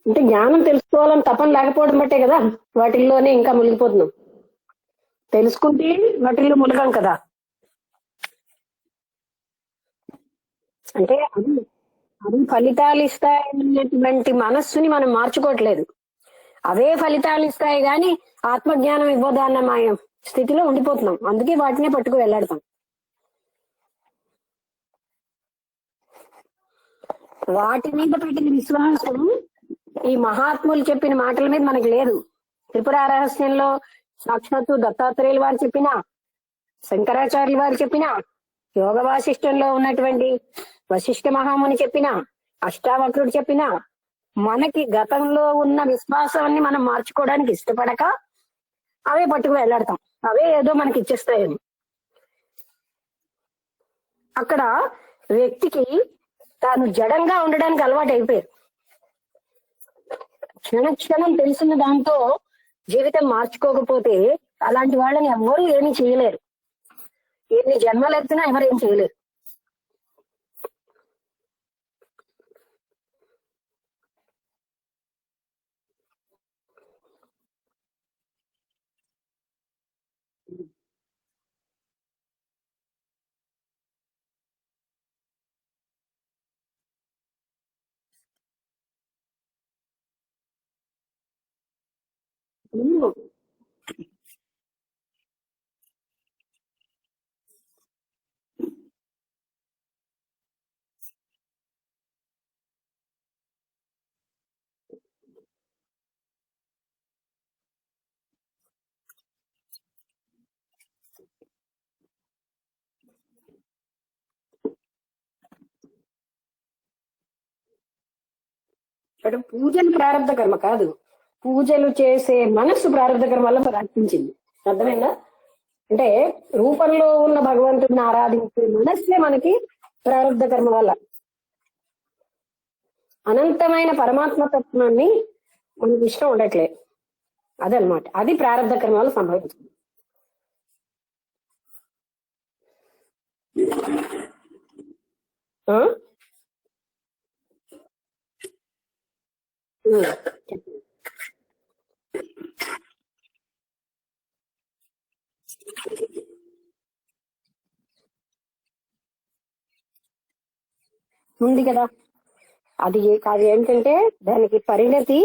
Speaker 2: అంటే జ్ఞానం తెలుసుకోవాలని తపన లేకపోవడం బట్టే కదా వాటిల్లోనే ఇంకా మునిగిపోతున్నాం. తెలుసుకుంటే వాటిల్లో మునగాం కదా. అంటే అది ఫలితాలు ఇస్తాయనేటువంటి మనస్సుని మనం మార్చుకోవట్లేదు. అవే ఫలితాలు ఇస్తాయి కానీ ఆత్మజ్ఞానం ఇవ్వదు అన్న స్థితిలో ఉండిపోతున్నాం. అందుకే వాటినే పట్టుకు వెళ్లాడతాం. వాటి మీద పెట్టిన విశ్వాసం ఈ మహాత్ములు చెప్పిన మాటల మీద మనకి లేదు. త్రిపుర రహస్యంలో సాక్షాత్తు దత్తాత్రేయులు వారు చెప్పినా, శంకరాచార్యులు వారు చెప్పినా, యోగ వాసిష్టంలో ఉన్నటువంటి వశిష్ఠ మహాముని చెప్పినా, అష్టావక్రుడు చెప్పినా, మనకి గతంలో ఉన్న విశ్వాసాన్ని మనం మార్చుకోవడానికి ఇష్టపడక అవే పట్టుకు వెళ్లాడతాం. అవే ఏదో మనకి ఇచ్చేస్తాయని. అక్కడ వ్యక్తికి తాను జడంగా ఉండడానికి అలవాటు అయిపోయారు. క్షణక్షణం తెలిసిన దాంతో జీవితం మార్చుకోకపోతే అలాంటి వాళ్ళని ఎవ్వరూ ఏమీ చేయలేరు. ఎన్ని జన్మలు ఎత్తినా ఎవరు ఏం చేయలేరు. అటు పూజలు ప్రారంభ కర్మ కాదు, పూజలు చేసే మనస్సు ప్రారంభ కర్మ వల్ల ప్రార్థించింది. అర్థమైందా? అంటే రూపంలో ఉన్న భగవంతుడిని ఆరాధించే మనస్సే మనకి ప్రారంభ కర్మ వల్ల అనంతమైన పరమాత్మ తత్వాన్ని మనకి ఇష్టం ఉండట్లేదు. అదనమాట, అది ప్రారంభ కర్మ వల్ల సంభవించింది. ఉంది కదా. అది ఏంటంటే దానికి పరిణతి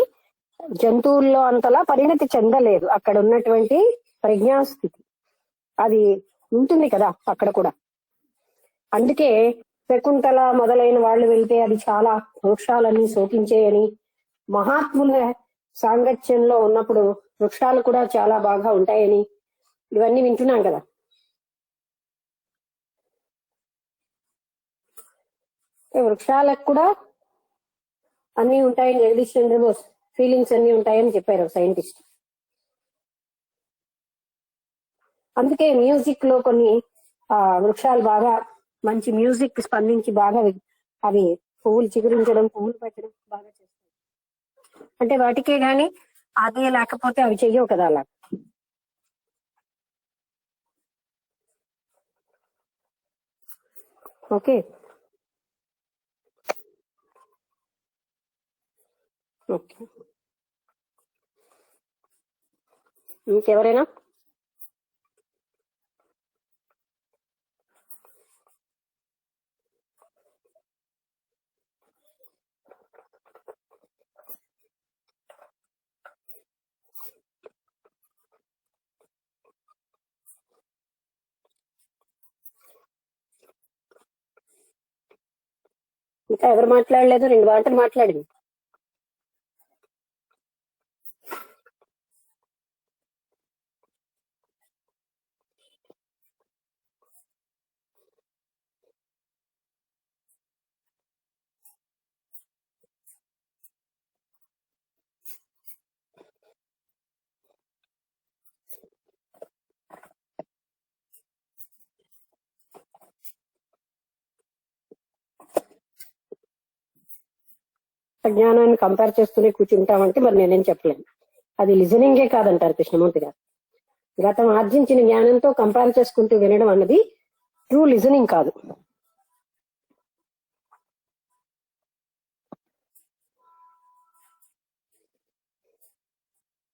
Speaker 2: జంతువుల్లో అంతలా పరిణతి చెందలేదు. అక్కడ ఉన్నటువంటి ప్రజ్ఞాస్థితి అది ఉంటుంది కదా అక్కడ కూడా. అందుకే శకుంతల మొదలైన వాళ్ళు వెళ్తే అది చాలా వృక్షాలన్నీ శోకించేయని, మహాత్ముల సాంగత్యంలో ఉన్నప్పుడు వృక్షాలు కూడా చాలా బాగా ఉంటాయని ఇవన్నీ వింటున్నాం కదా. వృక్షాలకు కూడా అన్ని ఉంటాయని జగదీష్ చంద్రబోస్ ఫీలింగ్స్ అన్ని ఉంటాయని చెప్పారు సైంటిస్ట్. అందుకే మ్యూజిక్ లో కొన్ని వృక్షాలు బాగా మంచి మ్యూజిక్ స్పందించి బాగా అవి పువ్వులు చిగురించడం, పువ్వులు పెట్టడం బాగా చేస్తాయి. అంటే వాటికే గాని అదే లేకపోతే అవి చెయ్యవు కదా అలా. ఓకే ఓకే, ఇంకెవరైనా? ఇంకా ఎవరు మాట్లాడలేదు? 2 మాటలు మాట్లాడింది. జ్ఞానాన్ని కంపేర్ చేస్తూనే కూర్చుంటామంటే మరి నేనేం చెప్పలేను. అది లిజనింగే కాదంటారు కృష్ణమూర్తి గారు. గతం ఆర్జించిన జ్ఞానంతో కంపేర్ చేసుకుంటూ వినడం అన్నది ట్రూ లిజనింగ్ కాదు.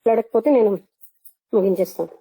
Speaker 2: మాట్లాడకపోతే నేను ముగించేస్తాను.